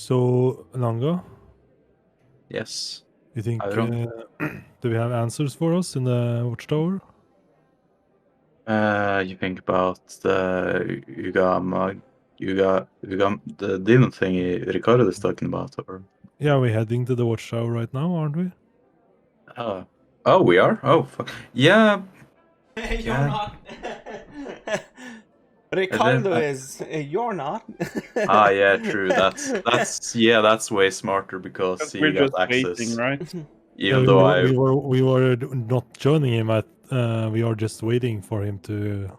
So, Langa, Yes. you think I don't. do we have answers for us in the watchtower? You think about the the demon thingy Ricardo is talking about, or Yeah, we're heading to the watchtower right now, aren't we? oh, we are. Oh, fuck. Yeah. You're Yeah. not. Ricardo is. You're not. Yeah, true. That's way smarter because he We're got just access. waiting, right? Even Yeah, though we were not joining him at. We are just waiting for him to.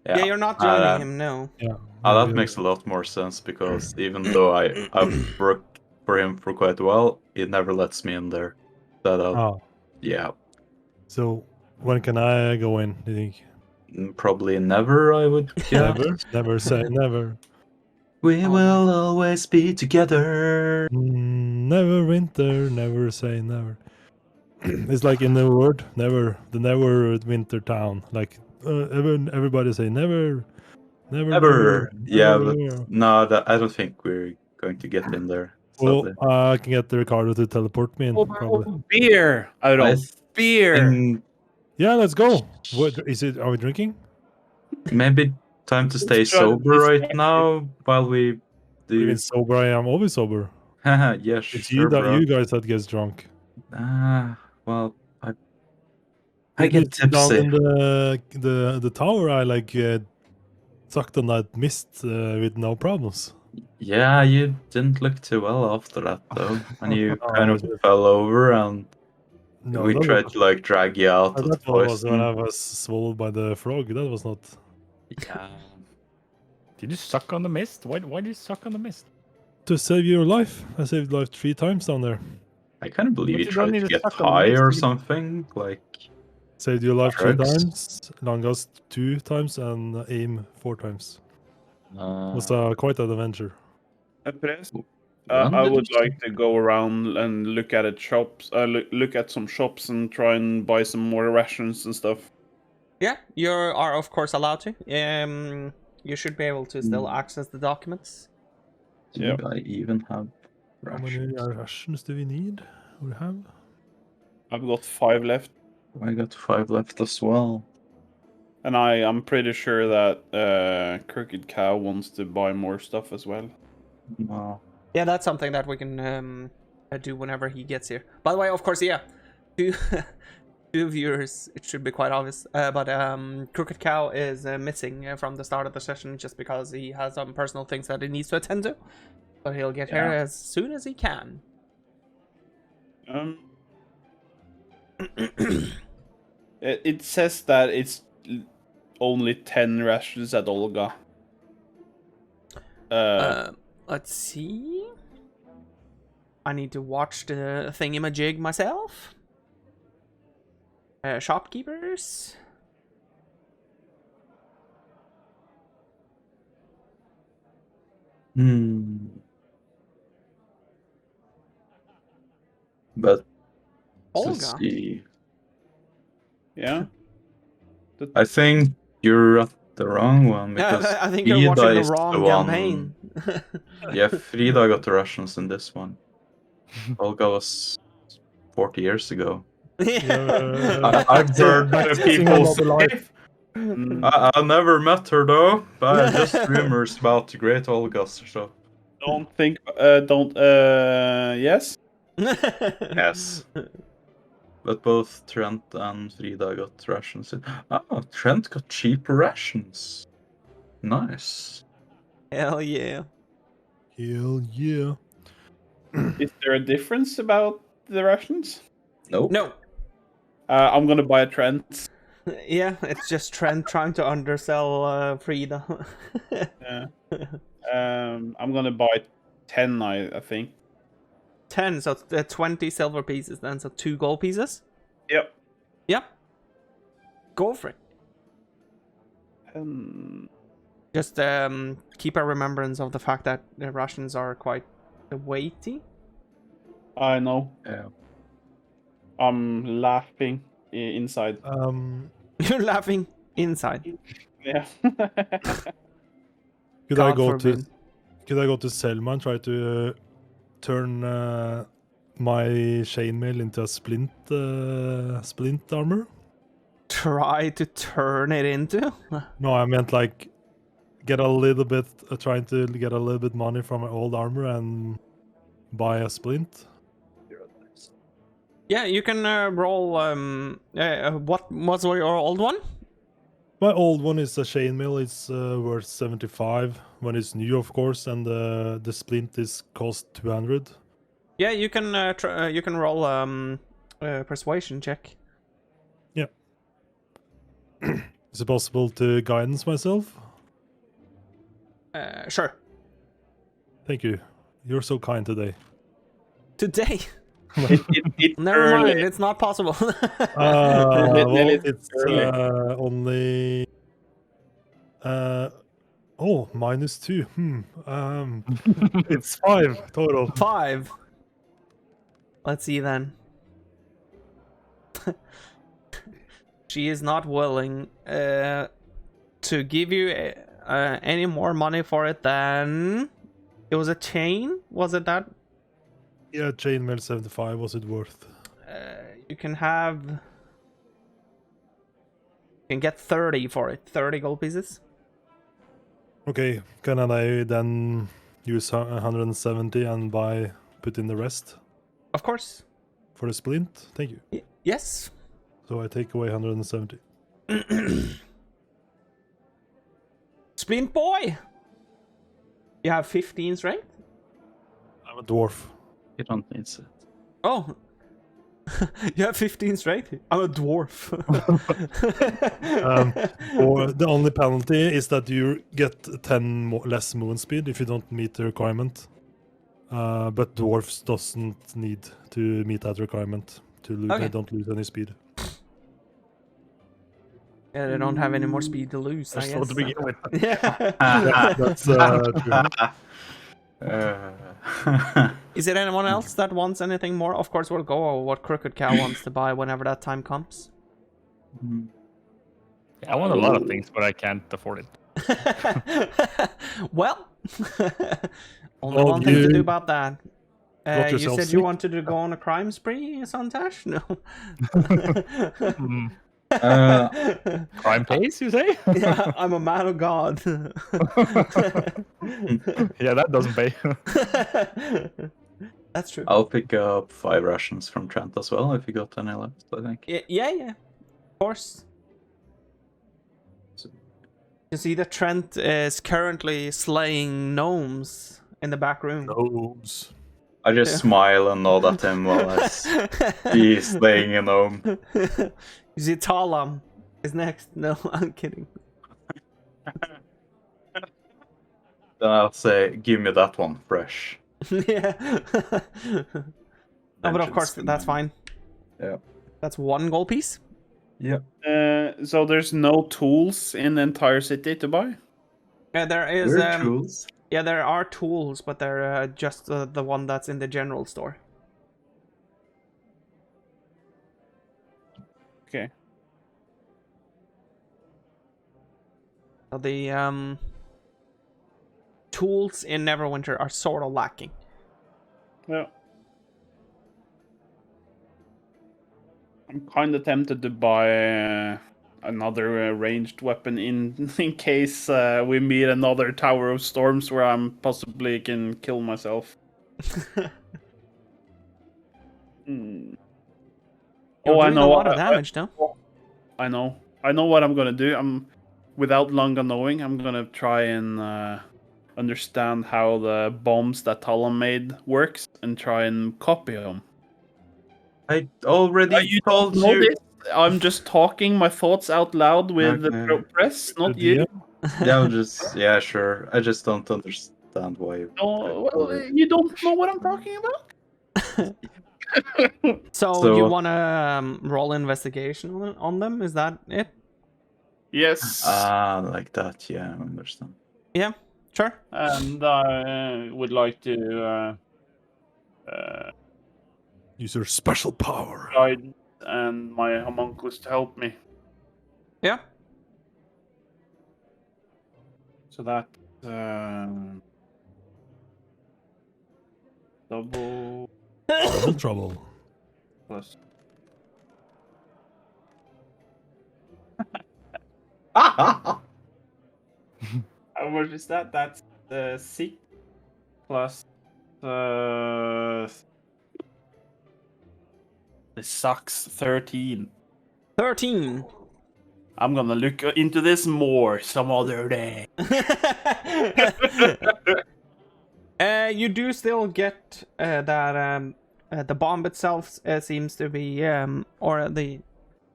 Yeah, you're not joining him, no. Yeah. That makes a lot more sense because even though I've worked for him for quite a while, it never lets me in there. Yeah. So when can I go in? Do you think? Probably never, I would guess. Never say never. We will always be together. Never winter, never say never. It's like in the word never, the never winter town. Like everybody say never. Yeah, but no, I don't think we're going to get in there. Well, Sadly. I can get Ricardo to teleport me in. Probably. Beer! I don't. Beer! Yeah, let's go. What is it? Are we drinking? Maybe time to stay sober right now while we do. Even sober, I am always sober. Yeah, It's sure, bro. you guys that gets drunk. Well, I get down tipsy. in the tower. I like sucked on that mist with no problems. Yeah, you didn't look too well after that though, and you kind of fell over, and we tried to like drag you out of the poison. Was when I was swallowed by the frog. That was not. Yeah. Did you suck on the mist? Why did you suck on the mist? To save your life. I saved life 3 times down there. I kind of believe But you you tried don't to need to get suck on the high mist, or you- something. Like Saved your life 3 drugs. times. Langas 2 times and aim 4 times. Was quite an adventure. Prez, When I did would you- like to go around and look at it shops. Look at some shops and try and buy some more rations and stuff. Yeah, you are of course allowed to. You should be able to still access the documents. Do I even have How many rations? rations do we need? We have? I've got 5 left, I got 5 left as well. and I'm pretty sure that Crooked Cow wants to buy more stuff as well. Wow. Yeah, that's something that we can do whenever he gets here. By the way, of course, yeah, two viewers, it should be quite obvious, but Crooked Cow is missing from the start of the session just because he has some personal things that he needs to attend to. But he'll get here as soon as he can. It says that it's only 10 rations at Olga. Let's see. I need to watch the thingamajig myself. Shopkeepers. But Olga. let's see. Yeah. I think you're at the wrong one because I think you're watching Frida the is wrong one- campaign. Yeah, Frida got the rations in this one. Olga was 40 years ago. I've heard people say. I never met her though, but just rumors about the great Olga. So Yes? yes. But both Trent and Frida got rations. Trent got cheaper rations. Nice. Hell yeah. Hell yeah. Is there a difference about the rations? Nope. No. I'm gonna buy a Trent. Yeah, it's just Trent trying to undersell Frida. Yeah. I'm gonna buy 10, I think. 10, so 20 silver pieces then, so 2 gold pieces? Yep. Yep. Go for it. Just keep a remembrance of the fact that the Russians are quite weighty. I know. Yeah. I'm laughing inside. You're laughing inside. Yeah. Could I go to Selma and try to turn my chainmail into a splint armor? Try to turn it into? No, I meant like get a little bit, trying to get a little bit money from my old armor and buy a splint. Yeah, you can roll. What was your old one? My old one is a chainmail. It's worth 75 when it's new, of course, and the splint is cost 200. Yeah, you can you can roll persuasion check. Yeah. Is it possible to guidance myself? Sure. Thank you. You're so kind today. Today. It's Never early. mind, it's not possible. Well, it's it's early. only -2. It's 5 total. 5. Let's see then. She is not willing to give you any more money for it than it was a chain. Was it that? Yeah, chainmail 75. Was it worth? You can have. You can get 30 for it. 30 gold pieces. Okay, can I then use 170 and put in the rest Of course. for the splint? Thank you. Yes. So I take away 170. Splint boy. You have 15 strength. I'm a dwarf. You don't need it. Oh. You have 15 strength. I'm a dwarf. Or the only penalty is that you get 10 less movement speed if you don't meet the requirement. But dwarfs doesn't need to meet that requirement to lose. Okay. They don't lose any speed. Yeah, they don't have any more speed to lose, I That's what guess. to begin with. Yeah. That's true. Is there anyone else that wants anything more? Of course, we'll go over what Crooked Cow wants to buy whenever that time comes. I want a lot of things, but I can't afford it. Well, only Well, one thing to you do about that. got You yourself said you sick. wanted to go on a crime spree, Santash? No. Hmm. Uh, Crime pays, you say? Yeah, I'm a man of God. Yeah, that doesn't pay. That's true. I'll pick up 5 rations from Trent as well if you got any left, I think. Yeah. Of course. You see that Trent is currently slaying gnomes in the back room. Gnomes. I just Yeah. smile and nod at him while he's slaying a gnome. You see Talam is next. No, I'm kidding. Then I'll say, give me that one fresh. Yeah. No, but of course, Vengeance that's fine. Yeah. That's 1 gold piece. Yep. So there's no tools in the entire city to buy? Yeah, there is. Weird tools. Yeah, there are tools, but they're just the one that's in the general store. Okay. So the tools in Neverwinter are sort of lacking. Yeah. I'm kind of tempted to buy another ranged weapon in case we meet another Tower of Storms where I'm possibly can kill myself. You're Oh, I doing know. a lot of damage, though. I know. I know what I'm gonna do. Without Lunga knowing, I'm gonna try and understand how the bombs that Talon made works and try and copy them. I already You told know you. this. I'm just talking my thoughts out loud with the Okay. press, not Good you. idea. Yeah, sure. I just don't understand why. No, well, you don't know what I'm talking about. So you want to roll investigation on them? Is that it? Yes, Like that. Yeah, I understand. Yeah, sure. and I would like to Use your special power. guide and my homunculus to help me. Yeah. So that Double Double trouble. plus. How much is that? That's 6 plus. This sucks. 13. 13. I'm gonna look into this more some other day. You do still get that the bomb itself seems to be, or the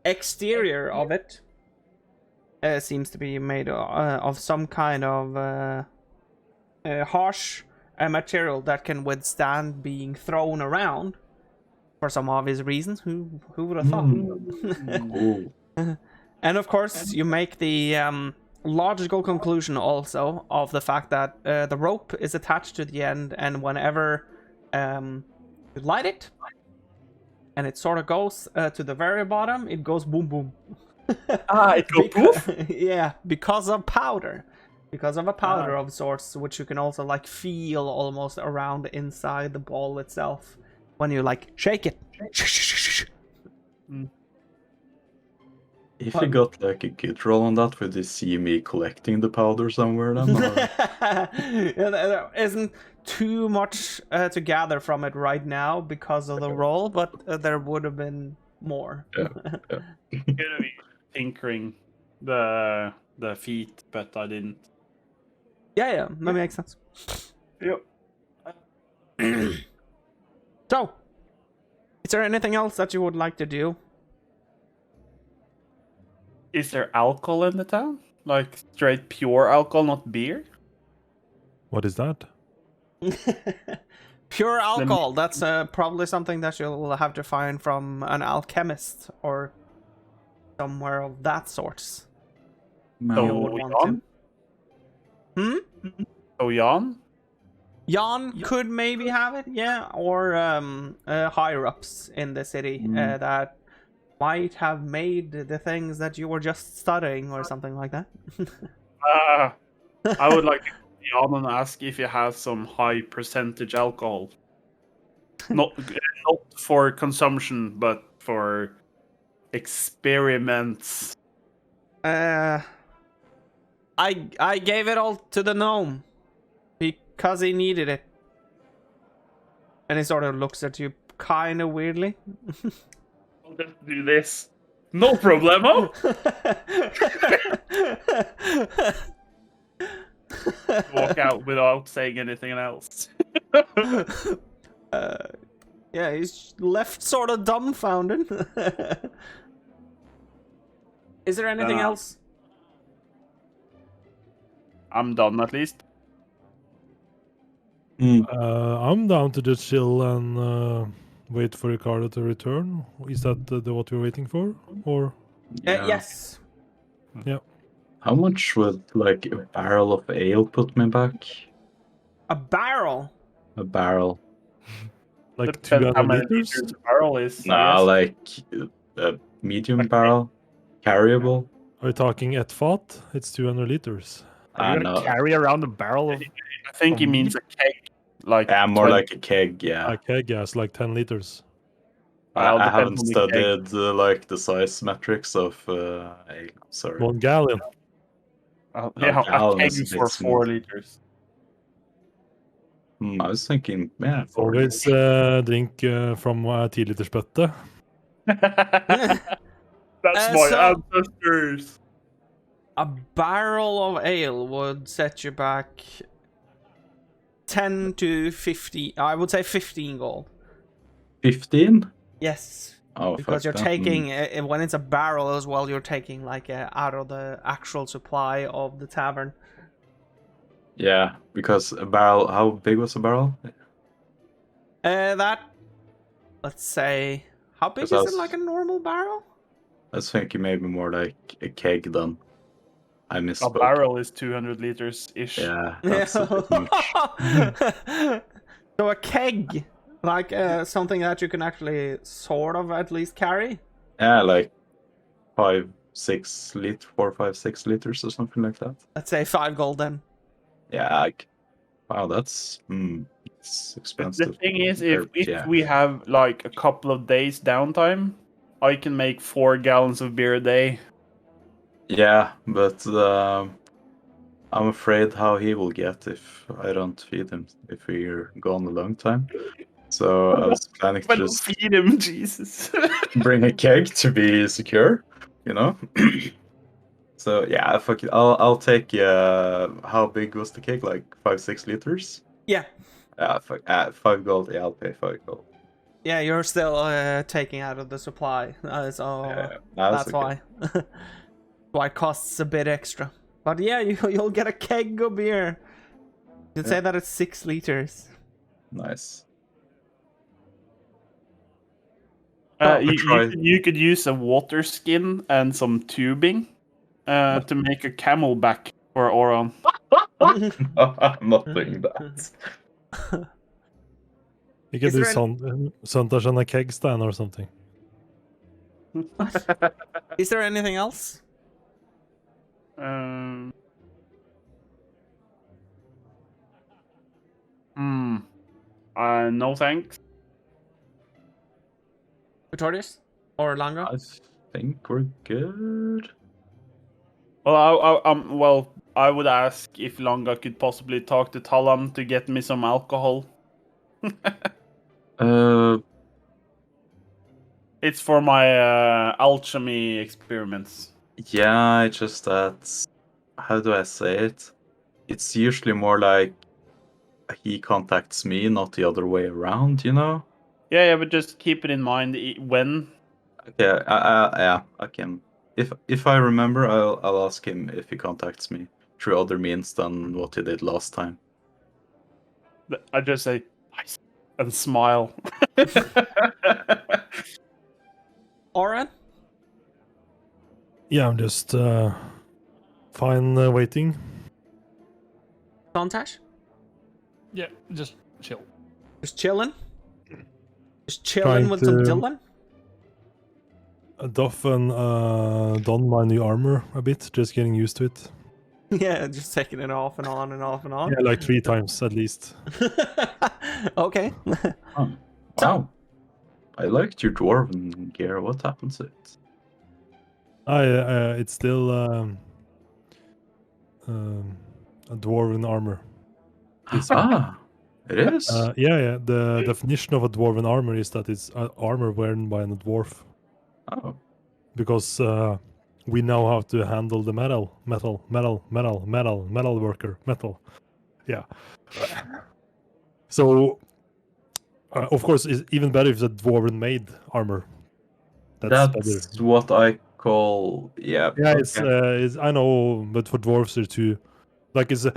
exterior of it seems to be made of some kind of harsh material that can withstand being thrown around for some obvious reasons. Who would have thought? Cool. And of course, you make the logical conclusion also of the fact that the rope is attached to the end, and whenever you light it, and it sort of goes to the very bottom, it goes boom boom. It goes poof? Yeah, because of powder. Because of a powder of sorts, which you can also like feel almost around inside the ball itself when you like shake it. If you got like a good roll on that, would you see me collecting the powder somewhere then? Or... Yeah, there isn't too much to gather from it right now because of the roll, but there would have been more. Gonna be tinkering the feet, but I didn't. Yeah, that makes sense. Yep. So, is there anything else that you would like to do? Is there alcohol in the town? Like straight pure alcohol, not beer? What is that? Pure alcohol. That's probably something that you'll have to find from an alchemist or somewhere of that sort. You would want to. Oh, Jan? Jan could maybe have it, yeah, or higher ups in the city that might have made the things that you were just studying or something like that. I would like to go Jan and ask if you have some high percentage alcohol. Not for consumption, but for experiments. I gave it all to the gnome because he needed it. And he sort of looks at you kind of weirdly. I'll just do this. No problemo. Walk out without saying anything else. Yeah, he's left sort of dumbfounded. Is there anything else? I'm done at least. I'm down to just chill and wait for Ricardo to return. Is that what we're waiting for? Or Yes. yeah. How much would like a barrel of ale put me back? A barrel? A barrel. Like Depends how 200 many liters? liters the barrel is. Nah, like a medium barrel, carryable. Are we talking at fat? It's 200 liters. Are you gonna carry around a barrel of... I think he means a keg. Like Yeah, more 20. like a keg. Yeah. A keg gas, like 10 liters. Well, I depends haven't on the studied like the size metrics of ale. Sorry. 1 gallon. Yeah, a gallon keg is a is bit for 4 small. liters. I was thinking, yeah, Always drink from a 10 liters bøtte. That's my so- ancestors. A barrel of ale would set you back 10 to 50. I would say 15 gold. 15? Yes. Oh, Because fuck you're that. taking, when it's a barrel as well, you're taking like out of the actual supply of the tavern. Yeah, because a barrel. How big was a barrel? That, let's say, how big is Because I it was- like a normal barrel? I was thinking maybe more like a keg then. I A misspoke. barrel is 200 liters ish. Yeah, that's a bit much. So a keg, like something that you can actually sort of at least carry. Yeah, like 4, 5, 6 liters or something like that. Let's say 5 gold then. Yeah, wow, that's expensive. The thing is, if Yeah. we have like a couple of days downtime, I can make 4 gallons of beer a day. Yeah, but I'm afraid how he will get if I don't feed him if we're gone a long time. So I was planning to But just feed him, Jesus. bring a keg to be secure, you know. So yeah, fuck it. I'll take. How big was the keg? Like 5-6 liters. Yeah. Fuck. 5 gold. Yeah, I'll pay 5 gold. Yeah, you're still taking out of the supply, so Yeah, that's okay. why. Why it costs a bit extra. But yeah, you'll get a keg of beer. You can say that it's 6 liters. Nice. You could use a water skin and some tubing to make a camelback for Oran. I'm not doing that. You can Is do there Santas on a keg stand or something. Is there anything else? No thanks. Pretorius? Or Lango? I think we're good. Well, I would ask if Langa could possibly talk to Talam to get me some alcohol. It's for my alchemy experiments. Yeah, it's just that. How do I say it? It's usually more like he contacts me, not the other way around. You know? Yeah, but just keep it in mind when. Okay. Yeah. I can. If I remember, I'll ask him if he contacts me through other means than what he did last time. I just say nice and smile. Oren? Yeah, I'm just fine waiting. Santash? Yeah, just chill. Just chilling? Just chilling Trying with some to- Dylan? Doff and don my new armor a bit, just getting used to it. Yeah, just taking it off and on and off and on. Yeah, like 3 times at least. Okay. Oh, wow. I liked your dwarven gear. What happened to it? It's still a dwarven armor. It is. Yeah. The definition of a dwarven armor is that it's armor worn by a dwarf. Oh. Because we know how to handle the metal worker. Yeah. So, of course, it's even better if it's a dwarven made armor. That's better. what I call. Yeah. Yeah, okay. it's I know, but for dwarves there too. Like it's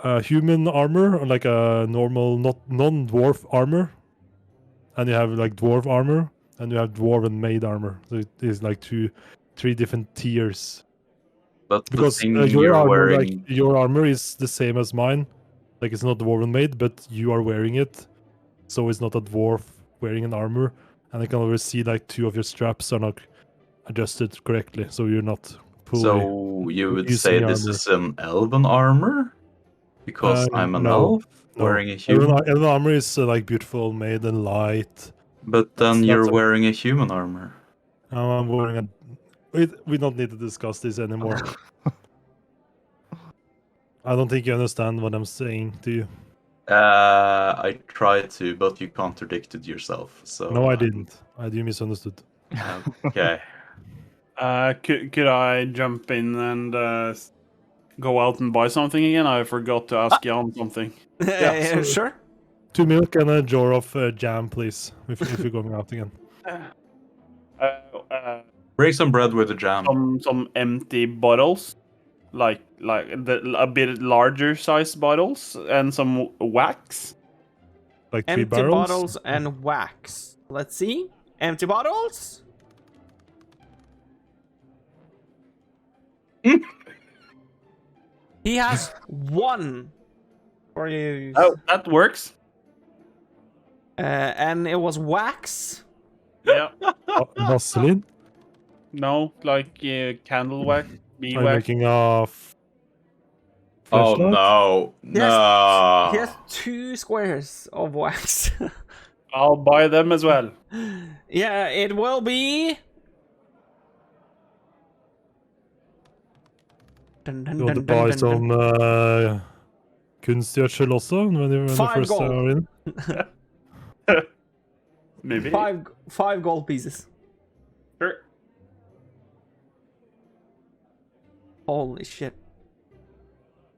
a human armor, or like a normal, not non-dwarf armor, and you have like dwarf armor, and you have dwarven made armor. So it is like 3 different tiers. But the Because thing your you're armor, wearing. like your armor, is the same as mine. Like it's not dwarven made, but you are wearing it, so it's not a dwarf wearing an armor. And I can always see like 2 of your straps are not adjusted correctly, so you're not fully. So you would using say your this armor. is an elven armor? Because I'm an elf wearing a human. Elven armor is like beautiful, made and light. But then That's you're a- wearing a human armor. Now I'm wearing a. We don't need to discuss this anymore. I don't think you understand what I'm saying to you. I tried to, but you contradicted yourself. So No, I didn't. You misunderstood. Okay. Could I jump in and go out and buy something again? I forgot to ask Jan something. Yeah, Sure. 2 milk and a jar of jam, please. If you're going out again. Break some bread with a jam. Some empty bottles, like a bit larger size bottles, and some wax. Like 3 Empty barrels. bottles and wax. Let's see. Empty bottles. He has 1 for you. Oh, that works. And it was wax. Yeah. Vaseline. No, like candle wax, bee Are you wax. making a Oh Flashlight? no. He has No. 2 squares of wax. I'll buy them as well. Yeah, it will be. Dun, dun, You want to dun, dun, buy dun, some dun. kunstgjødsel also when the 5 first gold. are in? Maybe. 5 gold pieces. Sure. Holy shit!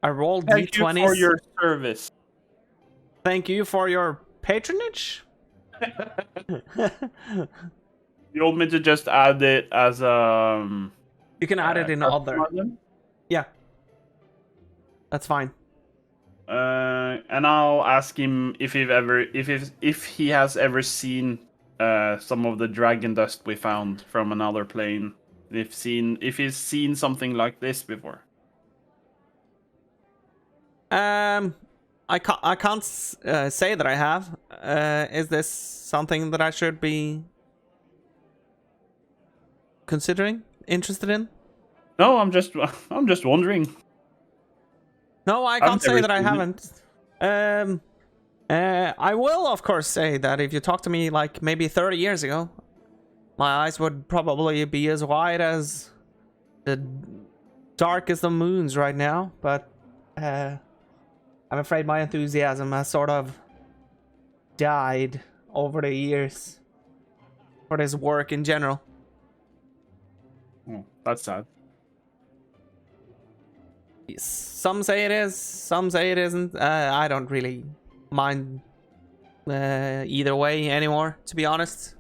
I rolled Thank you d20s. for your service. Thank you for your patronage. You want me to just add it as You can add it in other. item? Yeah, that's fine. And I'll ask him if he has ever seen some of the dragon dust we found from another plane. If he's seen something like this before. I can't say that I have. Is this something that I should be considering, interested in? No, I'm just wondering. No, I I've can't say never that I seen it. haven't. I will, of course, say that if you talk to me like maybe 30 years ago, my eyes would probably be as wide as the darkest of moons right now. But I'm afraid my enthusiasm has sort of died over the years for this work in general. Oh, that's sad. Some say it is, some say it isn't. I don't really mind either way anymore, to be honest.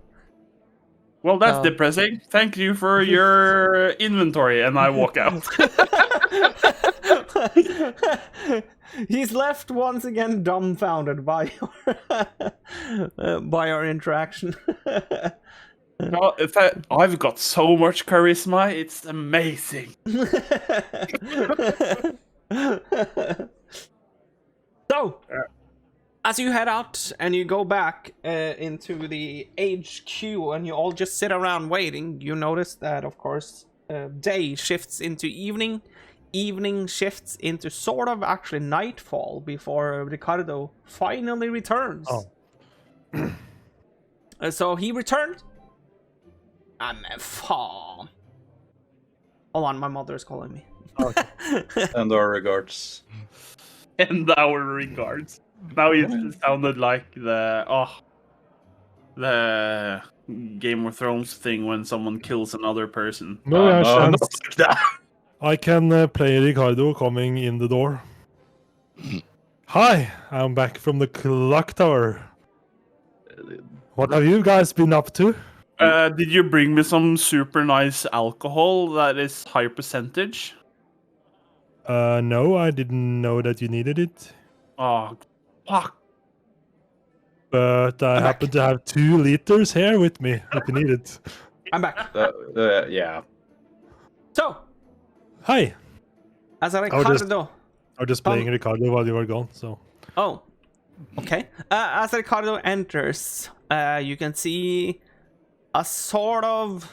Well, that's Oh. depressing. Thank you for your inventory, and I walk out. He's left once again dumbfounded by our interaction. No, in fact, I've got so much charisma, it's amazing. So, as you head out and you go back into the HQ and you all just sit around waiting, you notice that, of course, day shifts into evening. Evening shifts into sort of actually nightfall before Ricardo finally returns. Oh. So he returned. I'm a farm. Hold on, my mother is calling me. And our regards. And our regards. Now it sounded like the Game of Thrones thing when someone kills another person. No, No, chance. not like that. I can play Ricardo coming in the door. Hi, I'm back from the clock tower. What have you guys been up to? Did you bring me some super nice alcohol that is high percentage? No, I didn't know that you needed it. Oh, fuck. But I I'm happen back. to have 2 liters here with me if you need it. I'm back. Yeah. So, Hi. as a was Ricardo. I'm just playing Ricardo while you were gone, so. Oh, okay. As Ricardo enters, you can see a sort of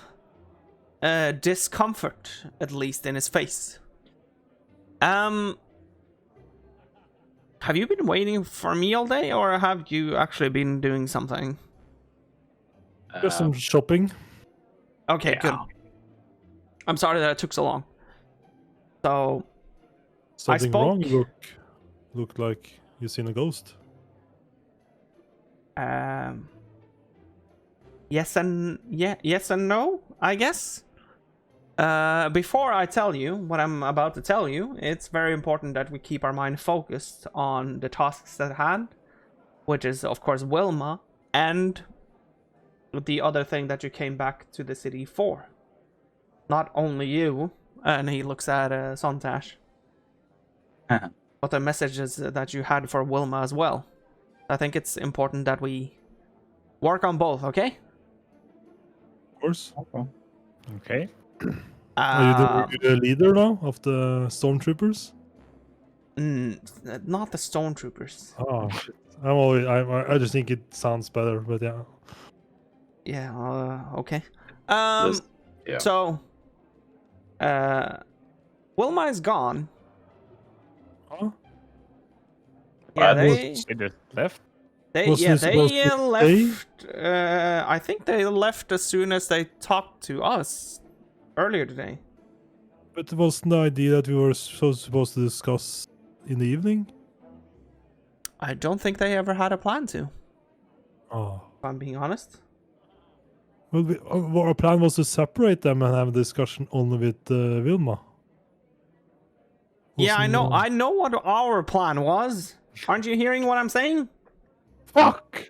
discomfort, at least in his face. Have you been waiting for me all day, or have you actually been doing something? Just some shopping. Okay, good. I'm sorry that it took so long. So, Something spoke- wrong? You look like you seen a ghost. yes and no, I guess. Before I tell you what I'm about to tell you, it's very important that we keep our mind focused on the tasks at hand, which is, of course, Wilma, and the other thing that you came back to the city for. Not only you, and he looks at Sontash, but the messages that you had for Wilma as well. I think it's important that we work on both, okay? Of course. Okay. Are you the leader now of the stormtroopers? Not the stormtroopers. Oh, shit. I just think it sounds better, but yeah. Yeah, okay. Yeah. So, Wilma is gone. Huh? Yeah, They They just left. they Wasn't it supposed to left. I think they left as soon as they talked to us earlier today. But wasn't the idea that we were supposed to discuss in the evening? I don't think they ever had a plan to, Oh. if I'm being honest. Well, our plan was to separate them and have a discussion only with Vilma. Yeah, Wasn't, I know what our plan was. Aren't you hearing what I'm saying? Fuck.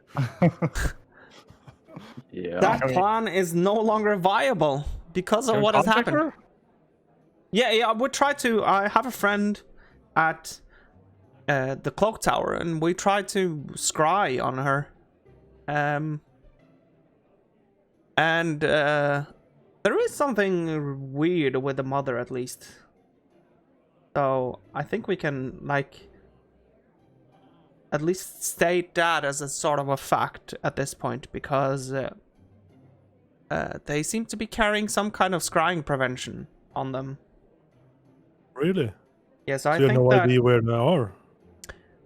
Yeah. That plan is no longer viable because of what has happened. Yeah, we tried to. I have a friend at the clock tower, and we tried to scry on her. And there is something weird with the mother, at least. So I think we can, like, at least state that as a sort of a fact at this point, because they seem to be carrying some kind of scrying prevention on them. Really? Yes, So I you have think no that idea where they are?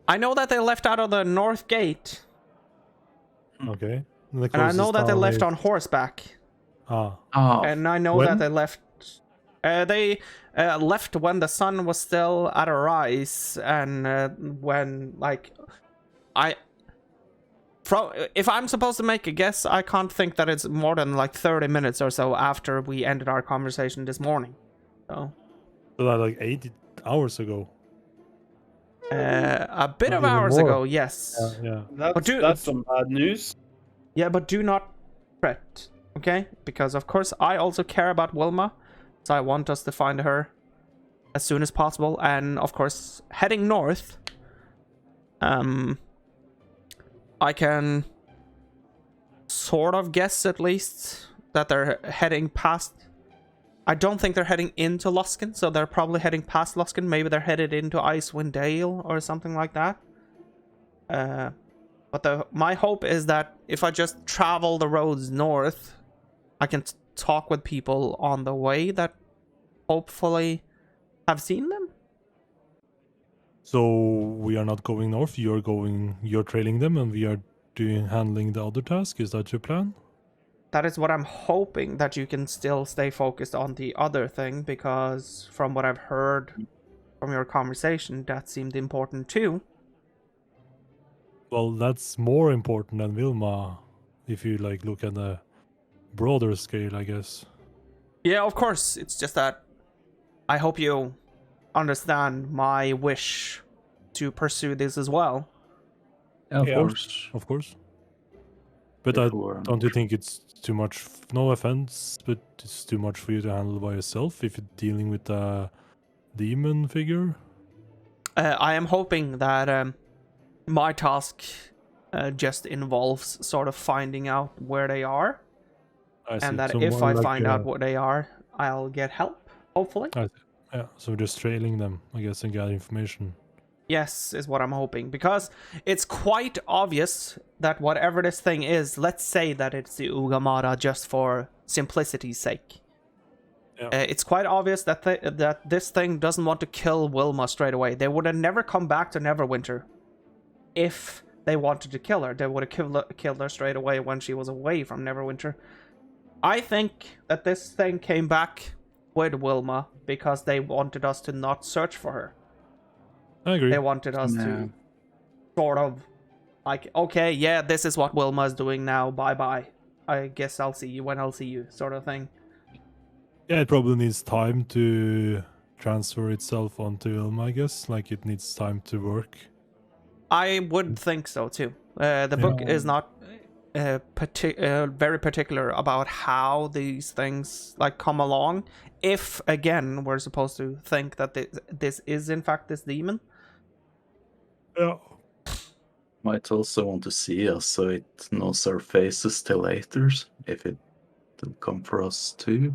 I know that they left out of the north gate, Okay. and I know that they left on horseback, Ah. Oh, and I know When? that they left. They left when the sun was still at a rise, and when, like, if I'm supposed to make a guess, I can't think that it's more than like 30 minutes or so after we ended our conversation this morning. So that like 8 hours ago. a bit of Even hours more. ago, yes. Yeah. That's some bad news. Yeah, but do not fret, okay? Because of course I also care about Wilma, so I want us to find her as soon as possible. And of course, heading north, I can sort of guess at least that they're heading past. I don't think they're heading into Luskan, so they're probably heading past Luskan. Maybe they're headed into Icewind Dale or something like that. But my hope is that if I just travel the roads north, I can talk with people on the way that hopefully have seen them. So we are not going north. You're trailing them, and we are handling the other task. Is that your plan? That is what I'm hoping, that you can still stay focused on the other thing, because from what I've heard from your conversation, that seemed important too. Well, that's more important than Vilma, if you like look at a broader scale, I guess. Yeah, of course. It's just that I hope you understand my wish to pursue this as well. of Yeah. course. Of course. But don't you think it's too much? No offense, but it's too much for you to handle by yourself if you're dealing with a demon figure? I am hoping that my task just involves sort of finding out where they are, I see. and that So if more I like, find out what they are, I'll get help, hopefully. I see. Yeah, so just trailing them, I guess, and gather information. Yes, is what I'm hoping, because it's quite obvious that whatever this thing is, let's say that it's the Ugamara just for simplicity's sake. Yeah. It's quite obvious that that this thing doesn't want to kill Wilma straight away. They would have never come back to Neverwinter if they wanted to kill her. They would have killed her straight away when she was away from Neverwinter. I think that this thing came back with Wilma because they wanted us to not search for her. I agree. They wanted us to sort of like, okay, yeah, this is what Wilma is doing now. Bye-bye. I guess I'll see you when I'll see you, sort of thing. Yeah, it probably needs time to transfer itself onto Ilma, I guess. Like, it needs time to work. I would think so, too. The book is not very particular about how these things, like, come along. If, again, we're supposed to think that this is, in fact, this demon. Yeah. Might also want to see us so it knows our faces till later, if it will come for us too.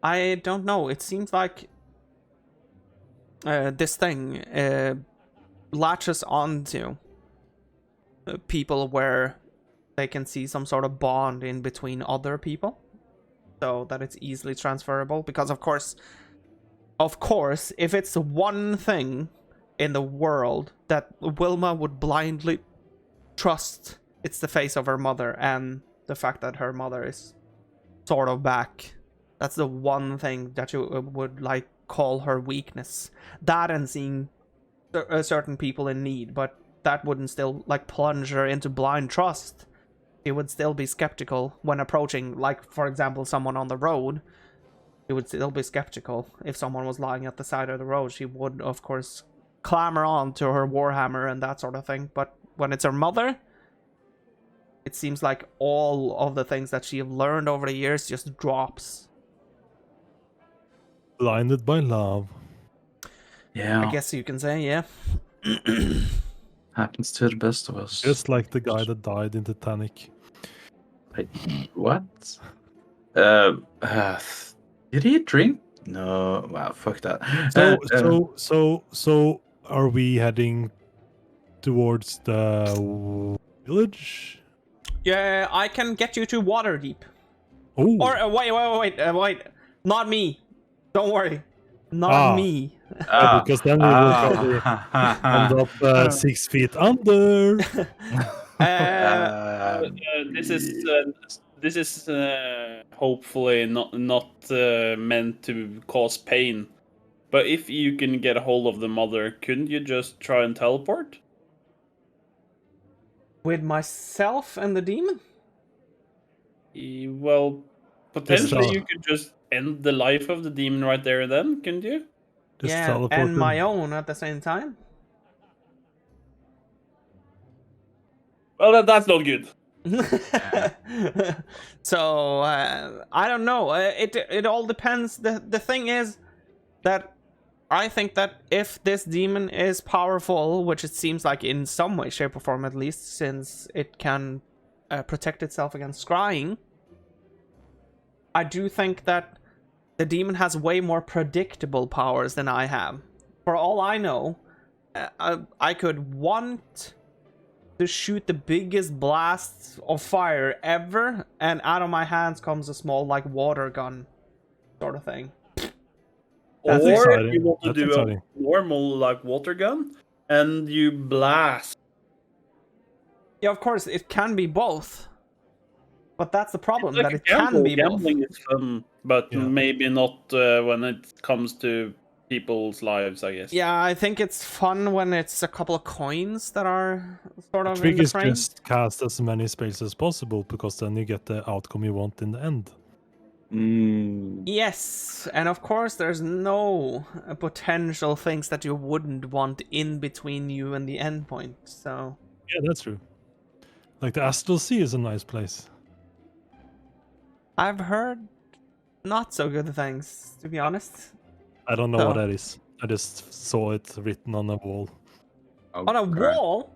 I don't know. It seems like this thing latches onto people where they can see some sort of bond in between other people, so that it's easily transferable. Because of of course, if it's one thing in the world that Wilma would blindly trust, it's the face of her mother and the fact that her mother is sort of back. That's the one thing that you would like call her weakness. That and seeing certain people in need, but that wouldn't still like plunge her into blind trust. She would still be skeptical when approaching, like for example, someone on the road. She would still be skeptical if someone was lying at the side of the road. She would, of course, clamor on to her warhammer and that sort of thing. But when it's her mother, it seems like all of the things that she have learned over the years just drops. Blinded by love. Yeah. I guess you can say, yeah. Happens to the best of us. Just like the guy that died in Titanic. Wait, what? Did he drink? No. Wow, fuck that. So are we heading towards the village? Yeah, I can get you to Waterdeep. Oh, Or wait. Not me. Don't worry. Not me. because then we will probably end up 6 feet under. This is hopefully not meant to cause pain. But if you can get a hold of the mother, couldn't you just try and teleport? With myself and the demon? Well, potentially so. you could just end the life of the demon right there and then, couldn't you? Just Yeah, teleport and him. my own at the same time. Well, that's not good. So I don't know. It all depends. The thing is that I think that if this demon is powerful, which it seems like in some way, shape, or form at least, since it can protect itself against scrying, I do think that the demon has way more predictable powers than I have. For all I know, I could want to shoot the biggest blast of fire ever, and out of my hands comes a small like water gun sort of thing. That's or exciting. you want to That's do exciting. a normal like water gun and you blast. Yeah, of course it can be both, but that's the problem, Like that a it can be both. Gambling is fun, but Yeah. maybe not when it comes to people's lives, I guess. Yeah, I think it's fun when it's a couple of coins that are sort The of in trick the is frame. just cast as many spells as possible, because then you get the outcome you want in the end. Yes, and of course there's no potential things that you wouldn't want in between you and the endpoint, so... Yeah, that's true. Like the Astral Sea is a nice place. I've heard not so good things, to be honest. I don't know So- what that is. I just saw it written on a wall. On a wall?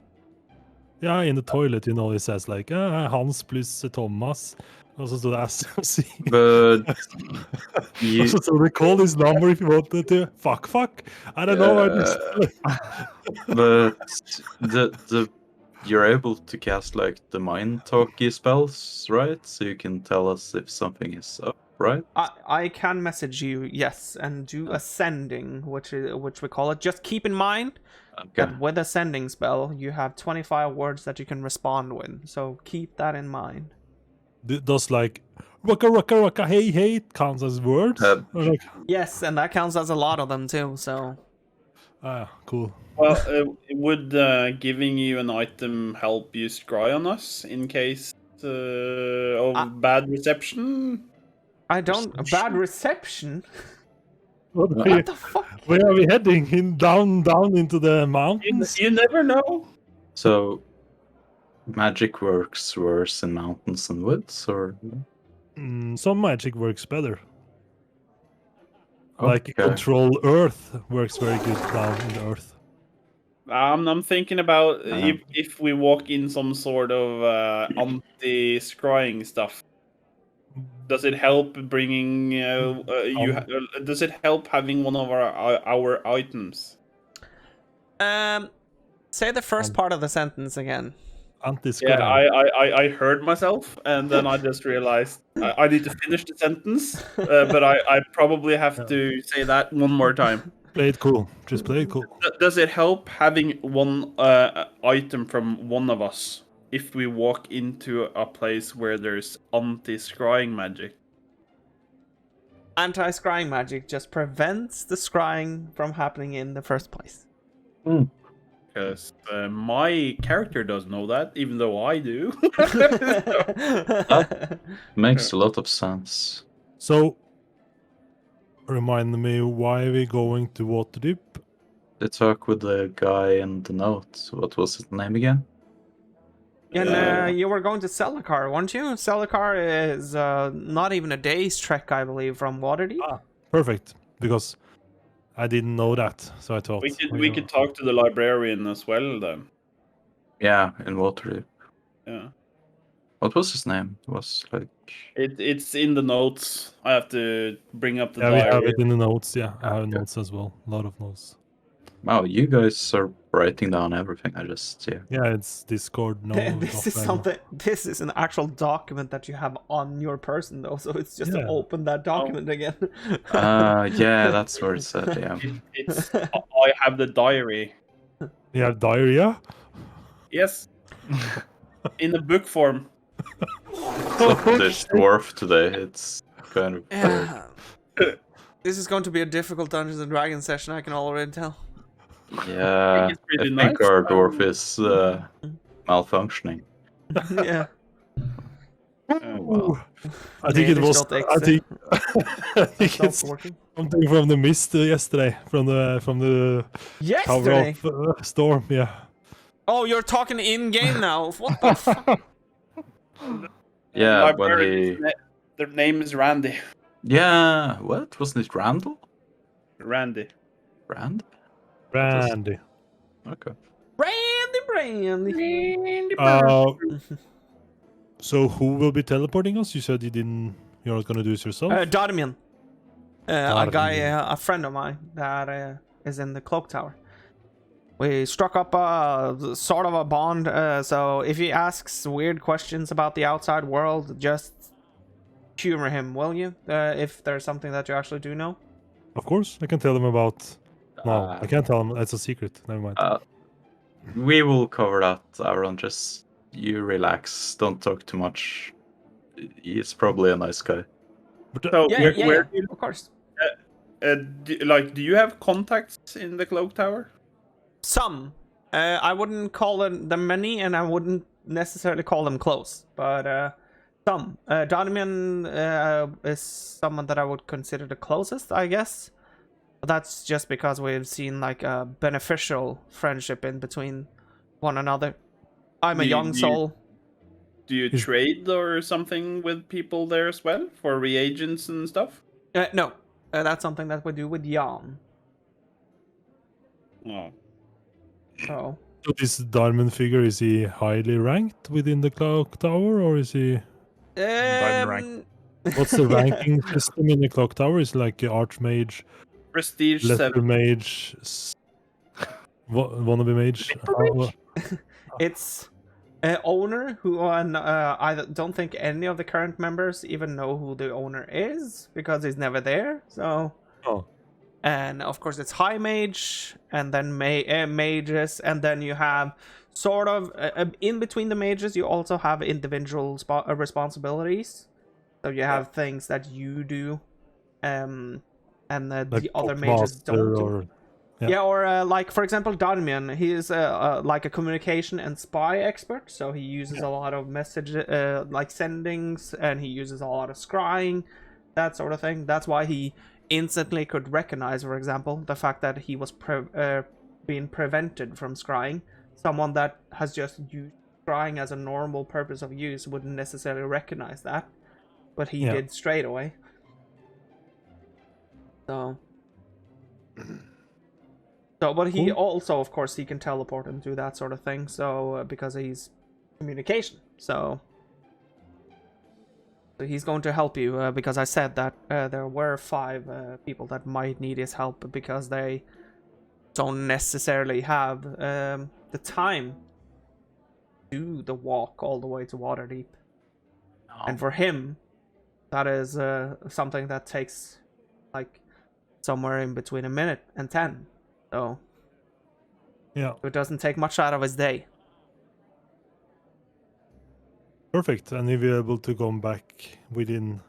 Yeah, in the toilet, it says like Hans plus Thomas. Also, so the Astral Sea. But you, So recall his number if you wanted to. Fuck. I don't know. I just but the you're able to cast like the mind talkie spells, right? So you can tell us if something is up, right? I can message you, yes, and do ascending, which we call it. Just keep in mind Okay. that with ascending spell, you have 25 words that you can respond with. So keep that in mind. does like rocka hey counts as words. Or like, Yes, and that counts as a lot of them too. So cool. Well, would giving you an item help you scry on us in case of bad reception? I don't bad reception. What What the fuck? Where are we heading? Down into the mountains? You never know. So magic works worse in mountains and woods, or Some magic works better. Like Okay. control earth works very good down in the earth. I'm thinking about if we walk in some sort of anti-scrying stuff. Does it help bringing does it help having one of our items? Say the first part of the sentence again. Anti-scrying. Yeah, I heard myself, and then I just realized I need to finish the sentence, but I probably have to say that one more time. Play it cool. Just play it cool. Does it help having one item from one of us if we walk into a place where there's anti-scrying magic? Anti-scrying magic just prevents the scrying from happening in the first place. Because my character doesn't know that, even though I do. Makes a lot of sense. So, remind me, why are we going to Waterdeep? To talk with the guy in the note. What was his name again? And you were going to Celikar, weren't you? Celikar is not even a day's trek, I believe, from Waterdeep. Perfect, because I didn't know that, so I thought we could talk to the librarian as well then. Yeah, in Waterdeep. Yeah. What was his name? It was like... It's in the notes. I have to bring up the Yeah, we diary. have it in the notes. Yeah, I have Okay. notes as well. A lot of notes. Wow, you guys are writing down everything. I just, yeah. Yeah, it's Discord. No, This is something. This is an actual document that you have on your person, though. So it's just to Yeah. open that document again. Yeah, that's where it said, yeah. It's I have the diary. You have diarrhea? Yes. In the book form. This dwarf today, it's kind of... Yeah. This is going to be a difficult Dungeons and Dragons session. I can already tell. Yeah, it's pretty I think nice. our dwarf is malfunctioning. Yeah. Well. I think it was. Danish.exe. I think, I think Stopped it's working. something from the mist yesterday, from the Tower Yesterday. of Storm. Yeah. Oh, you're talking in game now. What the fuck? Yeah, when Librarian's he... Their name is Randy. Yeah, what? Wasn't it Randall? Randy. Rand? Randy. Okay. Brandy. So who will be teleporting us? You said you're not gonna do this yourself. Darmian. A guy, Darmian. a friend of mine that is in the cloak tower. We struck up sort of a bond, so if he asks weird questions about the outside world, just humor him, will you? If there's something that you actually do know. Of course, I can tell them about. No, I can't tell them. It's a secret. Never mind. We will cover that, Aaron. Just you relax. Don't talk too much. He's probably a nice guy. But, So Yeah, of course. do you have contacts in the cloak tower? Some. I wouldn't call them many, and I wouldn't necessarily call them close, but some. Darmian is someone that I would consider the closest, I guess. But that's just because we've seen like a beneficial friendship in between one another. I'm a young soul. Do you trade or something with people there as well for reagents and stuff? No, that's something that we do with Jan. Oh. So So this Diamond figure, is he highly ranked within the clock tower, or is he? rank. What's the ranking system in the clock tower? Is it like Archmage, Prestige Lesser 7. Mage, Wannabe Mage? it's owner who I don't think any of the current members even know who the owner is because he's never there. So. Oh. And of course it's high mage, and then mages, and then you have sort of in between the mages you also have individual responsibilities. So you have things that you do, and Like the other Pop mages Master don't. or Yeah, or like for example Darmian, he is like a communication and spy expert, so he uses a lot of message like sendings, and he uses a lot of scrying, that sort of thing. That's why he instantly could recognize, for example, the fact that he was being prevented from scrying. Someone that has just used scrying as a normal purpose of use wouldn't necessarily recognize that, but he did straight away. So, but he also, of course, he can teleport and do that sort of thing. So because he's communication, so he's going to help you because I said that there were 5 people that might need his help because they don't necessarily have the time do the walk all the way to Waterdeep. And for him, that is something that takes like somewhere in between a minute and 10. So Yeah. it doesn't take much out of his day. Perfect. And if you're able to come back within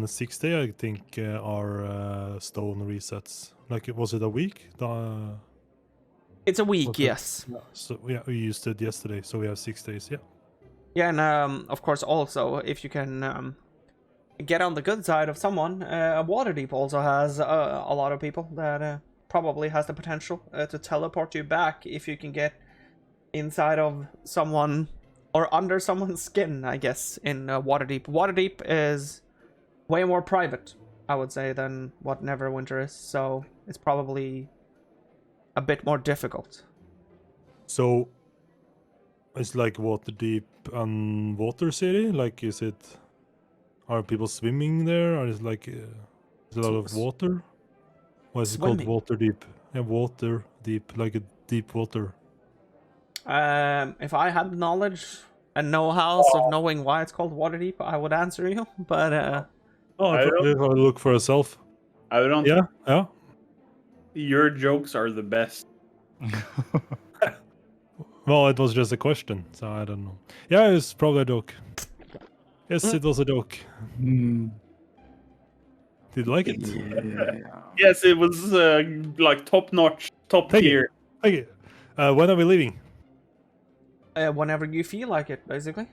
6 days, I think our stone resets. Like, was it a week? It's a week, Okay. yes. So yeah, we used it yesterday, so we have 6 days. Yeah. Yeah, and of course, also if you can get on the good side of someone, Waterdeep also has a lot of people that probably has the potential to teleport you back if you can get inside of someone or under someone's skin, I guess, in Waterdeep. Waterdeep is way more private, I would say, than what Neverwinter is, so it's probably a bit more difficult. So it's like Waterdeep and Water City. Like, are people swimming there, or is like is a lot of water? Why is it called Swimming. Waterdeep? Yeah, water deep, like a deep water. If I had knowledge and know-hows of knowing why it's called Waterdeep, I would answer you, but Oh, I probably have a look for yourself. I don't. Yeah. Your jokes are the best. Well, it was just a question, so I don't know. Yeah, it's probably a joke. Yes, it was a joke. Hmm. Did you like it? Yeah. Yes, it was like top notch, top Thank you. tier. Thank you. When are we leaving? whenever you feel like it, basically.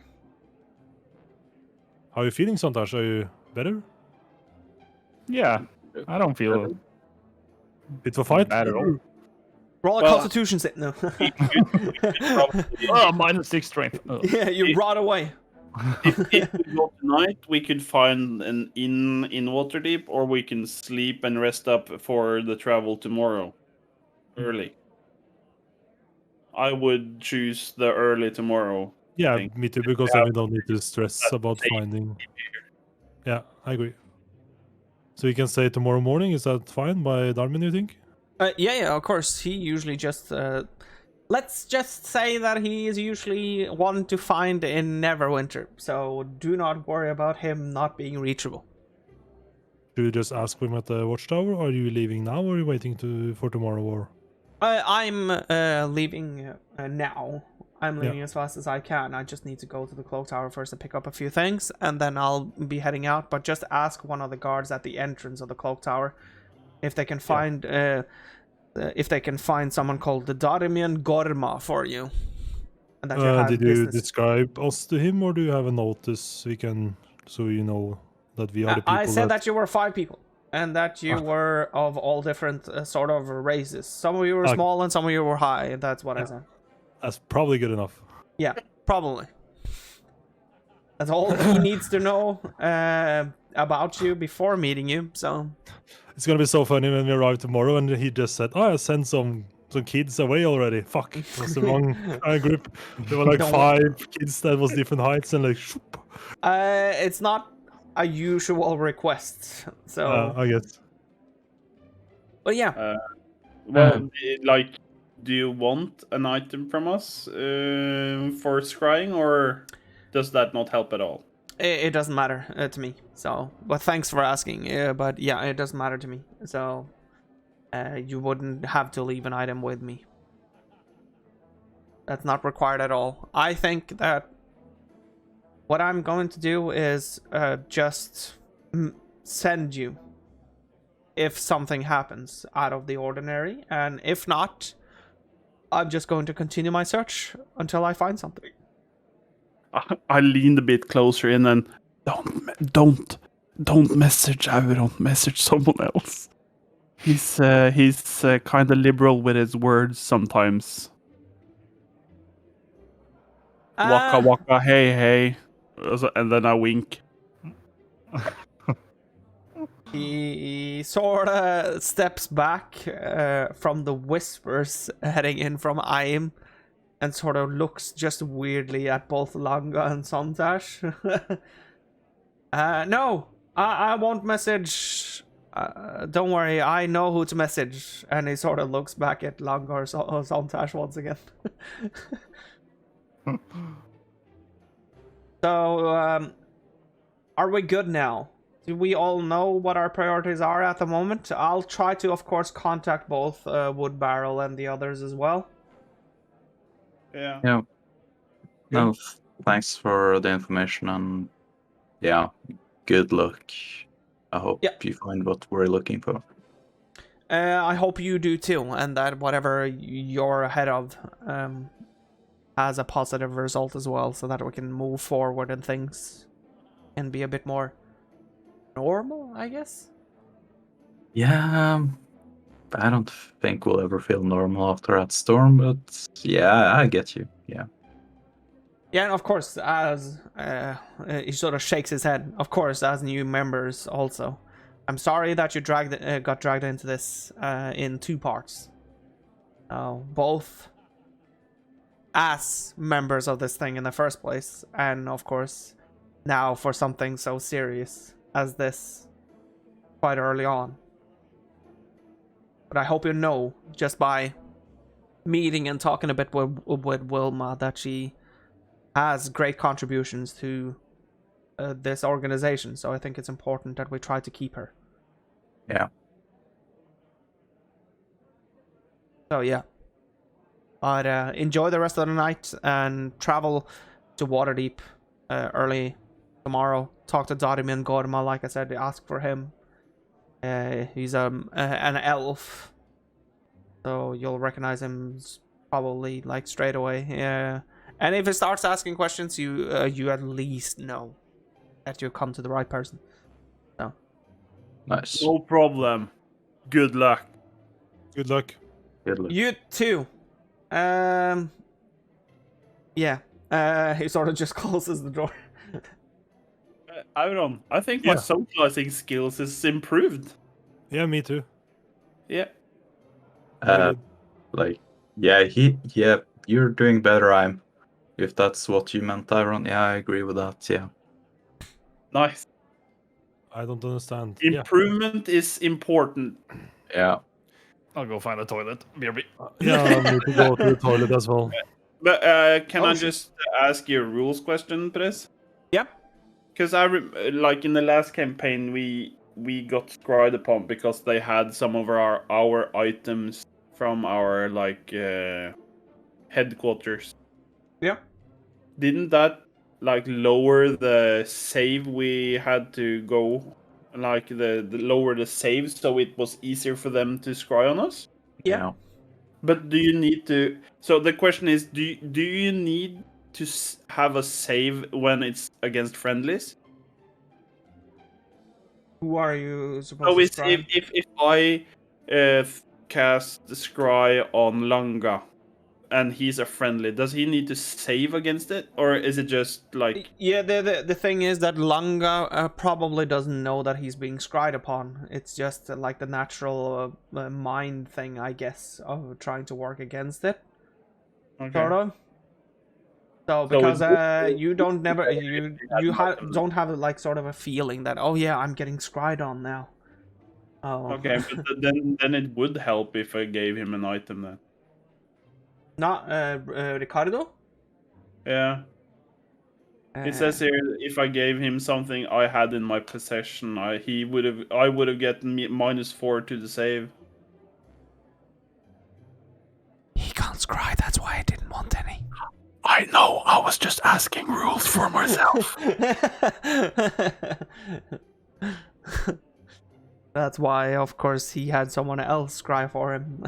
How are you feeling, Santash? Are you better? Yeah, I don't feel Fit for fight? bad at all. Roll a Well, constitution save. No. Oh, -6 strength. Oh. Yeah, you brought away. If we go tonight, we could find an inn in Waterdeep, or we can sleep and rest up for the travel tomorrow, early. I would choose the early tomorrow. Yeah, Think. me too, because then we don't need to stress about safe. finding. Yeah, I agree. So you can say tomorrow morning, is that fine by Darwin, you think? Yeah, of course. He usually just... let's just say that he is usually one to find in Neverwinter, so do not worry about him not being reachable. Should you just ask him at the watchtower? Are you leaving now, or are you waiting for tomorrow? Or I'm leaving now. I'm leaving as fast as I can. I just need to go to the cloak tower first to pick up a few things, and then I'll be heading out. But just ask one of the guards at the entrance of the cloak tower if they can find someone called the Darimian Gorma for you. And that you're having did you business. describe us to him, or do you have a notice we can, so you know that we are the people? I said that you were 5 people, and that you were of all different sort of races. Some of you were small, and some of you were high. That's what I said. That's probably good enough. Yeah, probably. That's all he needs to know about you before meeting you. So It's gonna be so funny when we arrive tomorrow and he just said, "Oh, I sent some kids away already." Fuck, it was the wrong group. There were like Don't 5 kids that was different heights and like. Shoop. it's not a usual request. So I guess. but yeah, Well, like, do you want an item from us for scrying, or does that not help at all? it doesn't matter to me. So, but thanks for asking. But yeah, it doesn't matter to me. So you wouldn't have to leave an item with me. That's not required at all. I think that what I'm going to do is just send you if something happens out of the ordinary, and if not, I'm just going to continue my search until I find something. I leaned a bit closer and then don't message Auron, message someone else. He's kind of liberal with his words sometimes. Waka waka, hey hey, and then I wink. He sort of steps back from the whispers heading in from Aim, and sort of looks just weirdly at both Langa and Sontash. No, I won't message. Don't worry, I know who to message. And he sort of looks back at Langa or Sontash once again. So, are we good now? Do we all know what our priorities are at the moment? I'll try to, of course, contact both Wood Barrel and the others as well. Yeah. Yeah. No, thanks for the information, and yeah, good luck. I hope you find what we're looking for. I hope you do too, and that whatever you're ahead of has a positive result as well, so that we can move forward and things can be a bit more normal, I guess. Yeah, I don't think we'll ever feel normal after that storm, but yeah, I get you. Yeah. Yeah, and of course, as he sort of shakes his head, of course, as new members also. I'm sorry that you got dragged into this in two parts. Both as members of this thing in the first place, and of course, now for something so serious as this quite early on. But I hope you know, just by meeting and talking a bit with Wilma, that she has great contributions to this organization, so I think it's important that we try to keep her. Yeah. So yeah. But enjoy the rest of the night and travel to Waterdeep early tomorrow. Talk to Dodiman Gorma, like I said, ask for him. He's an elf, so you'll recognize him probably like straight away. And if he starts asking questions, you at least know that you come to the right person. So Nice. No problem. Good luck. Good luck. Good luck. you too. Yeah. He sort of just closes the door. Aaron, I think my Yeah. socializing skills is improved. Yeah, me too. Yeah. Like, yeah, you're doing better, if that's what you meant, Aaron. Yeah, I agree with that, yeah. Nice. I don't understand. Improvement is important. Yeah. I'll go find a toilet. BRB. Yeah, I need to go to the toilet as well. But can I just ask you a rules question, Prez? Yep. Because like in the last campaign, we got scryed upon because they had some of our items from our like headquarters. Yep. Didn't that like lower the save we had to go, like the lower the save so it was easier for them to scry on us? Yeah. But do you need to? So the question is, do you need to have a save when it's against friendlies? Who are you supposed So to it's describe? if I cast Scry on Langa and he's a friendly, does he need to save against it, or is it just like? Yeah, the thing is that Langa probably doesn't know that he's being scryed upon. It's just like the natural mind thing, I guess, of trying to work against it. Okay. Sort of. So because you don't don't have like sort of a feeling that, oh yeah, I'm getting scryed on now. Oh. Okay, but then it would help if I gave him an item then. Not Ricardo? Yeah. It says here if I gave him something I had in my possession, I would have gotten -4 to the save. He can't scry, that's why I didn't want any. I know. I was just asking rules for myself. That's why, of course, he had someone else scry for him.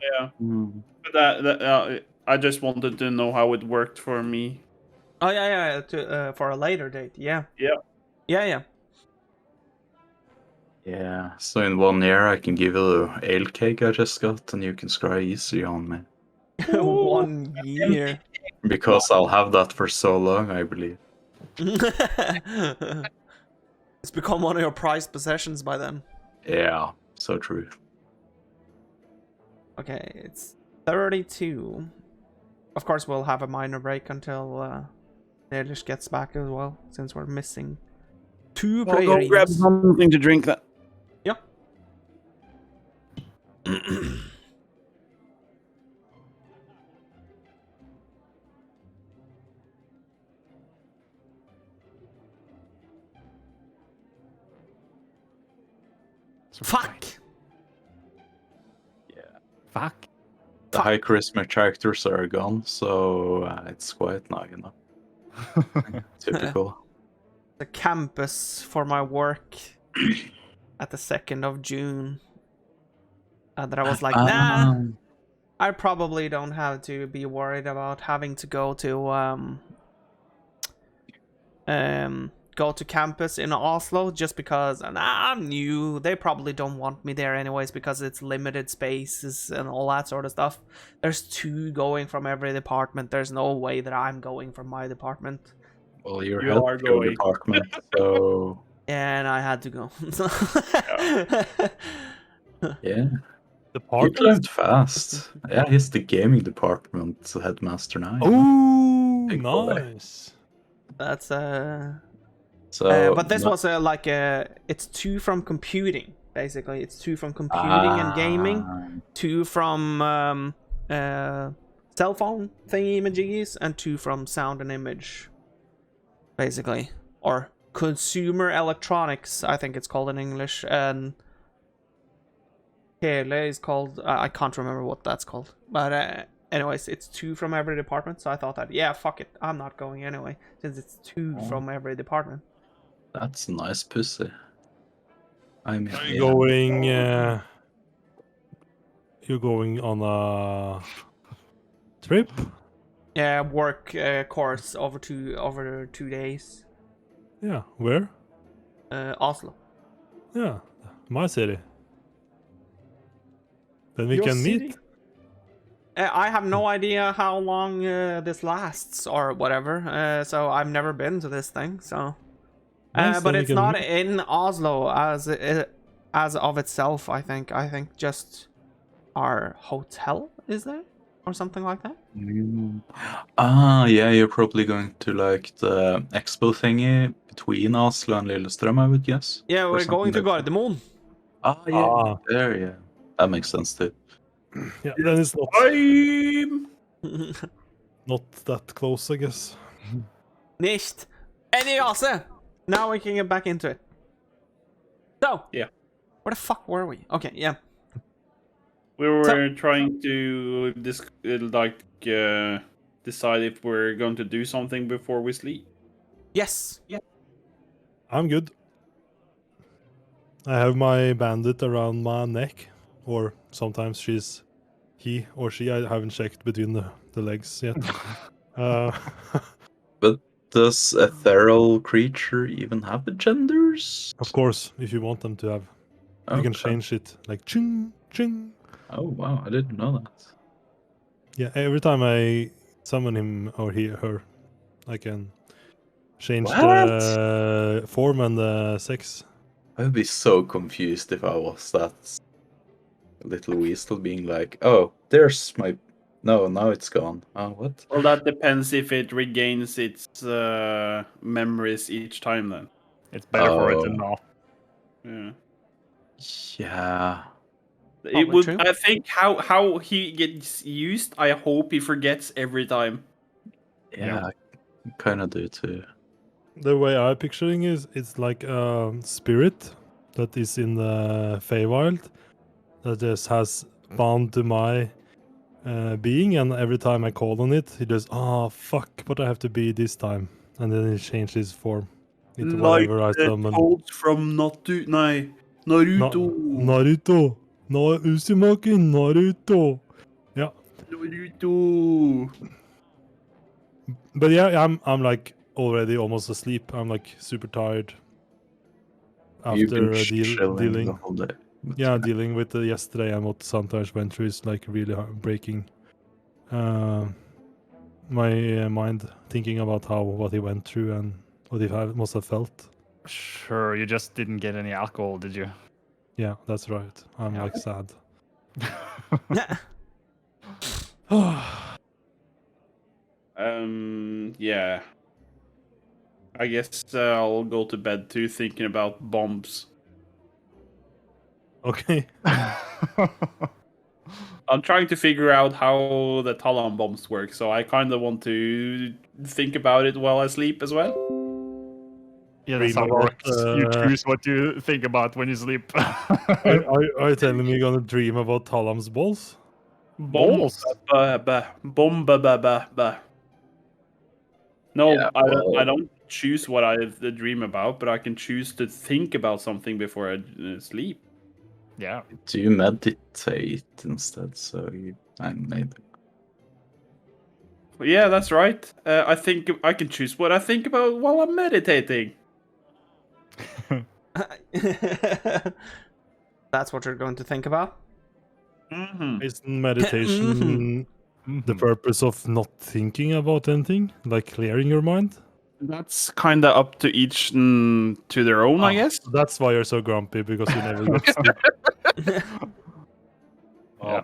Yeah. Mm. But that I just wanted to know how it worked for me. Oh yeah, for a later date. Yeah. Yeah. Yeah. Yeah. So in 1 year I can give you the ale cake I just got, and you can scry easy on me. 1 year. Because I'll have that for so long, I believe. It's become one of your prized possessions by then. Yeah, so true. Okay, it's 32. Of course, we'll have a minor break until Delish gets back as well, since we're missing 2 I'll players. go grab something to drink that. Yep. So Fuck! Fuck. The high charisma characters are gone, so it's quiet now, you know. Typical. The campus for my work at the 2nd of June. That I was like, nah, I probably don't have to be worried about having to go to campus in Oslo just because I'm new. They probably don't want me there anyways because it's limited spaces and all that sort of stuff. There's 2 going from every department. There's no way that I'm going from my department. Well, you're You head are of your going. department, so And I had to go. yeah. You Department? climbed fast. Yeah, he's the gaming department headmaster now. You know? Oh, Big boy. nice. That's So, but this was it's 2 from computing basically. It's 2 from computing and gaming, 2 from cell phone thingy-majiggies, and 2 from sound and image, basically, or consumer electronics, I think it's called in English, and Tele is called. I can't remember what that's called, but anyways, it's 2 from every department. So I thought that, yeah, fuck it, I'm not going anyway, since it's 2 from every department. That's nice pussy. I mean, Are yeah. you going? You're going on a trip? Yeah, work course over 2 days. Yeah. Where? Oslo. Yeah, my city. Then we Your can city? meet. I have no idea how long this lasts or whatever. So I've never been to this thing. So, Nice, but then we it's can not meet. in Oslo as of itself. I think just our hotel is there or something like that. Yeah, you're probably going to like the expo thingy between Oslo and Lillestrøm, I would guess. Yeah, Or we're going to something like that. Gardermoen. Yeah, Ah. there, yeah. That makes sense too. Yeah, then it's not that close, I guess. Nicht. Anyase. Now we can get back into it. So, Yeah. Where the fuck were we? Okay, yeah. We were trying to decide if we're going to do something before we sleep. Yes. Yeah. I'm good. I have my bandit around my neck, or sometimes he or she. I haven't checked between the legs yet. But does a feral creature even have the genders? Of course, if you want them to have, you can Okay. change it like ching ching. Oh wow, I didn't know that. Yeah, every time I summon him or her, I can change the form and the sex. I would be so confused if I was that little weasel being like, "Oh, there's my no, now it's gone." Oh, what? Well, that depends if it regains its memories each time. Then. It's better for it to Oh. not. Yeah. Yeah. It would. I think how he gets used. I hope he forgets every time. Yeah, I kind of do too. The way I'm picturing is it's like a spirit that is in the Feywild that just has bound to my being, and every time I call on it, it just, fuck, but I have to be this time. And then it changes form into whatever I summon. Toads from Naruto. Naruto! No, Uzumaki Naruto! Yeah. Naruto. But yeah, I'm like already almost asleep. I'm like super tired You've been after chilling dealing. the whole day. Yeah, dealing with yesterday and what Santosh went through is like really breaking my mind, thinking about what he went through and what he must have felt. Sure, you just didn't get any alcohol, did you? Yeah, that's right. I'm Yeah. like sad. Yeah. I guess I'll go to bed too, thinking about bombs. Okay. I'm trying to figure out how the Talon bombs work, so I kind of want to think about it while I sleep as well. Yeah, that's dream how it about, works. You choose what you think about when you sleep. Are you telling me you're gonna dream about Talam's balls? Balls. No, Yeah, I well- don't choose what I dream about, but I can choose to think about something before I sleep. Yeah. Do you meditate instead? So maybe. Yeah, that's right. I think I can choose what I think about while I'm meditating. That's what you're going to think about? Mm-hmm. Isn't meditation the Mhm. purpose of not thinking about anything, like clearing your mind? That's kind of up to each to their own, I guess. So that's why you're so grumpy, because you never got sleep. Yeah.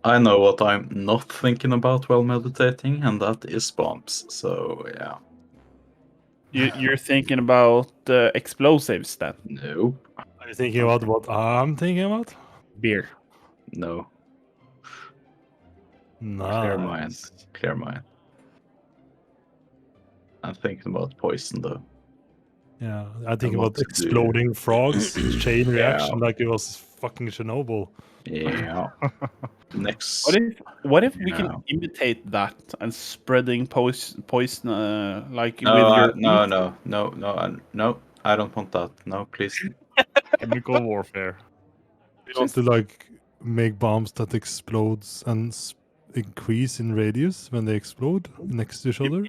I know what I'm not thinking about while meditating, and that is bombs. So yeah, You're thinking about explosives then. no, Are you thinking about what I'm thinking about? Beer. no, Nah. clear mind, clear mind. I'm thinking about poison though. Yeah, I think And about what to do. exploding frogs, chain reaction, like it was fucking Chernobyl. Yeah. Next. What if we Yeah. can imitate that and spreading poison like No, with your no. I don't want that. No, please. Chemical warfare. Just to like make bombs that explodes and increase in radius when they explode next to each other.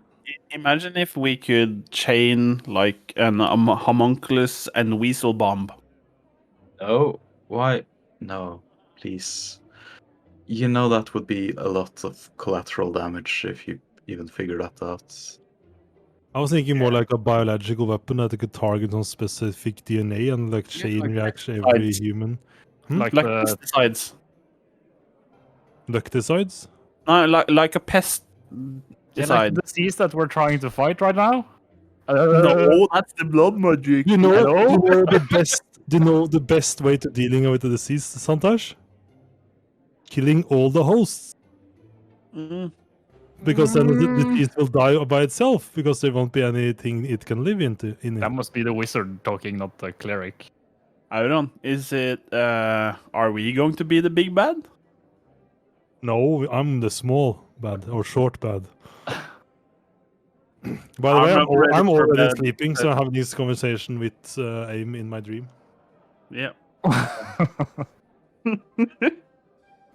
Imagine if we could chain like an homunculus and weasel bomb. No. Why? No, please. You know that would be a lot of collateral damage if you even figure that out. I was thinking more like a biological weapon that could target on specific DNA and like chain like reaction every pesticides. human. Like Like the pesticides. Lacticides? No, like a pest. yeah, like the disease that we're trying to fight right now. No, that's the blood magic. You know, Hello? you know the best. You know the best way to dealing with the disease, Santosh? Killing all the hosts, Mm. because then the disease will die by itself because there won't be anything it can live into. In That it. must be the wizard talking, not the cleric. I don't know. Is it? Are we going to be the big bad? No, I'm the small bad or short bad. By the way, not ready I'm for already bad. sleeping, so I'm having this conversation with Aim in my dream. Yeah.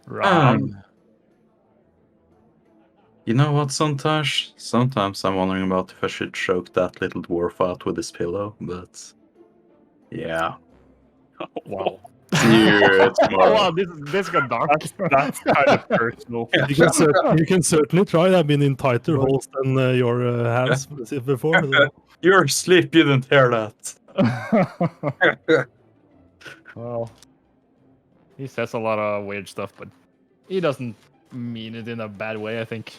Right. You know what, Santosh? Sometimes I'm wondering about if I should choke that little dwarf out with his pillow, but yeah. Wow. It's more Oh, wow, this got dark. That's kind of personal. You can certainly try. I've been in tighter holes than your hands before. So. You're asleep, you didn't hear that. Well, he says a lot of weird stuff, but he doesn't mean it in a bad way, I think.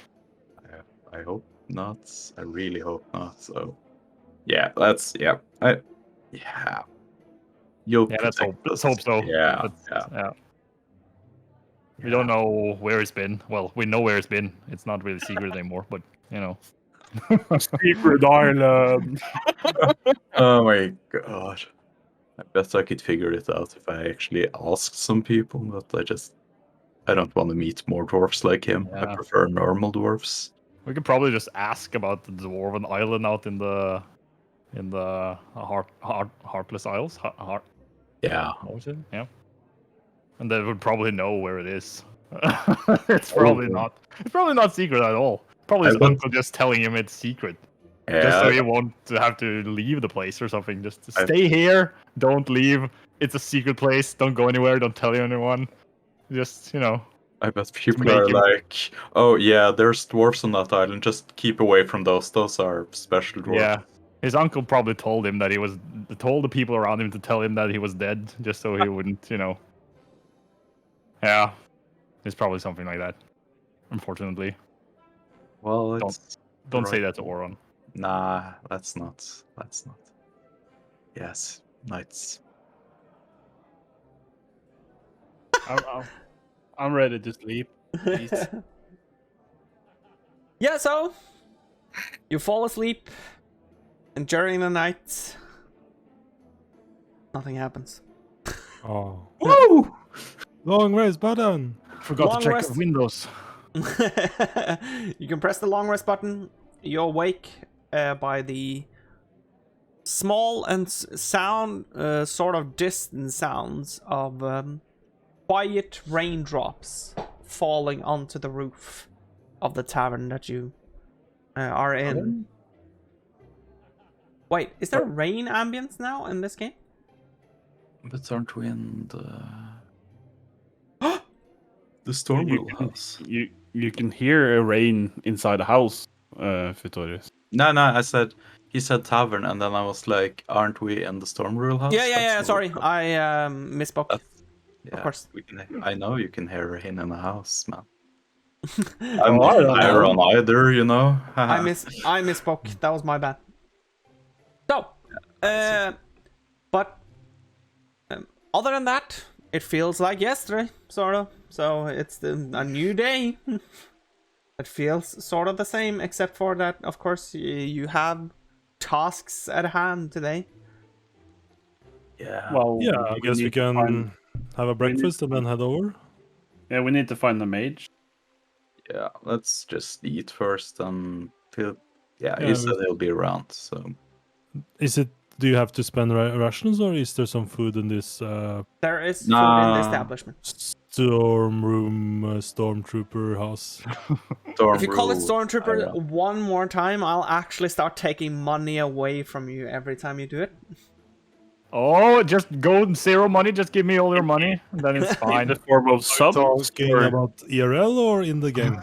I hope not. I really hope not. So, yeah, let's. Yeah, You'll Yeah, let's protect hope us. so. Yeah, Yeah. We don't know where it's been. Well, we know where it's been. It's not really secret anymore, but you know. Secret island. Oh my god. I bet I could figure it out if I actually asked some people, but I don't want to meet more dwarfs like him. I Yeah. prefer normal dwarfs. We could probably just ask about the dwarven island out in the Heartless Isles. Yeah. What was it? Yeah. And they would probably know where it is. It's probably not. It's probably not secret at all. Probably his I bet- uncle just telling him it's secret, just so he won't have to leave the place or something. Just stay here. Don't leave. It's a secret place. Don't go anywhere. Don't tell anyone. Just I bet people make are him- like, oh yeah, there's dwarfs on that island. Just keep away from those. Those are special dwarfs. Yeah. His uncle probably told him that told the people around him to tell him that he was dead, just so he wouldn't, Yeah. It's probably something like that. Unfortunately. Well, it's Don't say right. that to Oron. Nah, that's not. Yes, knights. I'm ready to sleep. Please. Yeah, so you fall asleep, and during the night, Nothing happens. Oh. Woo! Long race button. Forgot Long to check rest. the windows. You can press the long rest button. You awake by the small and sound, sort of distant sounds of quiet raindrops falling onto the roof of the tavern that you are in. Wait, is there rain ambience now in this game? But aren't we in the storm rule house? You can hear a rain inside the house, Fitoris. No, he said tavern, and then I was like, aren't we in the storm rule house? Yeah. That's Sorry, what- I misspoke. Yeah, Of course. I know you can hear rain in the house, man. I I'm don't not know. on either, you know. I misspoke. That was my bad. So, but other than that, it feels like yesterday, sort of. So it's a new day. It feels sort of the same, except for that, of course, you have tasks at hand today. Yeah. Well, Yeah, I guess we need to can find- have a breakfast and then head over. Yeah, we need to find the mage. Yeah, let's just eat first and feel. Yeah, Yeah, he said he'll be around, so. Is it? Do you have to spend rations, or is there some food in this There is food in Nah. the establishment. storm room, stormtrooper house? Storm If you call it rule, Stormtrooper I know. one more time, I'll actually start taking money away from you every time you do it. Oh, just go 0 money. Just give me all your money, and then it's In fine. the form of subs. Talking or- about IRL or in the game?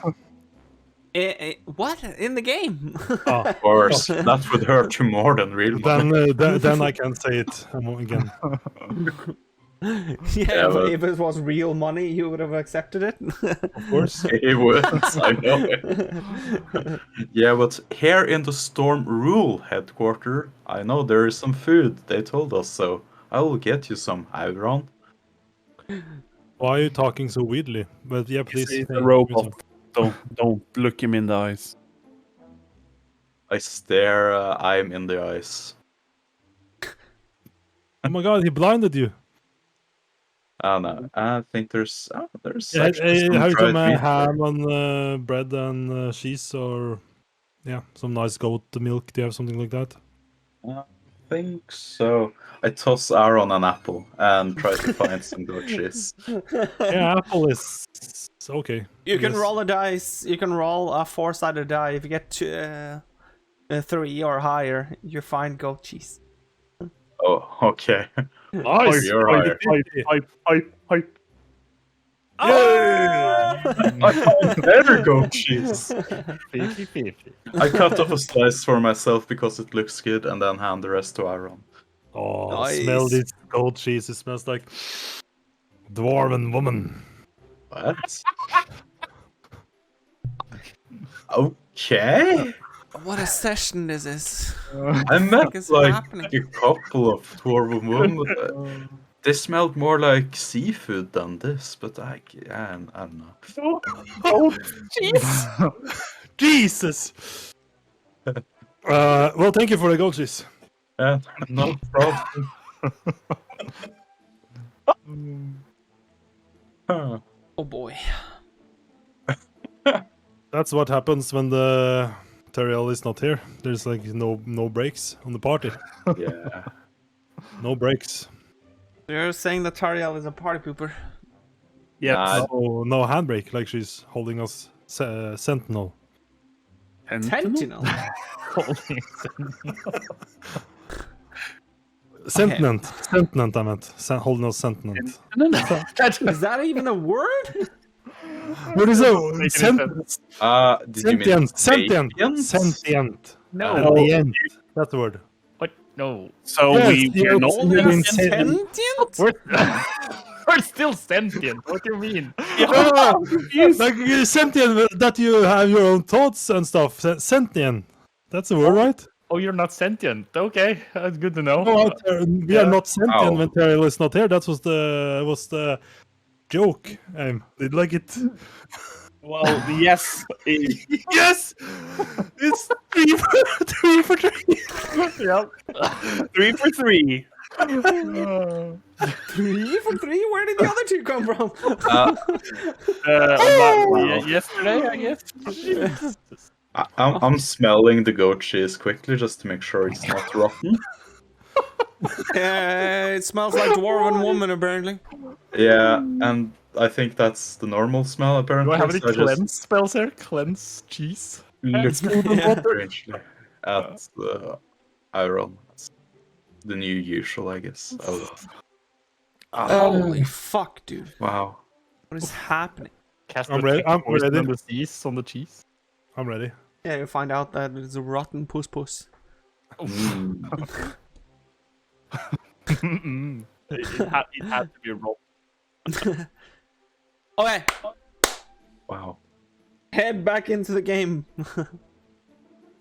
What? In the game? Ah, Of course, that would hurt you more than real money. then I can say it again. Yeah, but- if it was real money, you would have accepted it. Of course. He would, I know it. Yeah, but here in the Storm Rule headquarter, I know there is some food. They told us so. I will get you some, Agron. Why are you talking so weirdly? But yeah, please. He's hey, a give me robot. some. Don't look him in the eyes. I stare, I'm in the eyes. Oh my god, he blinded you. I don't know. I think there's Yeah, actually some have dried some meat ham and bread and cheese, or yeah, some nice goat milk. Do you have something like that? there. I think so. I toss Aaron an apple and try to find some goat cheese. Yeah, apple is okay. You can Yes. roll a dice. You can roll a 4-sided die. If you get to 3 or higher, you find goat cheese. Oh, okay. Nice. You're higher. Hype. I found better goat cheese. 50-50. I cut off a slice for myself because it looks good, and then hand the rest to Aaron. Oh, Nice. smell this goat cheese. It smells like dwarven woman. What? Okay. What a session this is. I met is like happening? a couple of dwarven women. They smelled more like seafood than this, but I don't know. Jesus. Well, thank you for the goat cheese. Yeah, no problem. Huh. Oh boy. That's what happens when the Teriel is not here. There's like no breaks on the party. Yeah. No breaks. You're saying that Tariel is a party pooper. Yes. Nah, No handbrake, like she's holding us sentinel. Sentinel. Sentinent. Sentinent, I meant. Holding us sentinent. Is that even a word? What is Making it? sense. did you mean Sentient. sapient? Sentient. No. At the end. That's the word. What? No. So Yes, we're yes, not you mean Sentient? We're still sentient. What do you mean? Like sentient, that you have your own thoughts and stuff. Sentient. That's the word, right? Oh, you're not sentient. Okay, that's good to know. No, we are not sentient Ow. when Teriel is not here. That was the joke. Did like it. Well, yes. Yes, it's 3 for 3. Yep. 3 for 3. 3 for 3? Where did the other 2 come from? Yesterday, I guess. I'm smelling the goat cheese quickly just to make sure it's not rotten. It smells like dwarven woman, apparently. Yeah, and I think that's the normal smell, Do apparently. I have any so I cleanse spells here? Cleanse cheese? Look Yeah. strangely at the iron. It's the new usual, I guess. Holy fuck, dude. Wow. What is happening? Cast I'm the ready. I'm poison ready. on the cheese, on the cheese. I'm ready. Yeah, you find out that it's a rotten puss. Mm. It had to be wrong. Okay, Wow. head back into the game.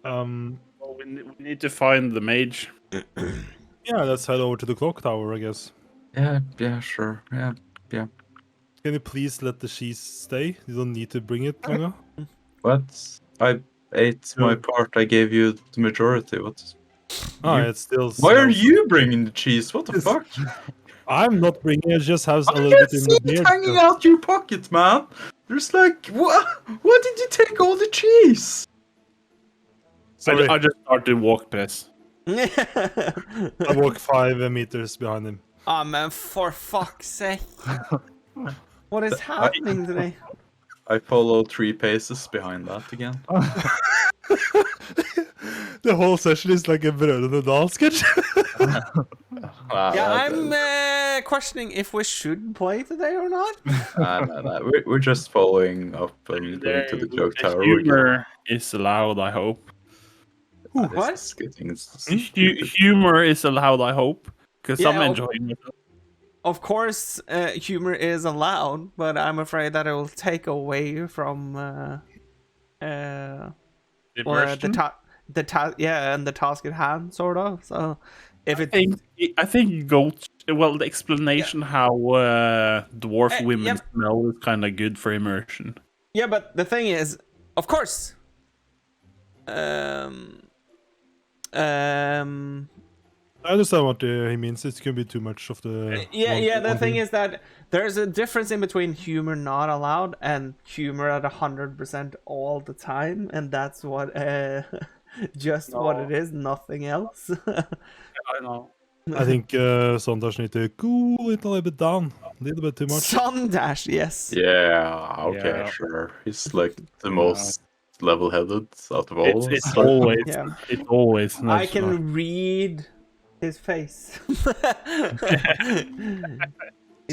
Um, Well, we need to find the mage. yeah, let's head over to the clock tower, I guess. Yeah, sure. Yeah. Can you please let the cheese stay? You don't need to bring it, Langa. What? I ate my Yeah. part. I gave you the majority. What? Ah, You- it still Why are smells- you bringing the cheese? What the It's- fuck? I'm not bringing it, it just has a I little can't bit in see the it beard. hanging still. out your pocket, man. There's like, what? Why did you take all the cheese? Sorry, I just started to walk press. I walk 5 meters behind him. Oh man, for fuck's sake. What is happening today? I follow 3 paces behind that again. The whole session is like a Brødrene Dal sketch. Wow, Yeah, that- I'm questioning if we should play today or not. no. We're just following up and going to the joke The tower. humor is allowed, I hope. This What? is getting s- Humor is allowed, I hope. Because Yeah, I'm enjoying it. Of course, humor is allowed, but I'm afraid that it will take away from well, the Immersion. the task at hand, sort of. So, if it I think goat. Well, the explanation how dwarf women yep. smell is kind of good for immersion. yeah, but the thing is, of course, I understand what he means. It can be too much of the. The thing is that there's a difference in between humor not allowed and humor at 100% all the time, and that's what just what it is, nothing else. I know. I think Sondage need to cool it a little bit down. A little bit too much. Sundash, yes. Yeah, okay, Yeah. sure. He's like the most level-headed out of all. It's so- always. Yeah. It's always. I can read his face. He's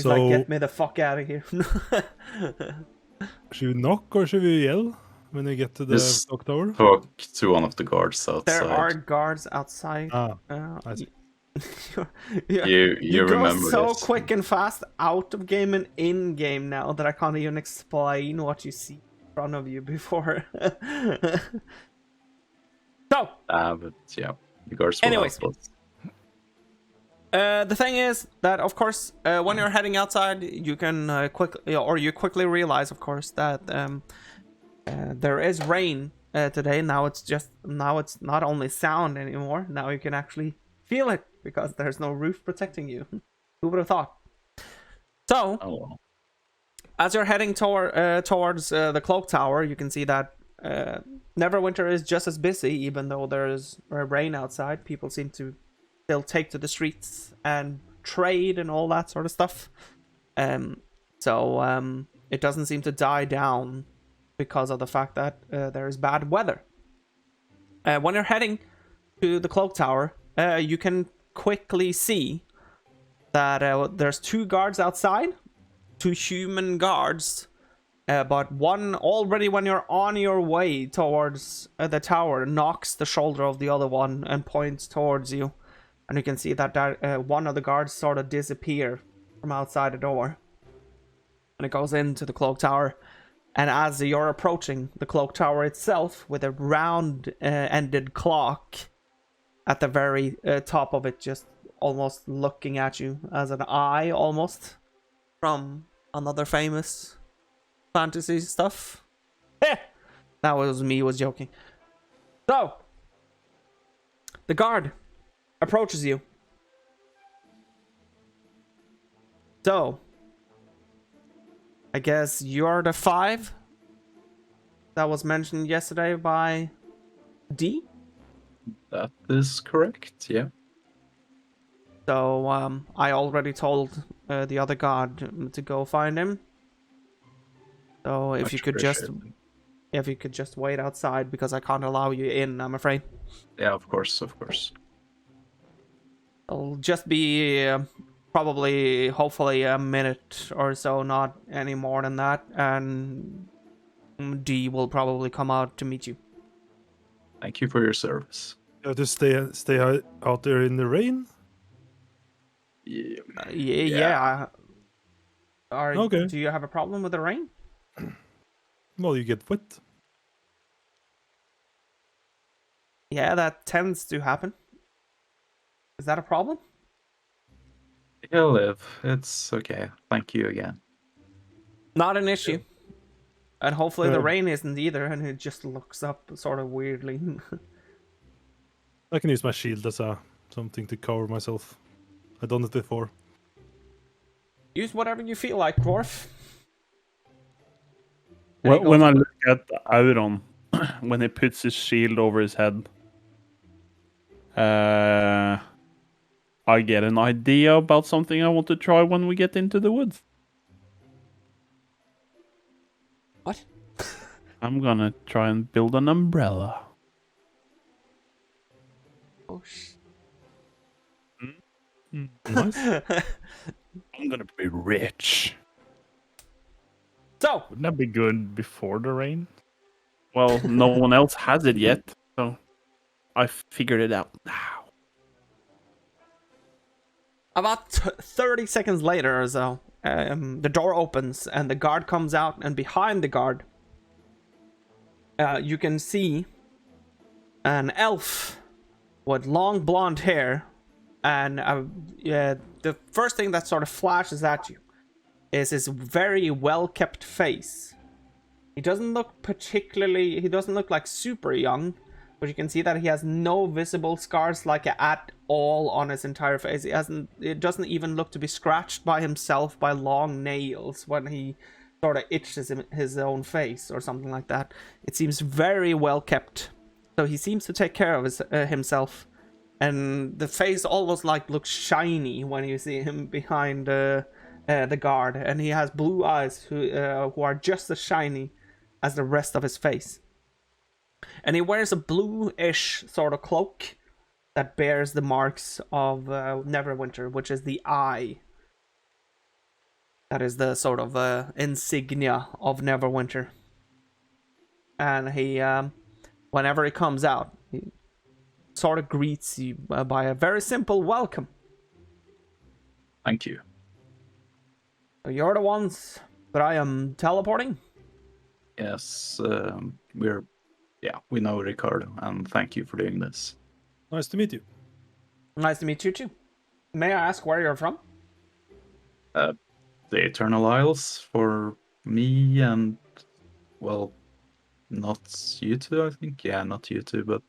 So- like, get me the fuck out of here. Should we knock or should we yell when we get to the Just clock tower? Talk to one of the guards outside. There are guards outside. Ah, I see. You You go remember so this. quick and fast out of game and in game now that I can't even explain what you see in front of you before. So, But yeah, the guards will Anyways. help us. the thing is that, of course, when you're heading outside, you can quickly realize, of course, that there is rain today. Now it's not only sound anymore. Now you can actually feel it because there's no roof protecting you. Who would have thought? So, Oh, well. as you're heading towards the cloak tower, you can see that Neverwinter is just as busy, even though there's rain outside. People seem to still take to the streets and trade and all that sort of stuff. So it doesn't seem to die down because of the fact that there is bad weather. When you're heading to the cloak tower, you can quickly see that there's 2 guards outside, 2 human guards, but one already when you're on your way towards the tower knocks the shoulder of the other one and points towards you, and you can see that one of the guards sort of disappear from outside the door, and it goes into the cloak tower. And as you're approaching the cloak tower itself, with a round ended clock at the very top of it, just almost looking at you as an eye, almost, from another famous fantasy stuff. That was me, was joking. So, the guard approaches you So, I guess you're the 5 that was mentioned yesterday by D. That is correct, yeah. So, I already told the other guard to go find him. So, if Much you could just appreciated. wait outside, because I can't allow you in, I'm afraid. Yeah, of course, of course. It'll just be probably, hopefully, a minute or so, not any more than that, and D will probably come out to meet you. Thank you for your service. You have to stay out there in the rain? Yeah. Yeah. Okay. Do you have a problem with the rain? Well, you get wet. Yeah, that tends to happen. Is that a problem? He'll live. It's okay. Thank you again. Not an issue. And hopefully the Good. rain isn't either, and it just looks up sort of weirdly. I can use my shield as something to cover myself. I've done it before. Use whatever you feel like, Dwarf. And he Well, when goes, I look at Auron, when he puts his shield over his head, I get an idea about something I want to try when we get into the woods. What? I'm gonna try and build an umbrella. Oh, sh... Nice. I'm gonna be rich. So, Wouldn't that be good before the rain? Well, no one else has it yet, so I figured it out now. about 30 seconds later or so, the door opens and the guard comes out, and behind the guard, you can see an elf with long blonde hair, and the first thing that sort of flashes at you is his very well-kept face. He doesn't look like super young, but you can see that he has no visible scars like at all on his entire face. It doesn't even look to be scratched by himself by long nails when he sort of itches his own face or something like that. It seems very well kept. So he seems to take care of himself. And the face almost like looks shiny when you see him behind the guard. And he has blue eyes who are just as shiny as the rest of his face. And he wears a bluish sort of cloak that bears the marks of Neverwinter, which is the eye. That is the sort of insignia of Neverwinter. And he, whenever he comes out, he sort of greets you by a very simple welcome. Thank you. So you're the ones that I am teleporting? Yes, we know Ricardo, and thank you for doing this. Nice to meet you. Nice to meet you too. May I ask where you're from? The Eternal Isles for me and, well, not you two, I think. Yeah, not you two, but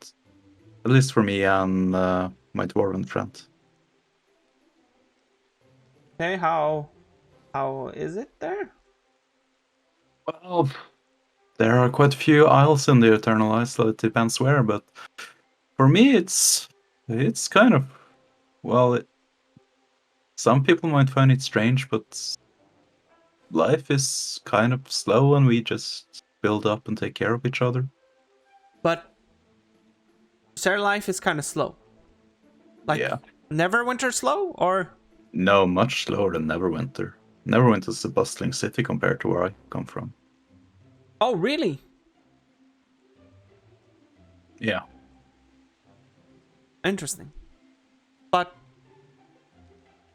at least for me and my dwarven friend. Hey, how is it there? Well, there are quite a few isles in the Eternal Isles, so it depends where, but for me it's kind of, well, some people might find it strange, but life is kind of slow and we just build up and take care of each other. But their life is kind of slow. Like, Yeah. Neverwinter slow, or? No, much slower than Neverwinter. Neverwinter is a bustling city compared to where I come from. Oh, really? Yeah. Interesting. But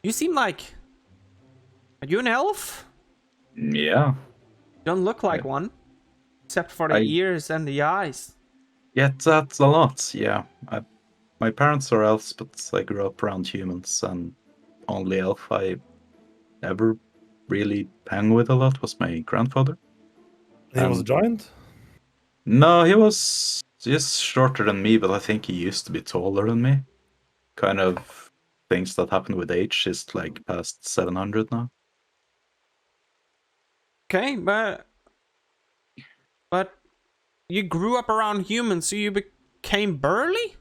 you seem like... Are you an elf? Yeah. You don't look like one. Except for the ears and the eyes. Yeah, that's a lot, yeah. My parents are elves, but I grew up around humans, and only elf I ever really hang with a lot was my grandfather. He was a giant? No, he was just shorter than me, but I think he used to be taller than me. Kind of things that happen with age is like past 700 now. Okay, but you grew up around humans, so you became burly?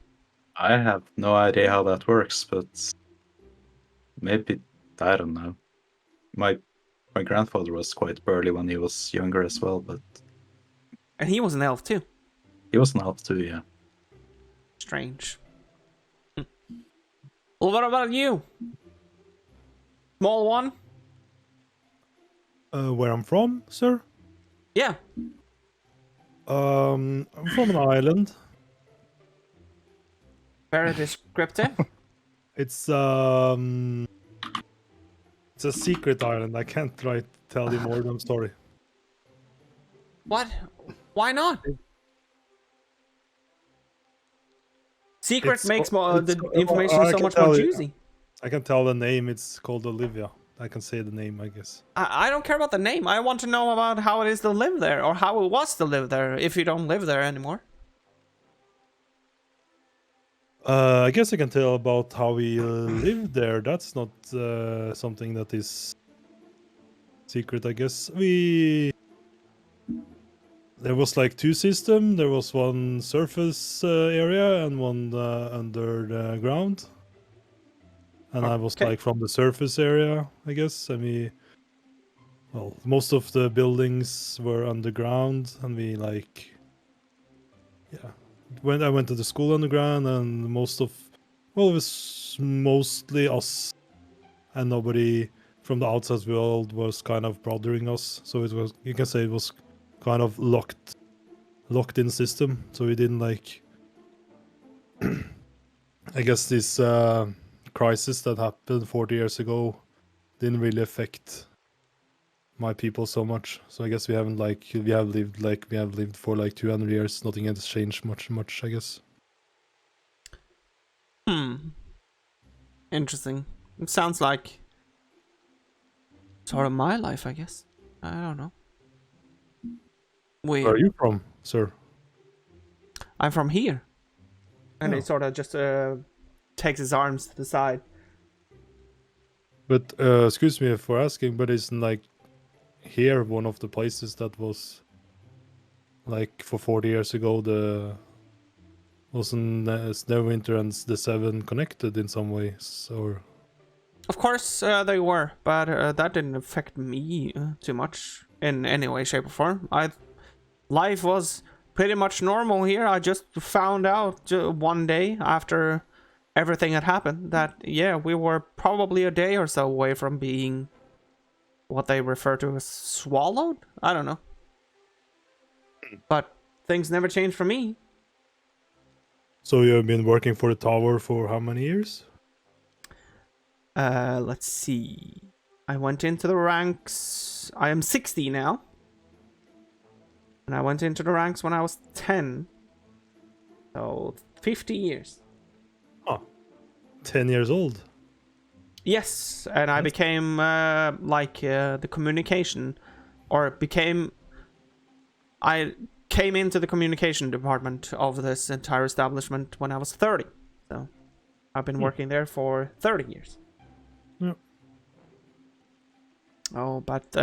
I have no idea how that works, but maybe I don't know. My grandfather was quite burly when he was younger as well, but And he was an elf too. he was an elf too, yeah. Strange. Well, what about you? Small one? Where I'm from, sir? Yeah. I'm from an island. Very descriptive. It's a secret island. I can't tell you more. I'm sorry. What? Why not? Secret It's- makes the it's- information I so can much more tell you. juicy. I can tell the name. It's called Olivia. I can say the name, I guess. I don't care about the name. I want to know about how it is to live there, or how it was to live there if you don't live there anymore. I guess I can tell about how we lived there. That's not something that is secret, I guess. There was like two systems. There was one surface area and one under the ground. And I was Okay. like from the surface area, I guess. Well, most of the buildings were underground, and I went to the school underground, and it was mostly us, and nobody from the outside world was kind of bothering us. So you can say it was kind of locked in system. So we didn't I guess this crisis that happened 40 years ago didn't really affect my people so much. So I guess we have lived for like 200 years. Nothing has changed much, I guess. Interesting. It sounds like sort of my life, I guess. I don't know. Where are you from, sir? I'm from here. And Oh. he sort of just takes his arms to the side. But excuse me for asking, but isn't like here one of the places that was like for 40 years ago wasn't Neverwinter and the Seven connected in some ways, or? Of course they were, but that didn't affect me too much in any way, shape, or form. Life was pretty much normal here. I just found out one day after everything had happened that, yeah, we were probably a day or so away from being what they refer to as swallowed? I don't know. But things never changed for me. So you have been working for the tower for how many years? Let's see. I went into the ranks. I am 60 now. And I went into the ranks when I was 10. So 50 years. Oh, 10 years old. Yes, and I became the communication, I came into the communication department of this entire establishment when I was 30. So I've been working there for 30 years. Yeah. Oh, but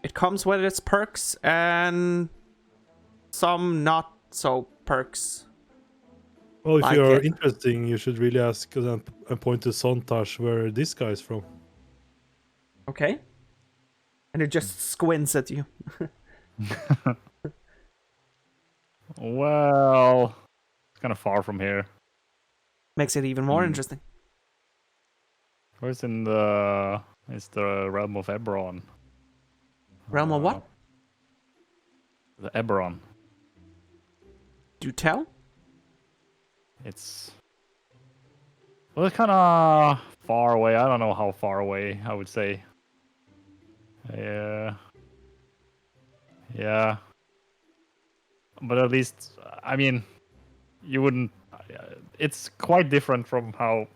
it comes with its perks and some not so perks. Well, if Like you're it. interesting, you should really ask and point to Sontash where this guy is from. Okay. And it just squints at you. Well, it's kind of far from here. Makes it even more interesting. Where's it's the realm of Eberron. Realm of what? The Eberron. Do tell? It's kind of far away. I don't know how far away I would say. Yeah. But at least, I mean, you wouldn't. It's quite different from how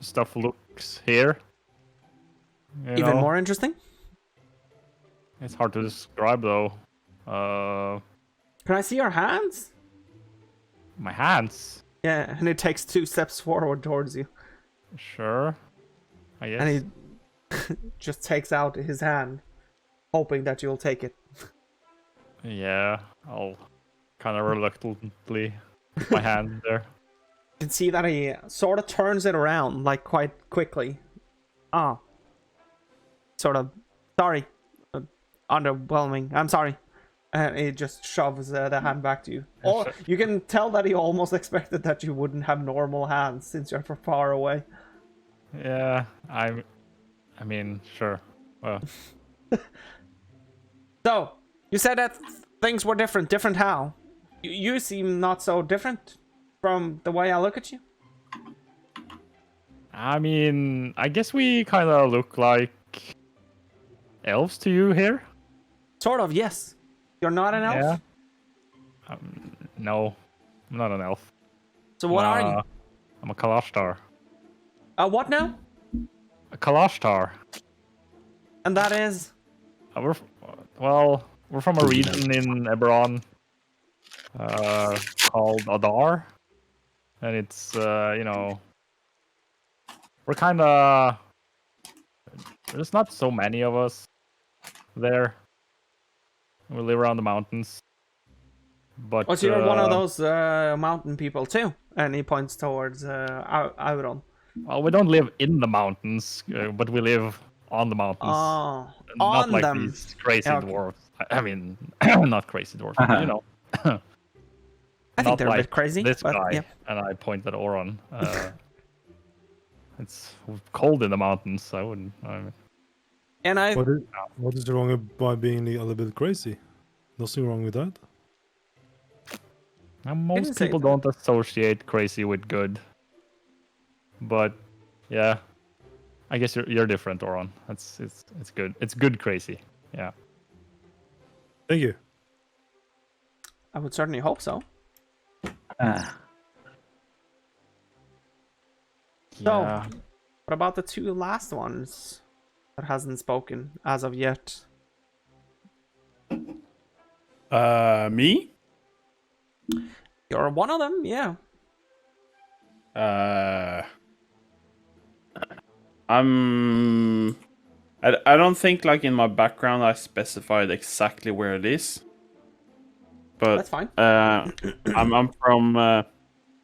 stuff looks here. You Even know? more interesting? It's hard to describe though. Can I see your hands? My hands. Yeah, and it takes 2 steps forward towards you. Sure. I guess. And he just takes out his hand, hoping that you'll take it. Yeah, I'll kind of reluctantly put my hand there. You can see that he sort of turns it around, like, quite quickly. Sort of, sorry. Underwhelming. I'm sorry. And he just shoves the hand back to you. Or you can tell that he almost expected that you wouldn't have normal hands since you're far away. Yeah, I mean, sure. Well, So, you said that things were different. Different how? You seem not so different from the way I look at you. I mean, I guess we kind of look like elves to you here. Sort of, yes. You're not an elf? Yeah. No, I'm not an elf. So what are you? I'm a Kalashtar. What now? A Kalashtar. And that is? We're from a region in Eberron called Adar, and it's we're kind of there's not so many of us there. We live around the mountains, but Oh, so you're one of those mountain people too? And he points towards Auron. Well, we don't live in the mountains, but we live on the mountains. Oh, not on like them. these crazy Okay. dwarves. I mean, not crazy dwarves, but, you know. I think Not they're a like bit crazy. This but, guy, yeah. and I point at Oron. It's cold in the mountains. I wouldn't. And I What is wrong about being a little bit crazy? Nothing wrong with that. Most didn't say people that. don't associate crazy with good. But yeah, I guess you're different, Oron. It's good. It's good crazy. Yeah. Thank you. I would certainly hope so. So, Yeah. what about the two last ones that hasn't spoken as of yet? Me? You're one of them, yeah. I don't think like in my background I specified exactly where it is. But That's fine. I'm from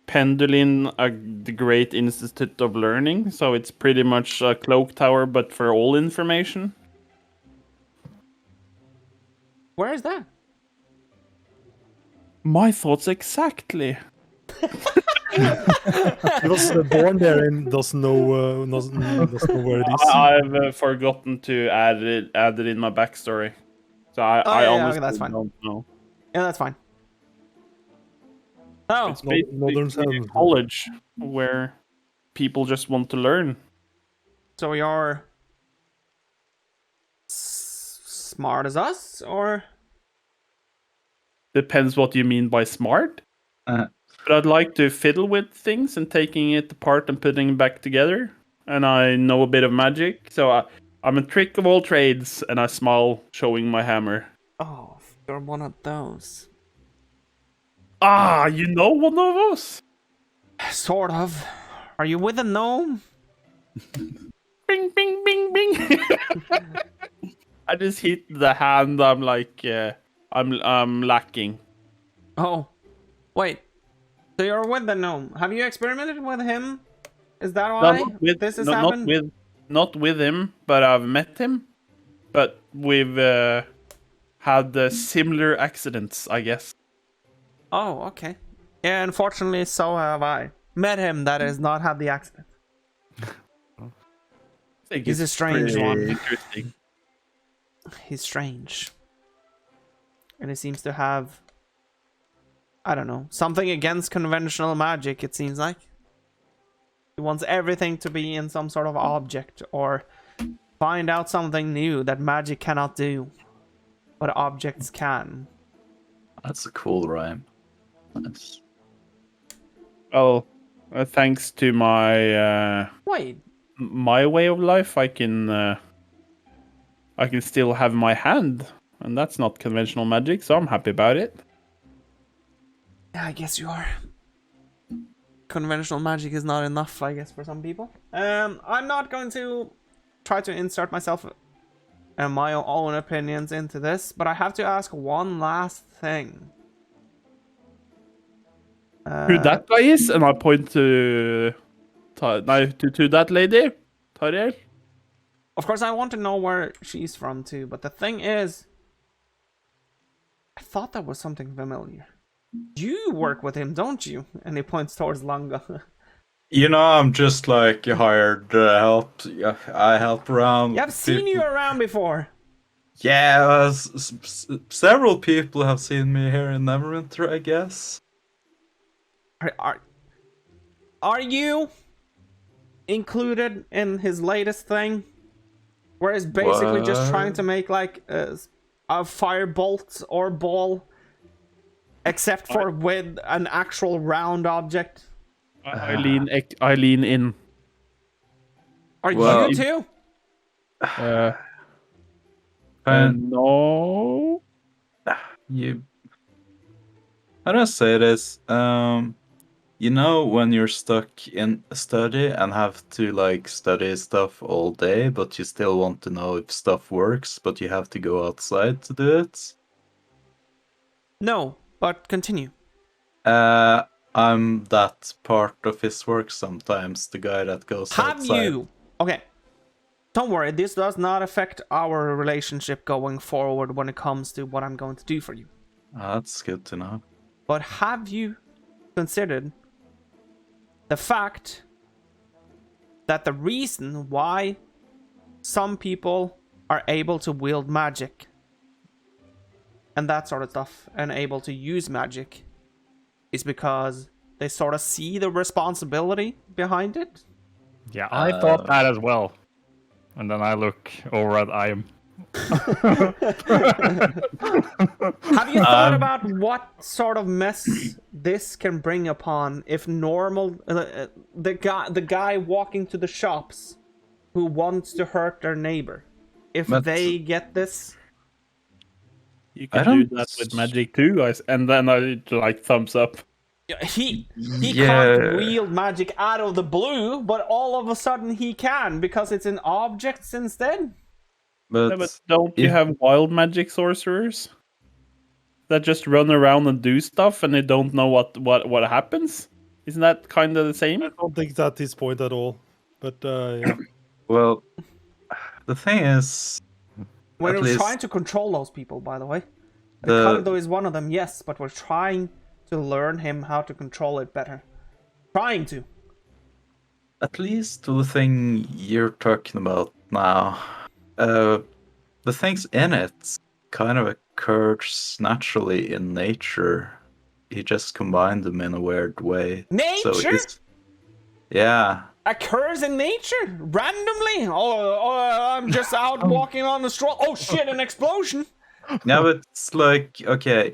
Pendulin, the Great Institute of Learning, so it's pretty much a cloak tower, but for all information. Where is that? My thoughts exactly. He was born there and doesn't know where it is. I've forgotten to add it in my backstory, so I yeah, honestly that's fine. don't know. Yeah, that's fine. Oh, It's Northern basically a Sound. college where people just want to learn. so you're smart as us, or? Depends what you mean by smart. Uh, But I'd like to fiddle with things and taking it apart and putting it back together. And I know a bit of magic, so I'm a trick of all trades. And I smile, showing my hammer. Oh, you're one of those. Ah, you know one of those? Sort of. Are you with a gnome? Bing, bing, bing, bing. I just hit the hand. I'm like, I'm lacking. Oh, wait. So you're with the gnome. Have you experimented with him? Is that why this has happened? Not with him, but I've met him. But we've had similar accidents, I guess. Oh, okay. Yeah, unfortunately, so have I. Met him, that is, not had the accident. I think He's a it's strange pretty one. Interesting. He's strange. And he seems to have, I don't know, something against conventional magic, it seems like. He wants everything to be in some sort of object, or find out something new that magic cannot do, but objects can. That's a cool rhyme. That's... Well, thanks to my Wait, my way of life, I can still have my hand, and that's not conventional magic, so I'm happy about it. yeah, I guess you are. Conventional magic is not enough, I guess, for some people. I'm not going to try to insert myself and my own opinions into this, but I have to ask one last thing. Who that guy is, and I point to that lady, Tariel. Of course, I want to know where she's from too, but the thing is, I thought that was something familiar. You work with him, don't you? And he points towards Langa. You know, I'm just like hired help. I help around. Yeah, I've seen you around before. Yeah, several people have seen me here in Neverwinter, I guess. Are you included in his latest thing? Where he's basically just trying to make like a firebolt or ball, except for with an actual round object. I lean in. Are you too? No. How do I say this? You know, when you're stuck in a study and have to like study stuff all day, but you still want to know if stuff works, but you have to go outside to do it? No, but continue. I'm that part of his work sometimes, the guy that goes outside. Have you? Okay. Don't worry, this does not affect our relationship going forward when it comes to what I'm going to do for you. That's good to know. But have you considered the fact that the reason why some people are able to wield magic and that sort of stuff and able to use magic is because they sort of see the responsibility behind it? Yeah, I thought that as well. And then I look over at Iam. Have you thought about what sort of mess this can bring upon if normal the guy walking to the shops who wants to hurt their neighbor, if they get this? You can do that with magic too, guys. And then I like thumbs up. He can't wield magic out of the blue, but all of a sudden he can because it's in objects instead. But don't you have wild magic sorcerers that just run around and do stuff and they don't know what happens? Isn't that kind of the same? I don't think that's his point at all. But yeah. Well, the thing is, when we're trying to control those people, by the way, Ricardo is one of them. Yes, but we're trying to learn him how to control it better. Trying to. At least the thing you're talking about now. The things in it kind of occurs naturally in nature. He just combined them in a weird way. Nature? Yeah. Occurs in nature? Randomly? Oh, I'm just out walking on the stroll. Oh shit, an explosion! Yeah, but it's like, okay,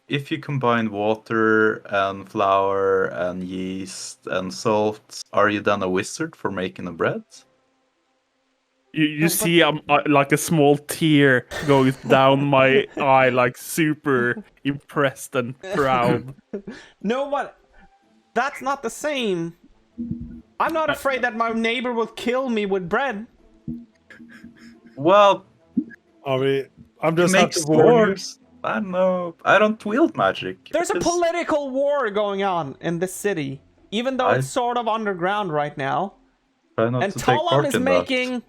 if you combine water and flour and yeast and salt, are you then a wizard for making a bread? You see, like a small tear goes down my eye, like super impressed and proud. No, but that's not the same. I'm not afraid that my neighbor will kill me with bread. Well, I'm just make wars. I don't know. I don't wield magic. There's a political war going on in this city, even though it's sort of underground right now. And Talon is making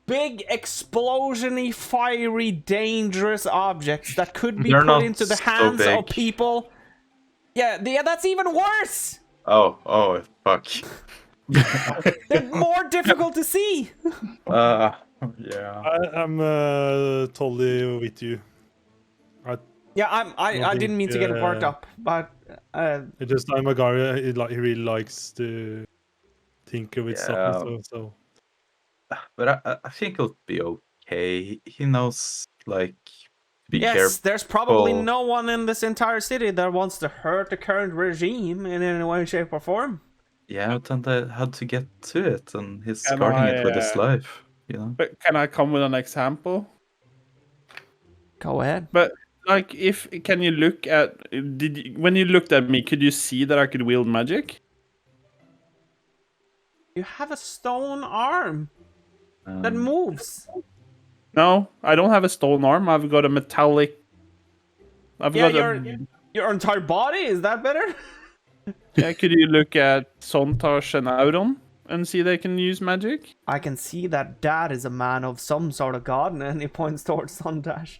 big, explosion-y, fiery, dangerous objects that could be put into the hands of people. Yeah, that's even worse! Oh, fuck. They're more difficult to see! Yeah. I'm totally with you. I didn't mean to get worked up, but... It just, I'm a guy, he really likes to tinker with stuff and so... But I think it'll be okay. He knows, like, be careful. Yes, there's probably no one in this entire city that wants to hurt the current regime in any way, shape, or form. Yeah, but then they had to get to it, and he's guarding it with his life, you know? But can I come with an example? Go ahead. But, like, can you look at... when you looked at me, could you see that I could wield magic? You have a stone arm that moves. No, I don't have a stone arm. I've got a metallic. I've Yeah, got your entire body, is that better? Yeah, could you look at Sontash and Auron and see they can use magic? I can see that Dad is a man of some sort of god, and he points towards Sundash.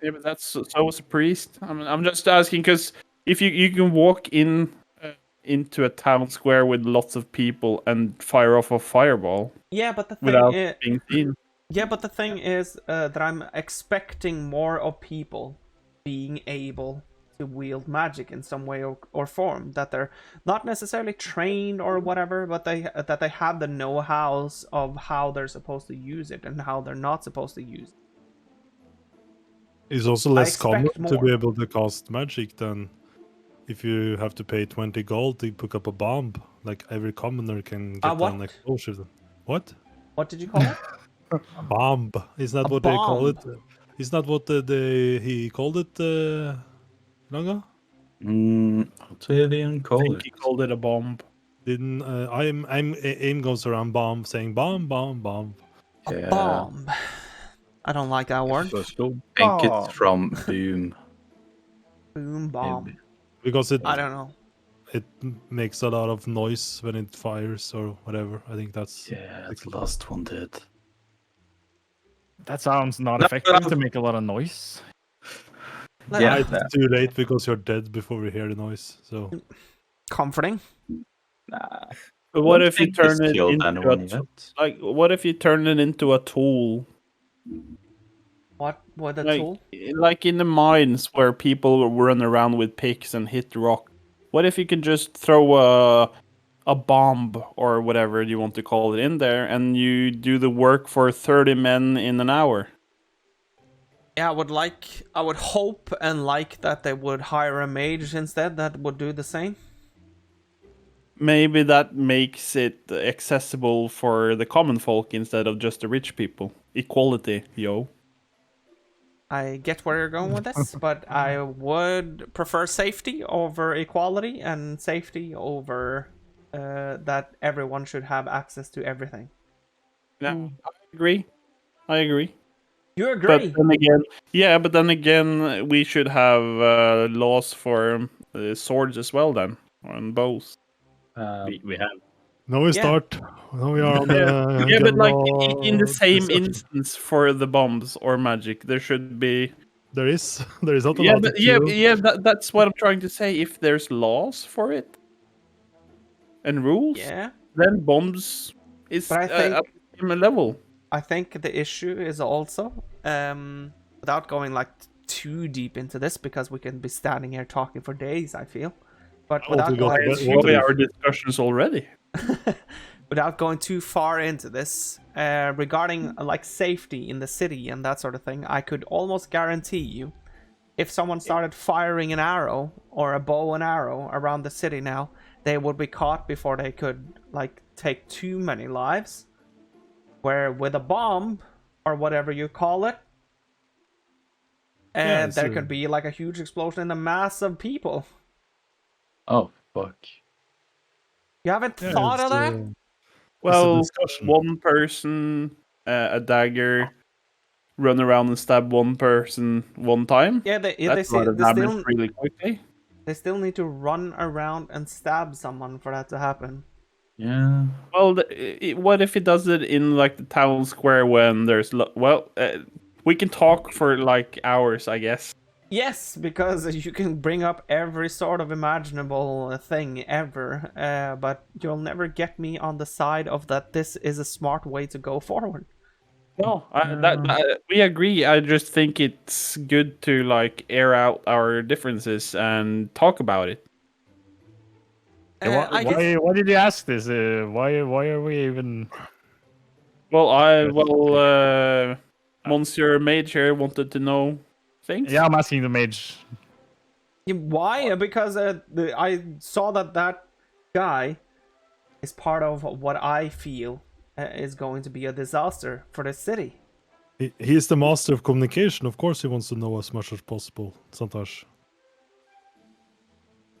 Yeah, but that's so is a priest. I'm just asking because if you can walk into a town square with lots of people and fire off a fireball Yeah, but the thing without is, being seen. that I'm expecting more of people being able to wield magic in some way or form. That they're not necessarily trained or whatever, but that they have the know-hows of how they're supposed to use it and how they're not supposed to use it. It's also less common expect to more. be able to cast magic than if you have to pay 20 gold to pick up a bomb. Like every commoner can get what? an exposure. What? What did you call it? A bomb. Is that A what they call it? bomb. Is that what he called it, Langa? What did he I call think it? he called it a bomb. Didn't aim goes around bomb saying bomb bomb bomb. Yeah. A bomb. I don't like that word. I think it's from Boom. Boom bomb. Maybe. Because it I don't know. it makes a lot of noise when it fires or whatever. I think that's Yeah, the last one did. That sounds not No, effective no. to make a lot of noise. Yeah. it's too late because you're dead before we hear the noise. So Comforting. Nah. But what Don't if you think he's turn it killed into anyone a yet. what if you turn it into a tool? What the Like, tool? like in the mines where people run around with picks and hit rock. What if you could just throw a bomb or whatever you want to call it in there, and you do the work for 30 men in an hour? Yeah, I would hope and like that they would hire a mage instead that would do the same. Maybe that makes it accessible for the common folk instead of just the rich people. Equality, yo. I get where you're going with this, but I would prefer safety over equality and safety over that everyone should have access to everything. Yeah, I agree. You agree? But then again, but then again, we should have laws for swords as well, then, and bows. We have. now we Yeah. start. Now we are on the Yeah, but like general in the same discussion. instance for the bombs or magic, there should be. There is not a Yeah, lot but to kill. that's what I'm trying to say. If there's laws for it and rules, Yeah. then bombs is But I think- at the same level. I think the issue is also, without going like too deep into this, because we can be standing here talking for days, I feel. But Oh, without we got going the too, water. Our discussions already. without going too far into this, regarding like safety in the city and that sort of thing, I could almost guarantee you, if someone started firing an arrow or a bow and arrow around the city now, they would be caught before they could like take too many lives. Where with a bomb or whatever you call it, Yeah, and it's there a- could be like a huge explosion in a mass of people. Oh, fuck. You haven't Yeah, thought of it's, that? Well, discussion. one person, a dagger, run around and stab one person one time. Yeah, they That's a lot of damage still really quickly. they still need to run around and stab someone for that to happen. Yeah. Well, what if it does it in like the town square when there's we can talk for like hours, I guess. Yes, because you can bring up every sort of imaginable thing ever, but you'll never get me on the side of that this is a smart way to go forward. No, we agree. I just think it's good to like air out our differences and talk about it. I guess- Why did you ask this? Why are we even? Well, Monsieur Mage here wanted to know things. Yeah, I'm asking the mage. Yeah, why? Because I saw that guy is part of what I feel is going to be a disaster for the city. He is the master of communication. Of course, he wants to know as much as possible. Sometimes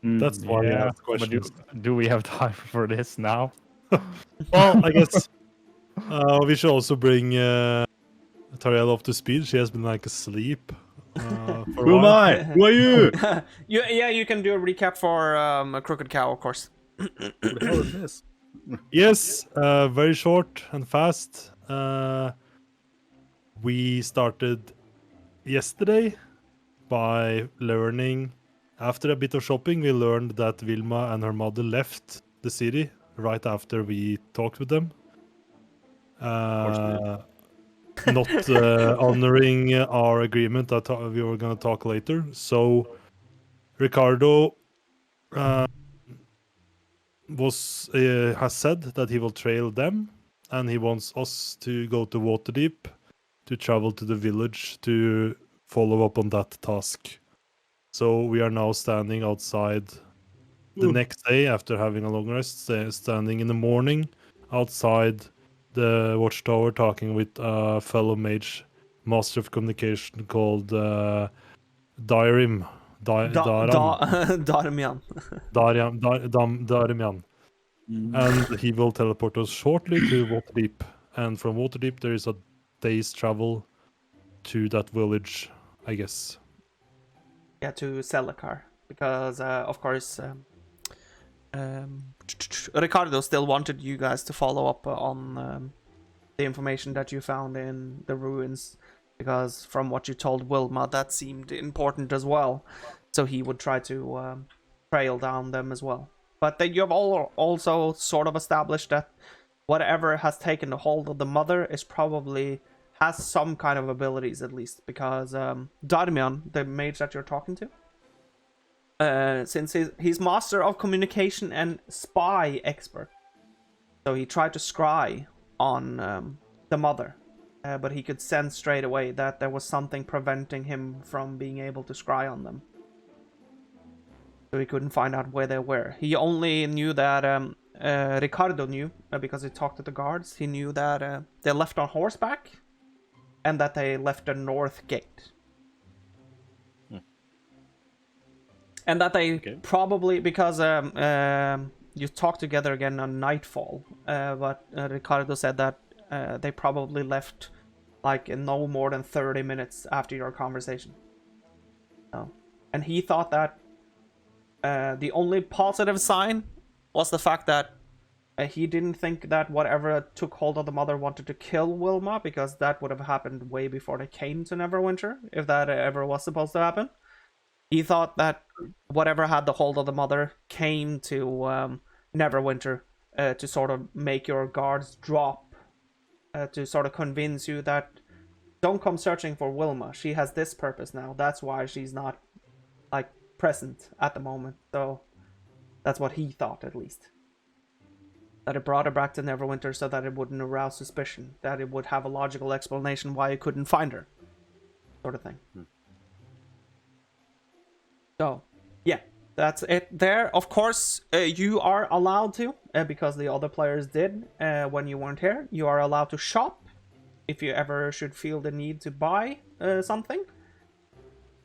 that's why he asks but questions. do we have time for this now? Well, I guess we should also bring Tariel up to speed. She has been like asleep for a Who am while. I? Who are you? You can do a recap for a Crooked Cow, of course. Who the hell is this? Yes, very short and fast. We started yesterday by learning. After a bit of shopping, we learned that Vilma and her mother left the city right after we talked with them. Not honoring our agreement that we were going to talk later. So Ricardo has said that he will trail them, and he wants us to go to Waterdeep to travel to the village to follow up on that task. So we are now standing outside the next day after having a long rest, standing in the morning outside the watchtower talking with a fellow mage, master of communication called Darim. Darmian. Darimian. And he will teleport us shortly to Waterdeep. And from Waterdeep, there is a day's travel to that village, I guess. Yeah, to sell a car. Because, of course, Ricardo still wanted you guys to follow up on the information that you found in the ruins. Because from what you told Wilma, that seemed important as well. So he would try to trail down them as well. But you have also sort of established that whatever has taken the hold of the mother is probably has some kind of abilities at least. Because Darmian, the mage that you're talking to, since he's master of communication and spy expert. So he tried to scry on the mother. But he could sense straight away that there was something preventing him from being able to scry on them. So he couldn't find out where they were. He only knew that Ricardo knew, because he talked to the guards. He knew that they left on horseback and that they left the north gate. And that they probably, because you talked together again on nightfall, but Ricardo said that they probably left like in no more than 30 minutes after your conversation. And he thought that the only positive sign was the fact that he didn't think that whatever took hold of the mother wanted to kill Wilma, because that would have happened way before they came to Neverwinter, if that ever was supposed to happen. He thought that whatever had the hold of the mother came to Neverwinter to sort of make your guards drop, to sort of convince you that don't come searching for Wilma. She has this purpose now. That's why she's not like present at the moment. So that's what he thought, at least. That it brought her back to Neverwinter so that it wouldn't arouse suspicion. That it would have a logical explanation why you couldn't find her. Sort of thing. So, yeah. That's it there. Of course, you are allowed to, because the other players did when you weren't here. You are allowed to shop if you ever should feel the need to buy something.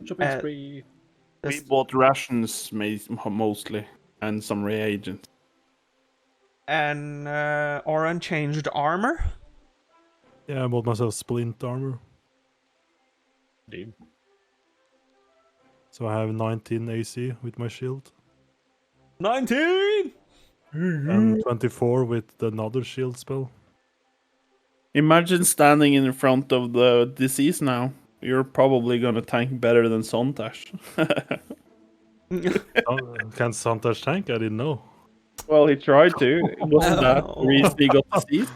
Shopping spree. We bought rations mostly, and some reagents. And or unchanged armor. Yeah, I bought myself splint armor. Dude. So I have 19 AC with my shield. 19! And 24 with another shield spell. Imagine standing in front of the disease now. You're probably gonna tank better than Sontash. Can Santash tank? I didn't know. Well, he tried to. Wasn't that the reason he got disease?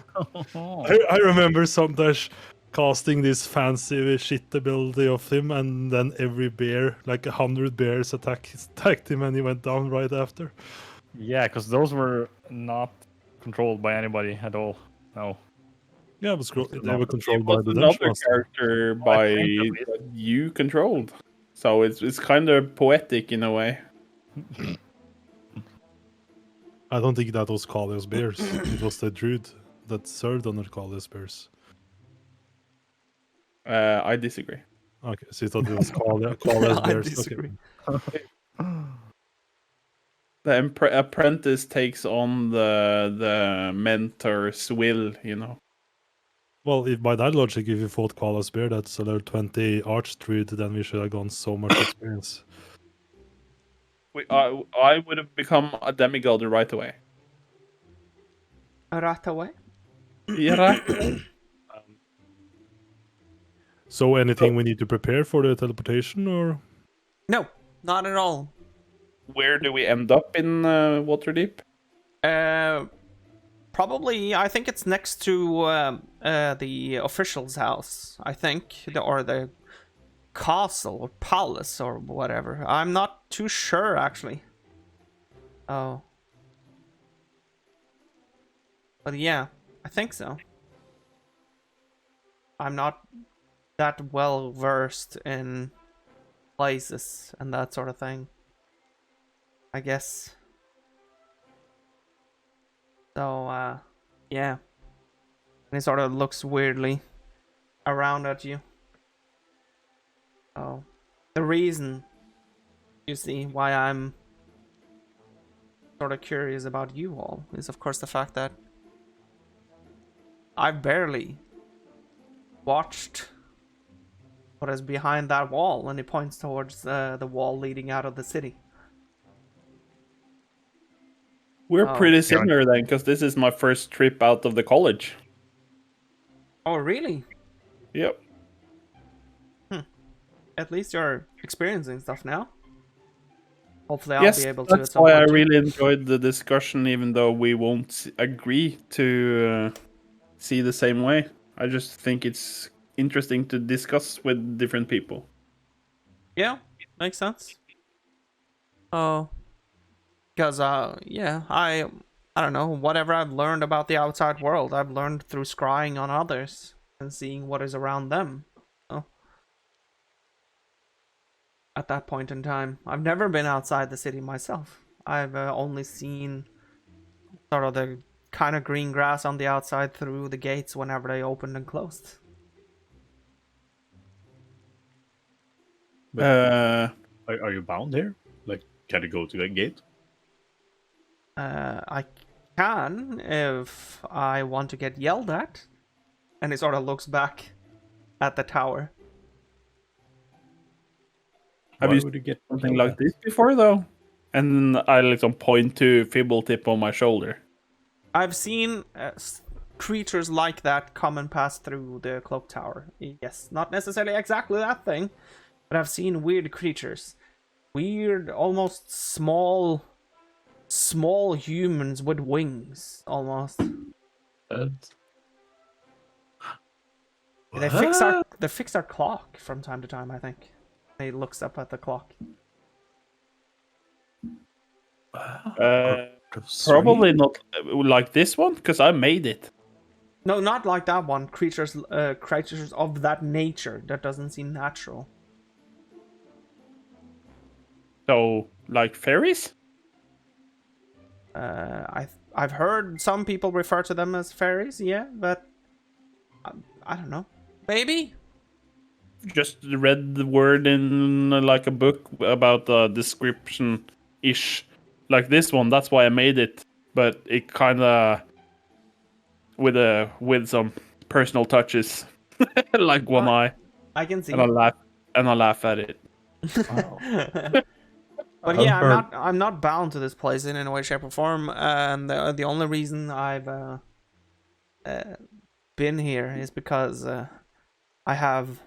I remember Santash casting this fancy shit ability of him, and then every bear, like 100 bears, attacked him, and he went down right after. Yeah, because those were not controlled by anybody at all. No. Yeah, it was they were It controlled by was the another dungeon master. character by that you controlled. So it's kind of poetic in a way. I don't think that was Kalia's bears. It was the druid that served under Kalia's bears. I disagree. Okay, so you thought it was Kalia's I bears. disagree. Okay. The apprentice takes on the mentor's will, you know. Well, if by that logic, if you fought Carlos Bear, that's a level 20 Archdruid, then we should have gone so much experience. I would have become a demigod right away. Right away. Yeah, right away. So anything we need to prepare for the teleportation, or? No, not at all. Where do we end up in Waterdeep? Probably, I think it's next to the official's house, I think, or the castle or palace or whatever. I'm not too sure, actually. Oh. But yeah, I think so. I'm not that well versed in places and that sort of thing, I guess. So, yeah. And he sort of looks weirdly around at you. Oh. The reason, you see, why I'm sort of curious about you all is, of course, the fact that I've barely watched what is behind that wall, and he points towards the wall leading out of the city. We're Oh. pretty similar then, because this is my first trip out of the college. Oh, really? Yep. At least you're experiencing stuff now. Hopefully I'll Yes, be able to at that's some why I point too. really enjoyed the discussion, even though we won't agree to see the same way. I just think it's interesting to discuss with different people. Yeah, makes sense. Oh, because yeah, I don't know, whatever I've learned about the outside world, I've learned through scrying on others and seeing what is around them. So, at that point in time, I've never been outside the city myself. I've only seen sort of the kind of green grass on the outside through the gates whenever they opened and closed. Are you bound here? Like, can you go to the gate? I can if I want to get yelled at. And he sort of looks back at the tower. Have Why you would you get something yelled like at? this before, though? And I like some point to Fibble tip on my shoulder. I've seen creatures like that come and pass through the cloak tower. Yes, not necessarily exactly that thing, but I've seen weird creatures. Weird, almost small humans with wings, almost. They fix our clock from time to time, I think. He looks up at the clock. Probably not like this one, because I made it. No, not like that one. Creatures of that nature. That doesn't seem natural. So, like fairies? I've heard some people refer to them as fairies, yeah, but I don't know. Maybe? Just read the word in like a book about the description-ish. Like this one, that's why I made it. But it kind of with some personal touches, like one eye, I can see. and I laugh at it. But yeah, I'm not bound to this place in any way, shape, or form. And the only reason I've been here is because I have,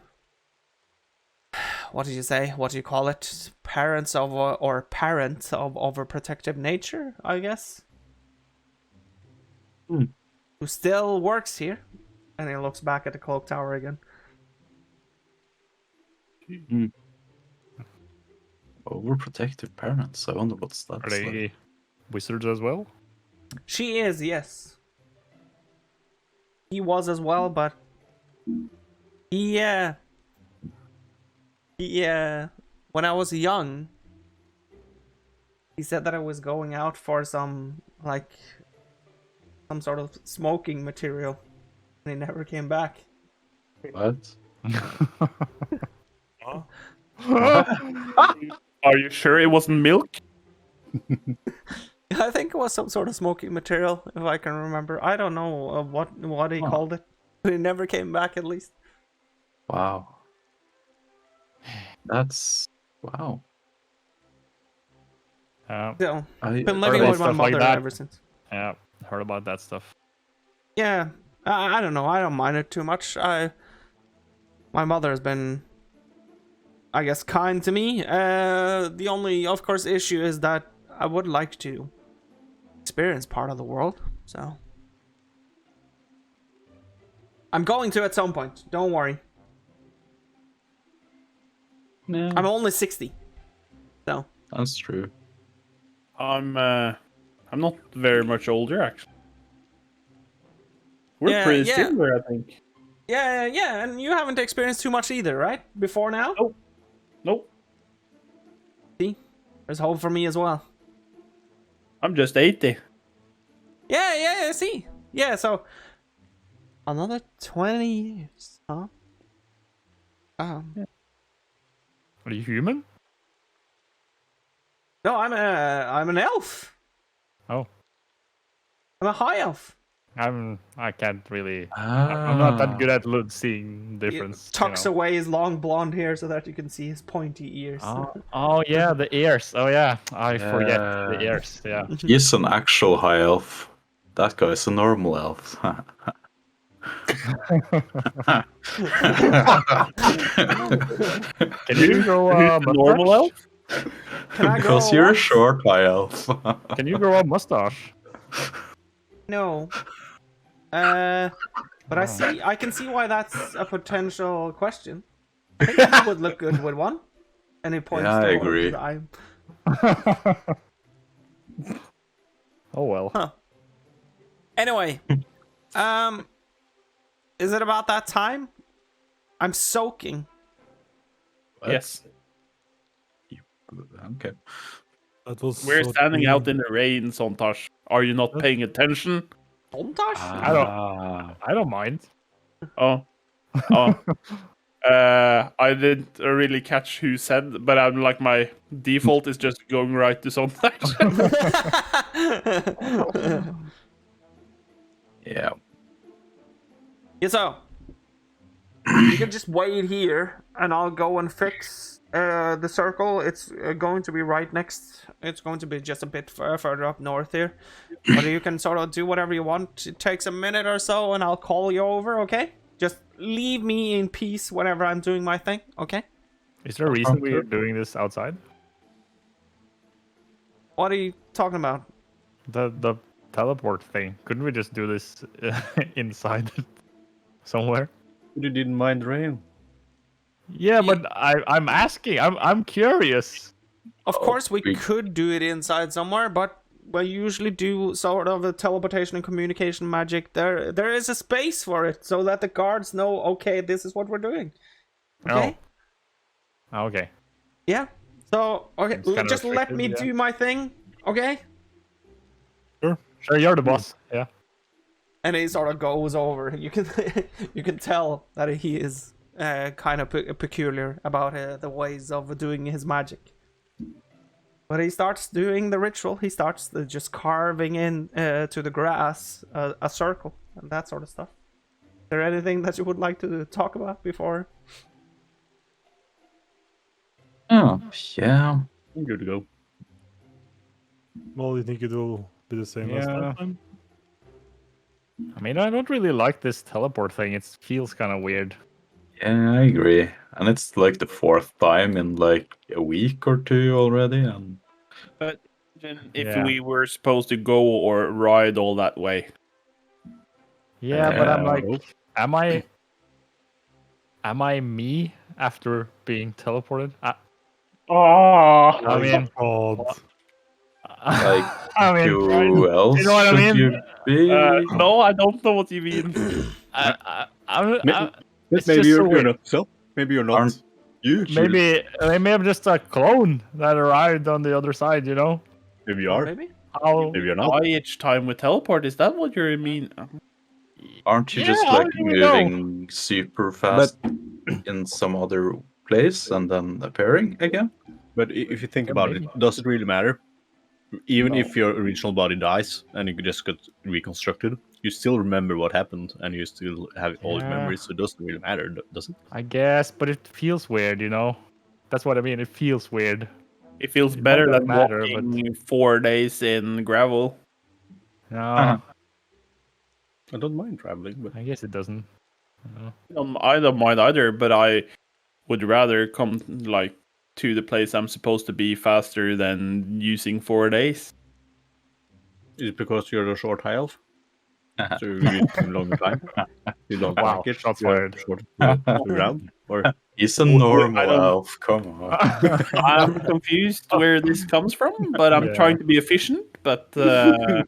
what did you say? What do you call it? Parents of overprotective nature, I guess. Who still works here, and he looks back at the cloak tower again. Overprotective parents. I wonder what's that. Are they wizards as well? She is, yes. He was as well, but he when I was young, he said that I was going out for some sort of smoking material, and he never came back. What? Are you sure it wasn't milk? I think it was some sort of smoking material, if I can remember. I don't know what he called it. But he never came back, at least. Wow. That's wow. So, I been heard living about with my stuff like mother that. ever since. Yeah, heard about that stuff. Yeah, I don't know. I don't mind it too much. My mother has been, I guess, kind to me. The only, of course, issue is that I would like to experience part of the world. So I'm going to at some point. Don't worry. No, I'm only 60. So that's true. I'm not very much older, actually. We're Yeah, pretty yeah. similar, I think. yeah, and you haven't experienced too much either, right? Before now? Nope. See? There's hope for me as well. I'm just 80. Yeah, see? Yeah, so another 20 years, huh? Are you human? No, I'm an elf. Oh, I'm a high elf. I can't really. I'm not that good at seeing He difference. tucks away his long blonde hair so that you can see his pointy ears. Oh yeah, the ears. Oh yeah, I forget the Yeah. ears. Yeah. He's an actual high elf. That guy's a normal elf. Can you grow a mustache? Normal elf? Can I Because grow you're a what? short high elf. Can you grow a mustache? No. But I can see why that's a potential question. I think you would look good with one. And he points Yeah, I towards agree. the eye. Oh well. Huh. Anyway, is it about that time? I'm soaking. Yes. Okay. That was We're so standing cool. out in the rain, Sontash. Are you not paying attention? Montage? I don't mind. Oh. I didn't really catch who said, but I'm like my default is just going right to Sontash. Yeah. Yeah, so you can just wait here, and I'll go and fix the circle. It's going to be right next. It's going to be just a bit further up north here, but you can sort of do whatever you want. It takes a minute or so, and I'll call you over. Okay? Just leave me in peace whenever I'm doing my thing. Okay? Is there a reason we're doing this outside? What are you talking about? The teleport thing. Couldn't we just do this inside somewhere? You didn't mind the rain. Yeah, but I'm asking. I'm curious. Of course, we we- could do it inside somewhere, but we usually do sort of a teleportation and communication magic. There is a space for it, so that the guards know. Okay, this is what we're doing. Okay. Oh, okay. Yeah. So okay, Seems kinda just let restrictive, me yeah. do my thing. Okay. Sure, you're the boss. Yeah. And he sort of goes over. You can you can tell that he is kind of peculiar about the ways of doing his magic. But he starts doing the ritual. He starts just carving in to the grass a circle and that sort of stuff. Is there anything that you would like to talk about before? Oh, yeah. I'm good to go. Well, you think it will be the same as Yeah. last time? I mean, I don't really like this teleport thing. It feels kind of weird. Yeah, I agree. And it's like the fourth time in like a week or two already. And But if Yeah. we were supposed to go or ride all that way. Yeah, but I'm like, Nope. am I me after being teleported? Oh, I mean, God. like, I mean, who else you know what I should mean? you be? no, I don't know what you mean. I'm Maybe It's just so you're weird. not so. Maybe you're not. Aren't- You should. maybe I'm just a clone that arrived on the other side. You know? Maybe you are. Maybe. How? Maybe you're not. Die each time with teleport. Is that what you mean? Aren't you Yeah, just how like do we know? moving super fast in some other place and then appearing again? But if you think Yeah, about maybe. it, does it really matter? Even if your original body dies and you just got reconstructed, you still remember what happened and you still have all your Yeah. memories, so it doesn't really matter, does it? I guess, but it feels weird, you know? That's what I mean. It feels weird. It feels It better might than not matter, walking 4 days in gravel. No, I don't mind traveling, but I guess it doesn't. No. I don't mind either, but I would rather come like to the place I'm supposed to be faster than using 4 days. is it because you're a short high elf? So you need a longer time? You don't Wow, like it? shots You are fired. short to the ground? Or He's a I normal don't- elf. Come on. I'm confused where this comes from, but I'm Yeah. trying to be efficient. But not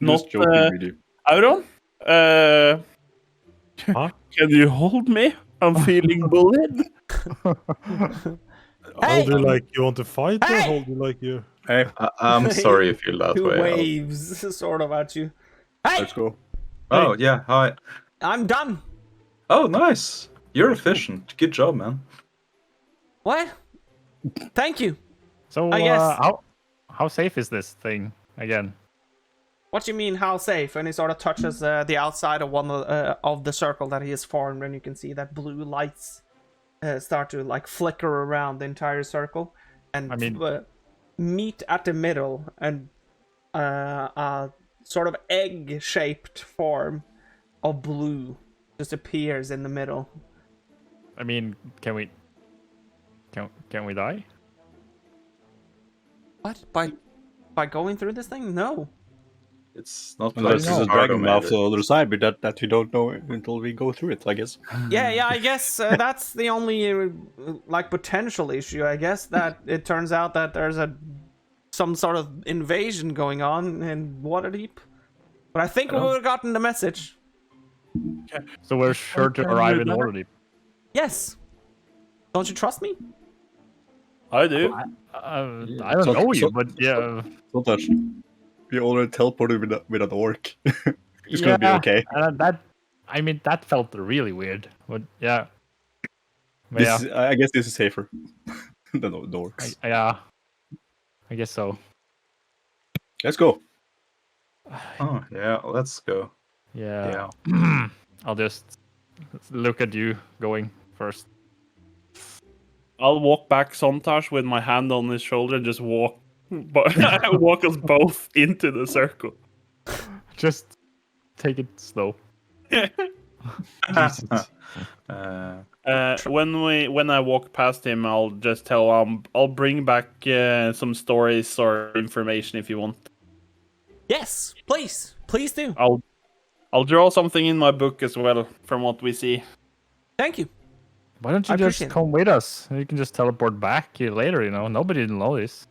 just joking with you. Auron, Huh? can you hold me? I'm feeling bullied. Hold you like you want to fight, or Hey! hold you like you? Hey, I'm sorry you feel that Two way. waves sort of at you. Hey, let's go. Oh, yeah. Hi. I'm done. Oh, nice. You're efficient. Good job, man. What? Thank you. So, I guess- how safe is this thing again? What do you mean, how safe? And he sort of touches the outside of one of the circle that he has formed, and you can see that blue lights start to like flicker around the entire circle, and I mean- meet at the middle, and a sort of egg-shaped form of blue just appears in the middle. I mean, can we die? What? By going through this thing? No. It's not Unless because there's a it's dragon cargo mouth made on the other side, but that we don't know until we go through it, I guess. Yeah, I guess that's the only like potential issue. I guess that it turns out that there's some sort of invasion going on in Waterdeep. But I think we would have gotten the message. So we're sure to arrive in Waterdeep. Yes. Don't you trust me? I do. I don't know you, but yeah. Don't touch. We already teleported with an orc. It's gonna be okay. That felt really weird. But yeah. But I guess this is safer than the orcs. yeah. I guess so. Let's go. Oh, yeah. Let's go. Yeah. I'll just look at you going first. I'll walk back Sontash with my hand on his shoulder and just walk us both into the circle. Just take it slow. When I walk past him, I'll just tell I'll bring back some stories or information if you want. Yes, please do. I'll draw something in my book as well from what we see. Thank you. Why don't you I just appreciate it. come with us? You can just teleport back here later, you know? Nobody will know this.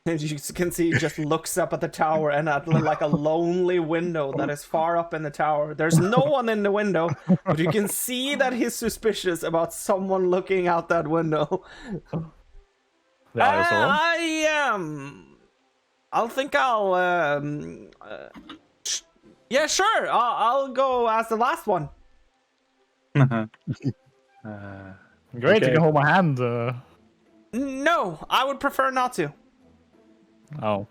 And you can see he just looks up at the tower and at like a lonely window that is far up in the tower. There's no one in the window, but you can see that he's suspicious about someone looking out that window. The eye of Sauron? I am. Yeah, sure. I'll go as the last one. Great, you okay. can hold my hand. No, I would prefer not to. Oh,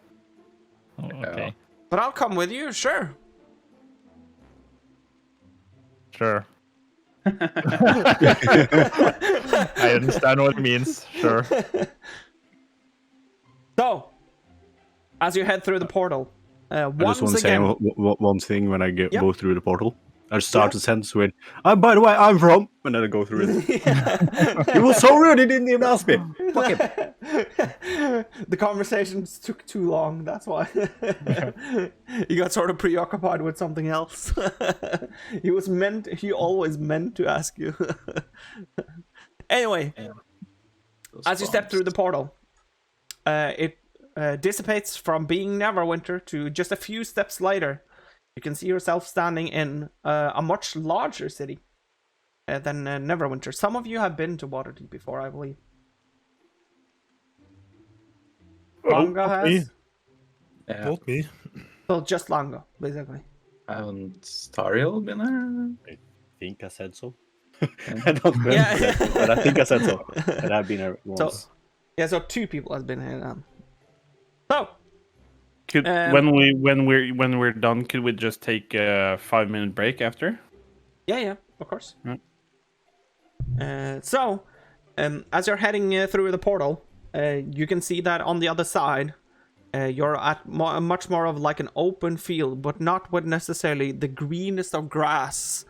okay. But I'll come with you, sure. Sure. I understand what it means. Sure. So, as you head through the portal, I just once want to say again, one thing when I Yep. go through the portal. I start a sentence with, by the way, I'm from, and then I go through it. It was so rude, he didn't even ask me. Fuck him. The conversations took too long, that's why. You got sort of preoccupied with something else. He always meant to ask you. Anyway, as you step through the portal, it dissipates from being Neverwinter to just a few steps later. You can see yourself standing in a much larger city than Neverwinter. Some of you have been to Waterdeep before, I believe. Langa has. Yeah. Not me. Well, just Langa, basically. Haven't Tariel been there? I think I said so. I don't remember, Yeah. but I think I said so. And I've been there once. Yeah, so 2 people has been here now. So, When we're done, could we just take a 5-minute break after? yeah, of course. Mm. So, as you're heading through the portal, you can see that on the other side, you're at much more of like an open field, but not with necessarily the greenest of grass.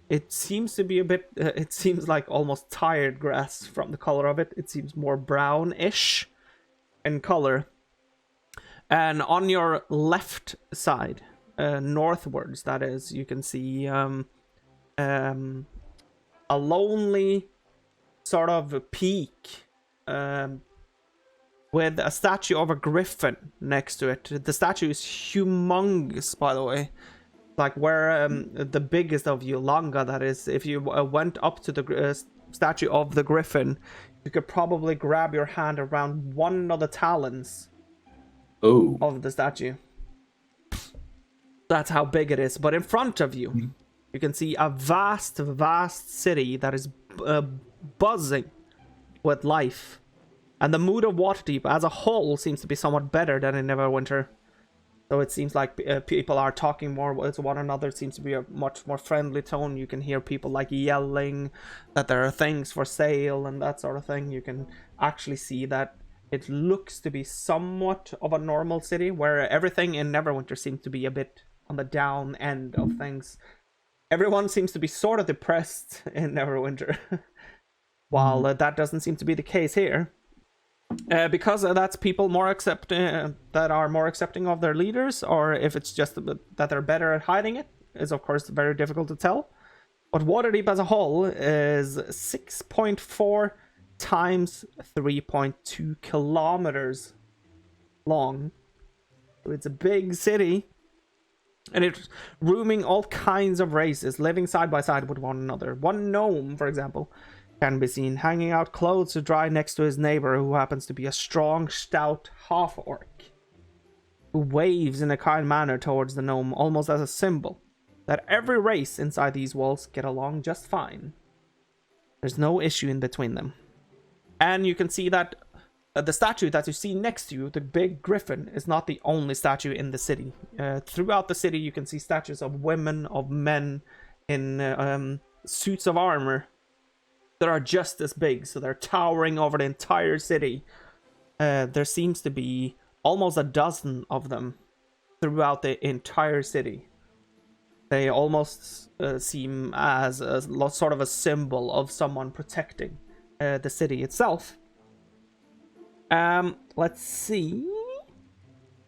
It seems to be a bit, it seems like almost tired grass from the color of it. It seems more brownish in color. And on your left side, northwards, that is, you can see a lonely sort of peak with a statue of a griffin next to it. The statue is humongous, by the way. Like where the biggest of Yolanga, that is. If you went up to the statue of the griffin, you could probably grab your hand around one of the talons of the statue. That's how big it is. But in front of you, you can see a vast city that is buzzing with life. And the mood of Waterdeep as a whole seems to be somewhat better than in Neverwinter. So it seems like people are talking more with one another. It seems to be a much more friendly tone. You can hear people like yelling that there are things for sale and that sort of thing. You can actually see that it looks to be somewhat of a normal city, where everything in Neverwinter seems to be a bit on the down end of things. Everyone seems to be sort of depressed in Neverwinter, while that doesn't seem to be the case here. Because that's people that are more accepting of their leaders, or if it's just that they're better at hiding it, is of course very difficult to tell. But Waterdeep as a whole is 6.4 times 3.2 kilometers long. So it's a big city, and it's rooming all kinds of races living side by side with one another. One gnome, for example, can be seen hanging out clothes to dry next to his neighbor, who happens to be a strong, stout half-orc, who waves in a kind manner towards the gnome, almost as a symbol that every race inside these walls get along just fine. There's no issue in between them. And you can see that the statue that you see next to you, the big griffin, is not the only statue in the city. Throughout the city, you can see statues of women, of men in suits of armor that are just as big, so they're towering over the entire city. There seems to be almost a dozen of them throughout the entire city. They almost seem as a sort of a symbol of someone protecting the city itself. Let's see.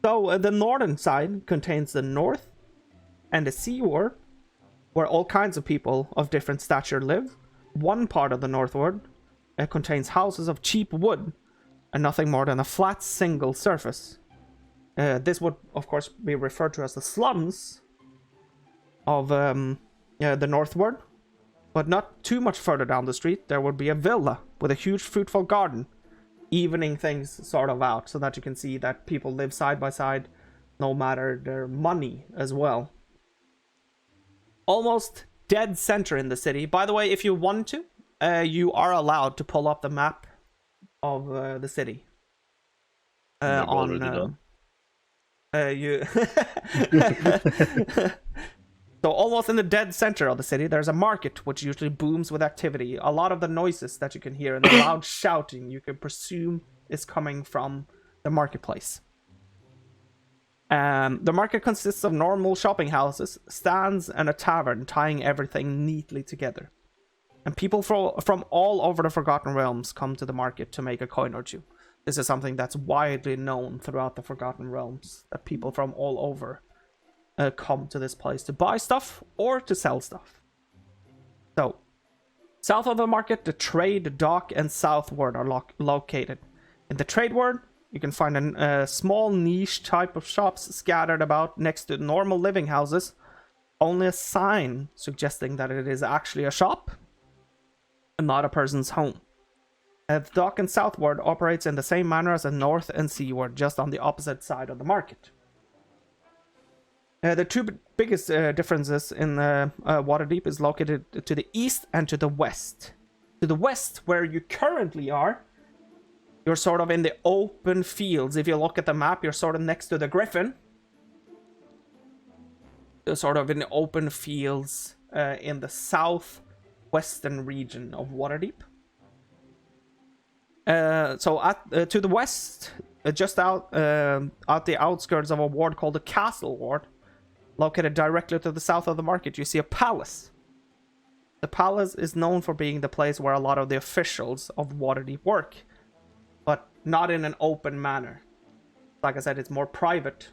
So the northern side contains the north and the seaward, where all kinds of people of different stature live. One part of the northward contains houses of cheap wood and nothing more than a flat single surface. This would, of course, be referred to as the slums of the northward, but not too much further down the street there would be a villa with a huge fruitful garden, evening things sort of out, so that you can see that people live side by side, no matter their money as well. Almost dead center in the city. By the way, if you want to, you are allowed to pull up the map of the city. So almost in the dead center of the city, there's a market which usually booms with activity. A lot of the noises that you can hear and the loud shouting you can presume is coming from the marketplace. The market consists of normal shopping houses, stands, and a tavern, tying everything neatly together. And people from all over the Forgotten Realms come to the market to make a coin or two. This is something that's widely known throughout the Forgotten Realms, that people from all over come to this place to buy stuff or to sell stuff. So, south of the market, the trade, dock, and southward are located. In the trade ward, you can find a small niche type of shops scattered about next to normal living houses. Only a sign suggesting that it is actually a shop and not a person's home. The dock and southward operates in the same manner as the north and seaward, just on the opposite side of the market. The two biggest differences in Waterdeep is located to the east and to the west. To the west, where you currently are, You're sort of in the open fields. If you look at the map, you're sort of next to the Griffin. You're sort of in the open fields in the southwestern region of Waterdeep. So to the west, just out the outskirts of a ward called the Castle Ward, located directly to the south of the market, you see a palace. The palace is known for being the place where a lot of the officials of Waterdeep work, but not in an open manner. Like I said, it's more private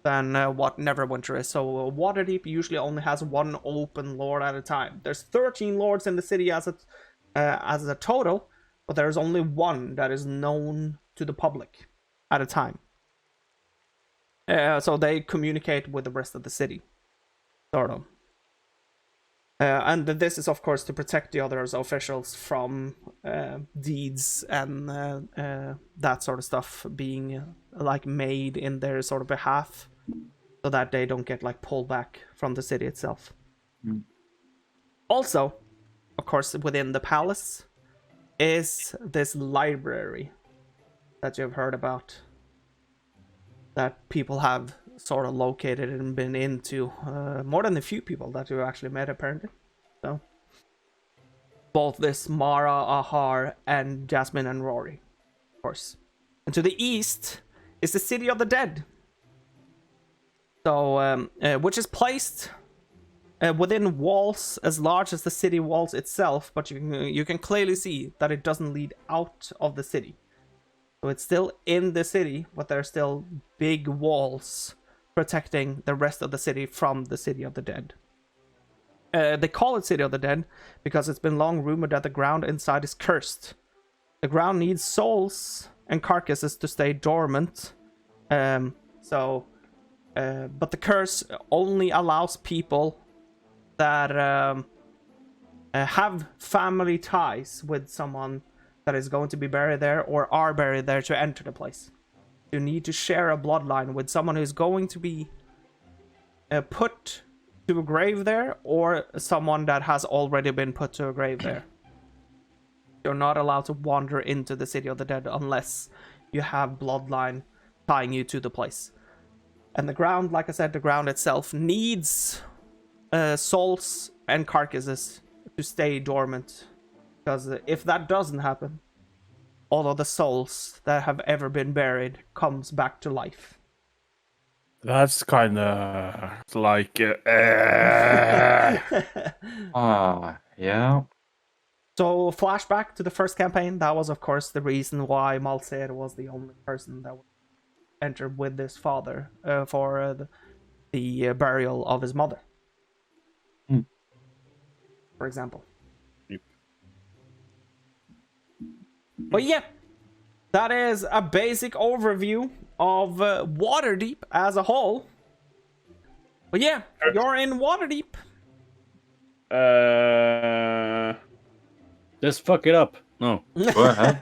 than what Neverwinter is. So Waterdeep usually only has one open lord at a time. There's 13 lords in the city as a total, but there's only one that is known to the public at a time. So they communicate with the rest of the city, sort of. And this is, of course, to protect the other officials from deeds and that sort of stuff being like made in their sort of behalf, so that they don't get like pulled back from the city itself. Mm. Also, of course, within the palace is this library that you've heard about, that people have sort of located and been into, more than a few people that you actually met, apparently. So both this Mara, Ahar, and Jasmine and Rory, of course. And to the east is the City of the Dead, so which is placed within walls as large as the city walls itself, but you can clearly see that it doesn't lead out of the city. So it's still in the city, but there's still big walls protecting the rest of the city from the City of the Dead. They call it City of the Dead because it's been long rumored that the ground inside is cursed. The ground needs souls and carcasses to stay dormant. But the curse only allows people that have family ties with someone that is going to be buried there or are buried there to enter the place. You need to share a bloodline with someone who's going to be put to a grave there, or someone that has already been put to a grave there. You're not allowed to wander into the City of the Dead unless you have bloodline tying you to the place. And the ground, like I said, the ground itself needs souls and carcasses to stay dormant. Because if that doesn't happen, all of the souls that have ever been buried comes back to life. That's kind of like... Yeah. So, flashback to the first campaign. That was, of course, the reason why Malseer was the only person that would enter with his father for the burial of his mother. Mm. For example. Yep. But yeah, that is a basic overview of Waterdeep as a whole. But yeah, you're in Waterdeep. Just fuck it up. No. Go ahead.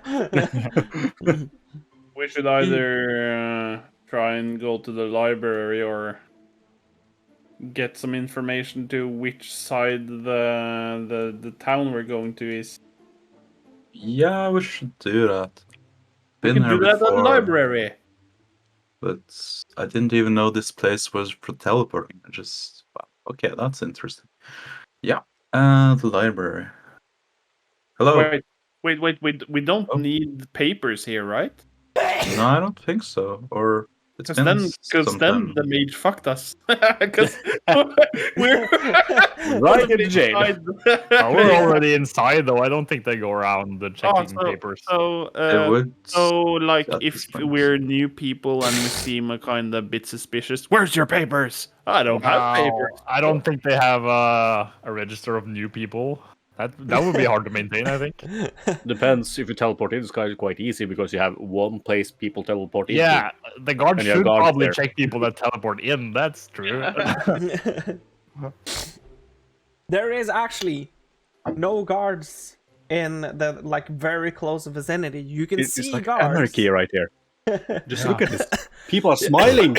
We should either try and go to the library or get some information to which side the town we're going to is. Yeah, we should do that. We can do that at the library. But I didn't even know this place was for teleporting. Okay, that's interesting. Yeah, the library. Hello. Wait. We don't need papers here, right? No, I don't think so. Or because then the mage fucked us. Because we're right in jail. We're already inside, though. I don't think they go around checking papers. So like, if we're new people and we seem a kind of bit suspicious, where's your papers? I don't have papers. I don't think they have a register of new people. That would be hard to maintain, I think. Depends. If you teleport in, it's quite easy because you have one place people teleport in. Yeah, the guards should probably check people that teleport in. That's true. There is actually no guards in the very close vicinity. You can see like guards. Anarchy right here. Just look at this. People are smiling.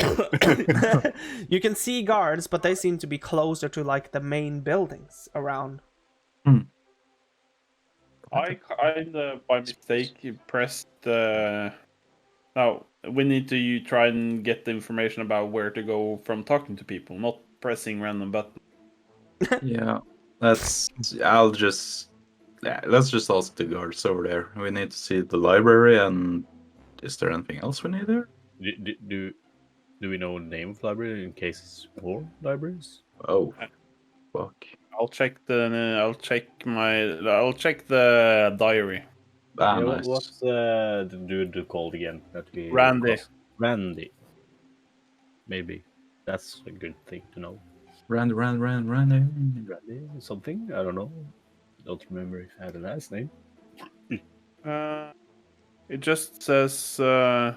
You can see guards, but they seem to be closer to like the main buildings around. I kind of, by mistake, pressed the... No, we need to try and get the information about where to go from talking to people, not pressing random buttons. Yeah, let's just ask the guards over there. We need to see the library, and is there anything else we need there? Do we know the name of library in case it's more libraries? Oh, fuck. I'll check the diary. Ah, Yeah, nice. what's the dude called again? That we Randy. Randy. Maybe that's a good thing to know. Randy. Randy something? I don't know. Don't remember if I had a last name. It just says where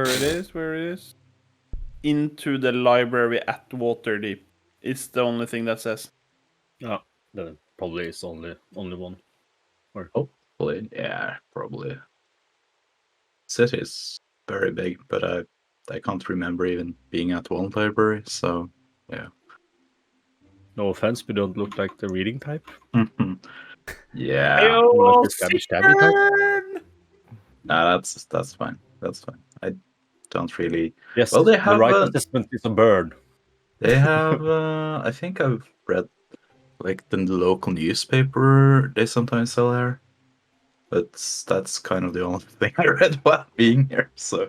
it is. Into the library at Waterdeep. It's the only thing that says. Oh, then probably it's only one. Hopefully, yeah, probably. City is very big, but I can't remember even being at one library, so yeah. No offense, we don't look like the reading type. Yeah. We look the stabby type. Nah, that's fine. That's fine. I don't really. Yes, Well, they the have right assessment is a bird. They have. I think I've read like the local newspaper they sometimes sell here, but that's kind of the only thing I read while being here. So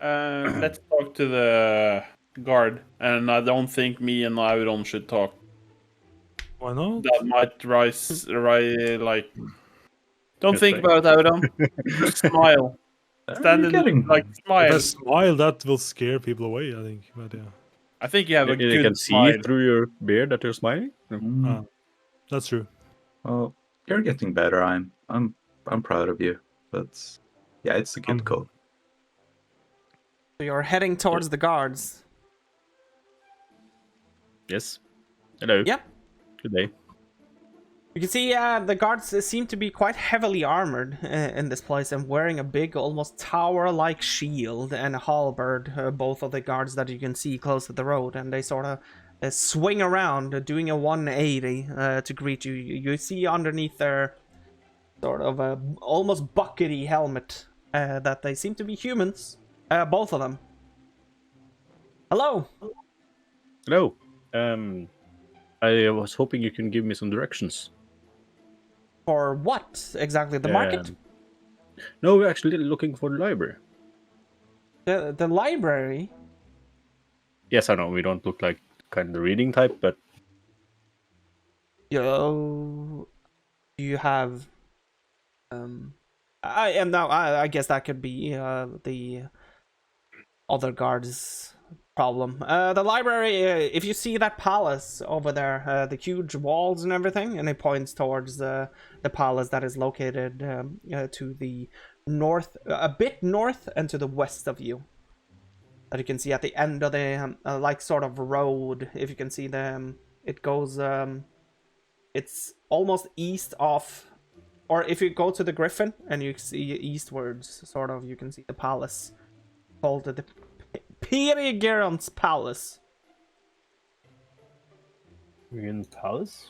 Let's talk to the guard, and I don't think me and Audon should talk. Why not? That might like. Don't think about it, Audon. Just smile. Stand and like If smile. I smile, that will scare people away, I think. But yeah, I think you have a You good can smile. see through your beard that you're smiling. that's true. Well, you're getting better. I'm proud of you. But yeah, it's a good call. So you're heading towards the guards. Yes. Hello. Yeah. Good day. You can see the guards seem to be quite heavily armored in this place and wearing a big, almost tower-like shield and a halberd, both of the guards that you can see close to the road, and they sort of swing around, doing a 180 to greet you. You see underneath their sort of almost buckety helmet that they seem to be humans, both of them. Hello! Hello. I was hoping you can give me some directions. For what exactly? The market? No, we're actually looking for the library. The library? Yes, I know we don't look like kind of the reading type, but You have I guess that could be the other guards' problem. The library, if you see that palace over there, the huge walls and everything, and it points towards the palace that is located to the north, a bit north, and to the west of you. That you can see at the end of the like sort of road. If you can see them, it goes. It's almost east of, or if you go to the Griffin and you see eastwards, sort of, you can see the palace called the Periagrams Palace. we're in Palace.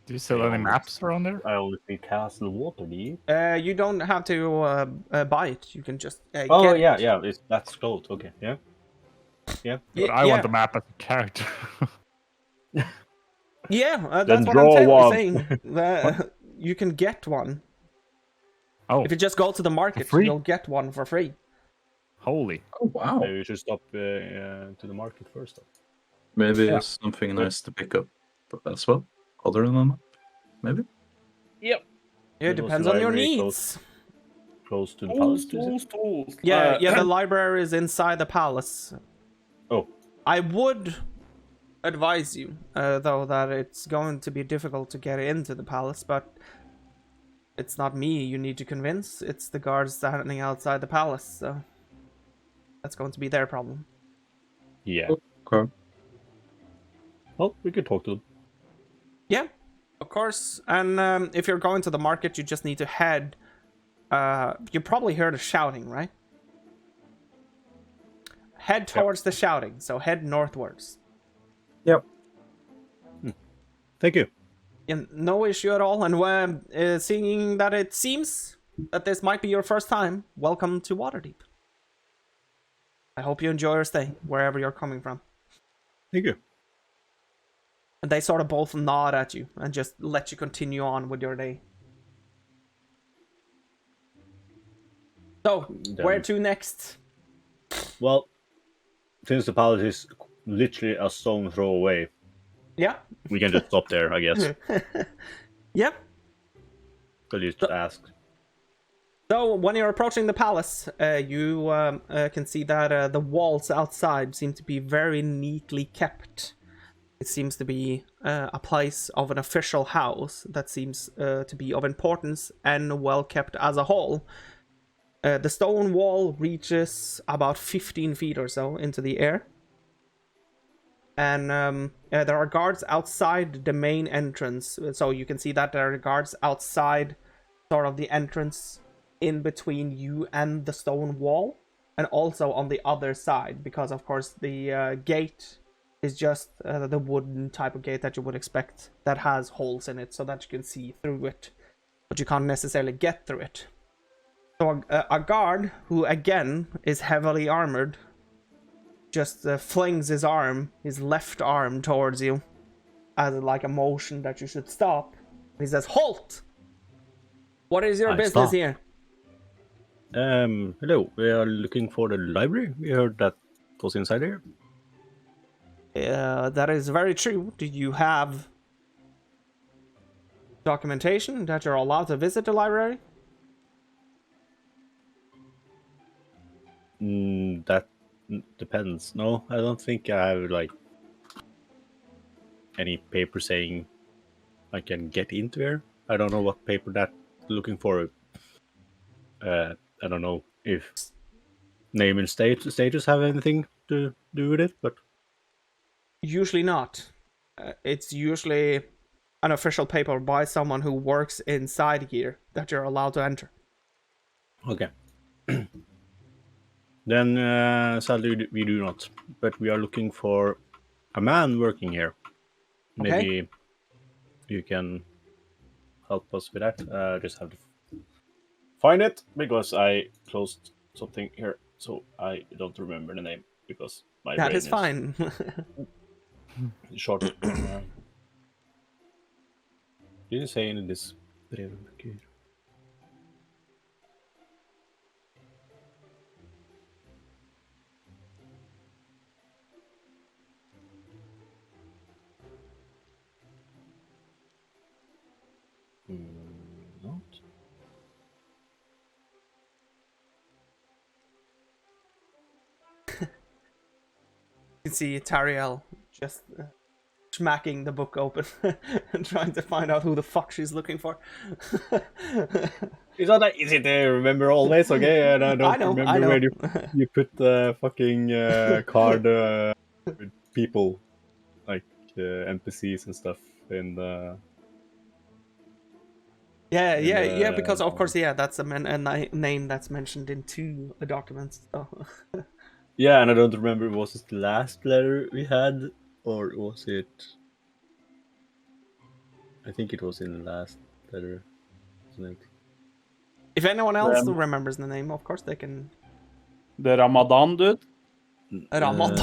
Do you sell any maps around there? I only see Castle Waterdeep. You don't have to buy it. You can just. Oh get yeah, that's close. Okay, yeah. But I want the map as a character. Yeah, Then that's what draw I'm one. saying. You can get one. Oh, If you just go to the market, free? you'll get one for free. holy! Oh wow! Maybe we should stop to the market first. Though. Maybe there's something nice to pick up as well, other than a map. Maybe. Yeah, it Was depends the on your library needs. Close to the palace. Is it? Tools. Yeah, the library is inside the palace. Oh, I would advise you, though, that it's going to be difficult to get into the palace, but it's not me you need to convince, it's the guards standing outside the palace, so that's going to be their problem. yeah. Okay. Well, we could talk to them. Yeah, of course, and if you're going to the market, you just need to head, you probably heard a shouting, right? Head towards the shouting, so head northwards. Yep. Thank you. Yeah, no issue at all. And seeing that it seems that this might be your first time, welcome to Waterdeep. I hope you enjoy your stay, wherever you're coming from. Thank you. And they sort of both nod at you and just let you continue on with your day. So, where to next? Well, since the palace is literally a stone throw away, Yeah. we can just stop there, I guess. Yep. Could you just ask? So, when you're approaching the palace, you can see that the walls outside seem to be very neatly kept. It seems to be a place of an official house that seems to be of importance and well kept as a whole. The stone wall reaches about 15 feet or so into the air. And there are guards outside the main entrance. So you can see that there are guards outside sort of the entrance in between you and the stone wall. And also on the other side. Because, of course, the gate is just the wooden type of gate that you would expect that has holes in it so that you can see through it. But you can't necessarily get through it. So a guard, who again is heavily armored, just flings his left arm towards you as like a motion that you should stop. He says, "Halt! What is your business here?" Hello. We are looking for the library. We heard that was inside here. That is very true. Do you have documentation that you're allowed to visit the library? That depends. No, I don't think I have like any paper saying I can get into here. I don't know what paper that looking for. I don't know if name and status have anything to do with it, but usually not. It's usually an official paper by someone who works inside here that you're allowed to enter. Okay. Then sadly we do not, but we are looking for a man working here. Maybe you can help us with that. Just have to find it because I closed something here, so I don't remember the name because my that brain is fine. Short. Didn't say in this. Not. You can see Tariel just smacking the book open and trying to find out who the fuck she's looking for. It's not that easy to remember always, okay? And I don't remember where you put the fucking card with people, like NPCs and stuff in the... Yeah, because of course, that's a name that's mentioned in 2 documents. So. Yeah, and I don't remember, was it the last letter we had, or was it... I think it was in the last letter, wasn't it? If anyone else remembers the name, of course they can... The Ramadan dude? Ramadan?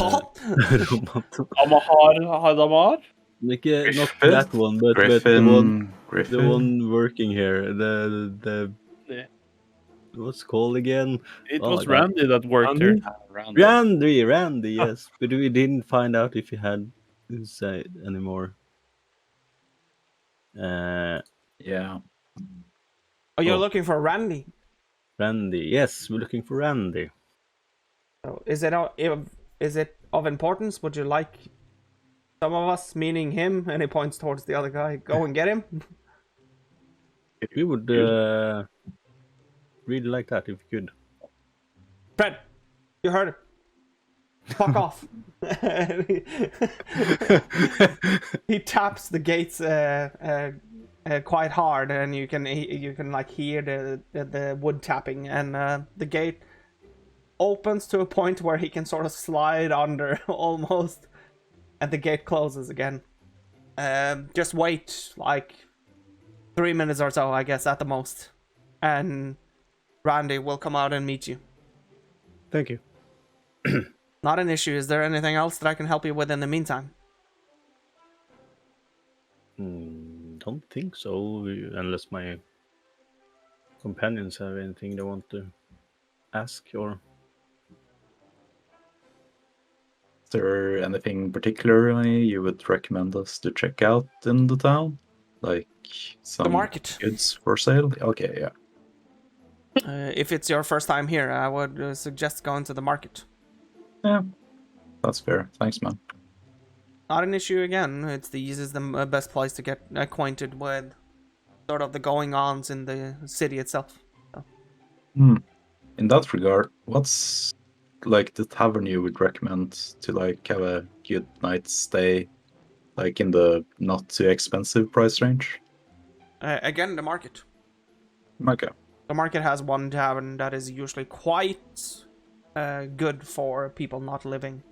Amahar Hadamar? Like, not that one, but Griffin. the one working here. The what's it called again? It was Randy that worked here. Randy, yes. But we didn't find out if he had inside anymore. Yeah. Oh, you're looking for Randy? Randy, yes, we're looking for Randy. So is it of importance? Would you like some of us, meaning him, and he points towards the other guy, go and get him? We would really like that if we could. Fred, you heard it. Fuck off. He taps the gates quite hard, and you can like hear the wood tapping, and the gate opens to a point where he can sort of slide under almost, and the gate closes again. Just wait like 3 minutes or so, I guess, at the most. And Randy will come out and meet you. Thank you. Not an issue. Is there anything else that I can help you with in the meantime? Don't think so, unless my companions have anything they want to ask or. Is there anything particularly you would recommend us to check out in the town? Like some market. goods for sale? Okay, yeah. If it's your first time here, I would suggest going to the market. Yeah, that's fair. Thanks, man. Not an issue again. It's the easiest, the best place to get acquainted with sort of the going-ons in the city itself. So. In that regard, what's like the tavern you would recommend to like have a good night's stay, like in the not too expensive price range? Again, the market. Okay. The market has one tavern that is usually quite good for people not living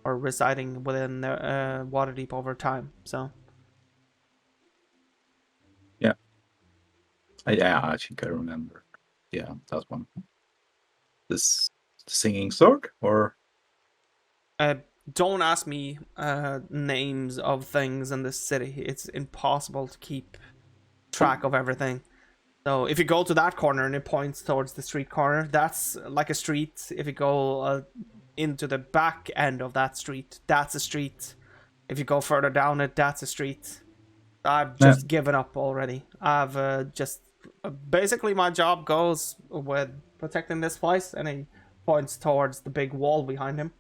or residing within Waterdeep over time. So. Yeah. I think I remember. Yeah, that one. This singing sword, or? Don't ask me names of things in this city. It's impossible to keep track of everything. So if you go to that corner and it points towards the street corner, that's like a street. If you go into the back end of that street, that's a street. If you go further down it, that's a street. I've just given up already. I've just... basically, my job goes with protecting this place, and he points towards the big wall behind him.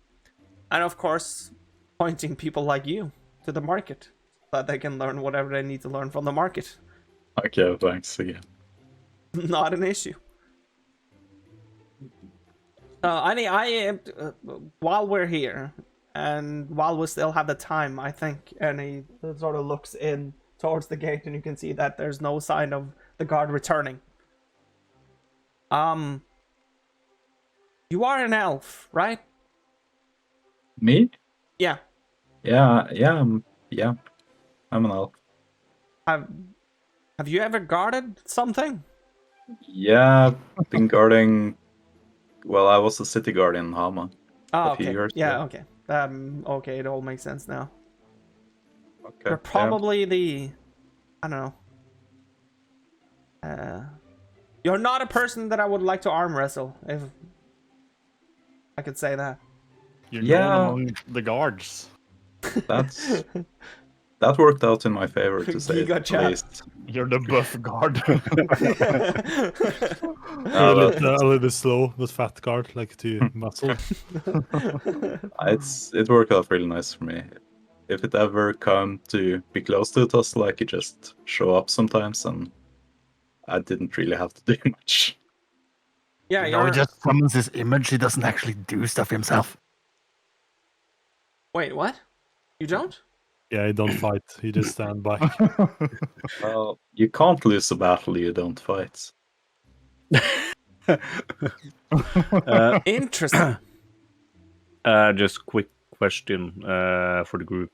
And of course, pointing people like you to the market, so that they can learn whatever they need to learn from the market. Okay, thanks again. Not an issue. While we're here, and while we still have the time, I think, and he sort of looks in towards the gate, and you can see that there's no sign of the guard returning. You are an elf, right? Me? Yeah. Yeah, I'm an elf. Have you ever guarded something? Yeah, I've been guarding. Well, I was a city guard in Hama. Oh, a few okay. years Yeah, ago. okay. Okay, it all makes sense now. Okay. You're probably the... I don't know. You're not a person that I would like to arm wrestle, if I could say that. You're known among the guards. That's that worked out in my favor, to say Giga at least. You're the buff guard. A little bit slow, but fat guard, like to muscle. It worked out really nice for me. If it ever come to be close to us, like, it just show up sometimes, and I didn't really have to do much. Yeah, No, he just summons his image. He doesn't actually do stuff himself. Wait, what? You don't? Yeah, you don't fight. You just stand back. Well, you can't lose a battle you don't fight. Interesting. Just quick question for the group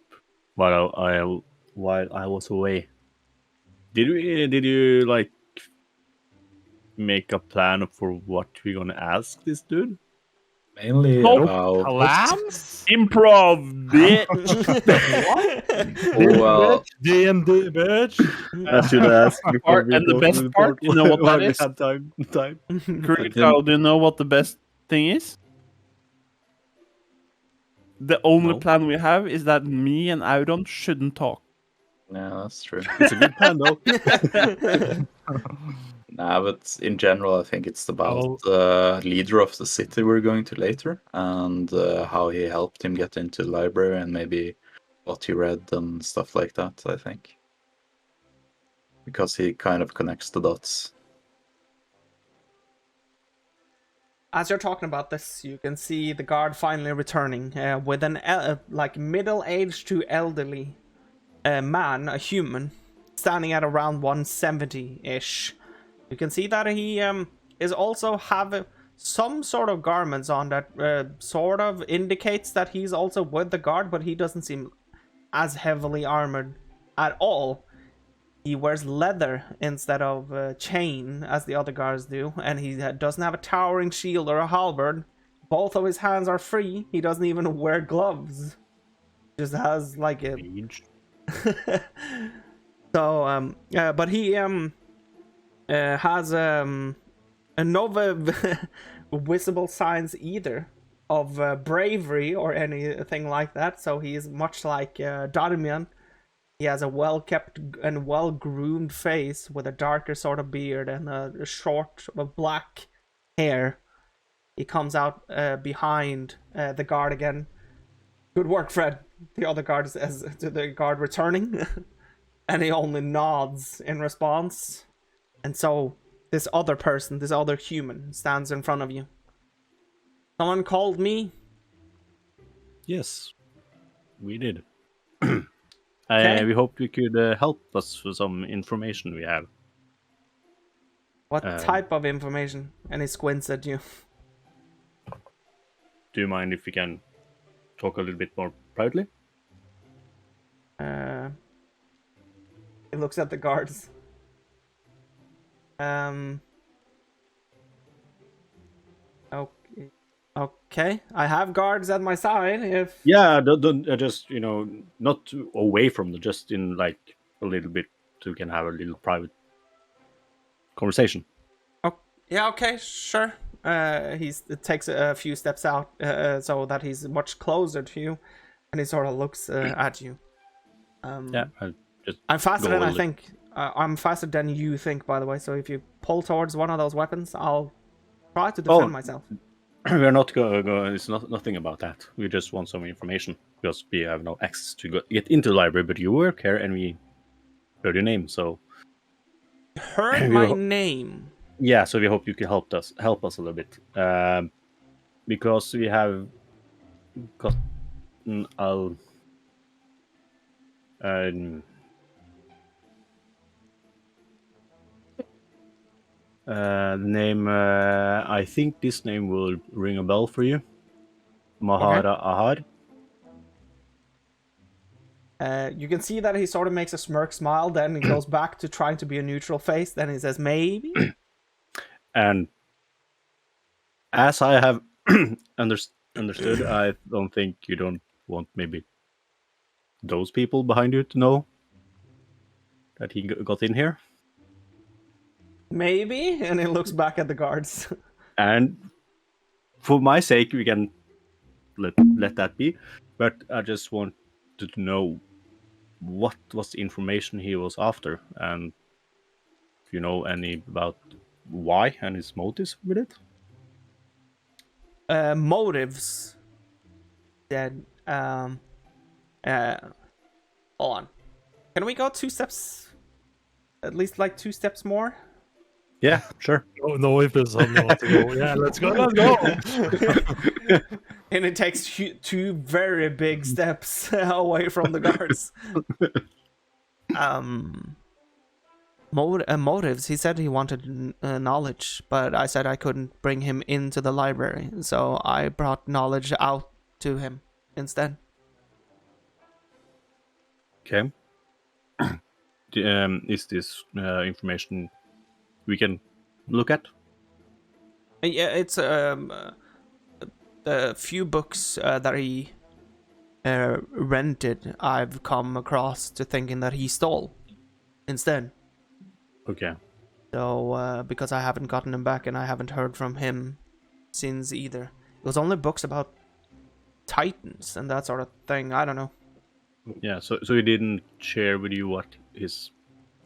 while I was away. Did you like make a plan for what we're gonna ask this dude? Mainly about Clams? Improv, bitch. well, D&D, bitch. I should ask. And the best part, you know what that is? Had time. Critical, do you know what the best thing is? The only No. plan we have is that me and Auron shouldn't talk. yeah, that's true. It's a good plan though. Nah, but in general, I think it's about the leader of the city we're going to later, and how he helped him get into the library, and maybe what he read and stuff like that, I think. Because he kind of connects the dots. As you're talking about this, you can see the guard finally returning with an like middle-aged to elderly man, a human, standing at around 170-ish. You can see that he is also have some sort of garments on that sort of indicates that he's also with the guard, but he doesn't seem as heavily armored at all. He wears leather instead of chain, as the other guards do, and he doesn't have a towering shield or a halberd. Both of his hands are free. He doesn't even wear gloves. Just has like a. So but he has no visible signs either of bravery or anything like that. So he is much like Darmian. He has a well-kept and well-groomed face with a darker sort of beard and a short black hair. He comes out behind the guard again. Good work, Fred. The other guard says to the guard returning. And he only nods in response. And so this other person, this other human, stands in front of you. Someone called me? Yes, we did. Okay. We hoped you could help us with some information we have. What type of information? And he squints at you. Do you mind if we can talk a little bit more privately? He looks at the guards. Okay. I have guards at my side. If Yeah, don't just not away from them, just in like a little bit, so we can have a little private conversation. Oh, yeah. Okay. Sure. It takes a few steps out so that he's much closer to you, and he sort of looks at you. Yeah, I'm faster go than a I little- think. I'm faster than you think, by the way. So if you pull towards one of those weapons, I'll try to defend myself. We're not going. It's nothing about that. We just want some information because we have no access to get into the library. But you work here, and we heard your name. So Heard my name. yeah, so we hope you can help us a little bit, because we have gotten the name. I think this name will ring a bell for you. Mahara Ahar. You can see that he sort of makes a smirk smile, then he goes back to trying to be a neutral face, then he says, maybe? And as I have understood, I don't think you don't want maybe those people behind you to know that he got in here. Maybe? And he looks back at the guards. And for my sake, we can let that be. But I just wanted to know what was the information he was after, and if you know any about why and his motives with it. Motives. Then, hold on. Can we go 2 steps? At least like 2 steps more? Yeah, sure. Oh, no, if there's something want to go. Yeah, let's go. Let's go. And it takes 2 very big steps away from the guards. Motives. He said he wanted knowledge, but I said I couldn't bring him into the library, so I brought knowledge out to him instead. Okay. Is this information we can look at? Yeah, it's the few books that he rented. I've come across to thinking that he stole instead. Okay. So because I haven't gotten him back and I haven't heard from him since either. It was only books about titans and that sort of thing. I don't know. Yeah. So he didn't share with you what his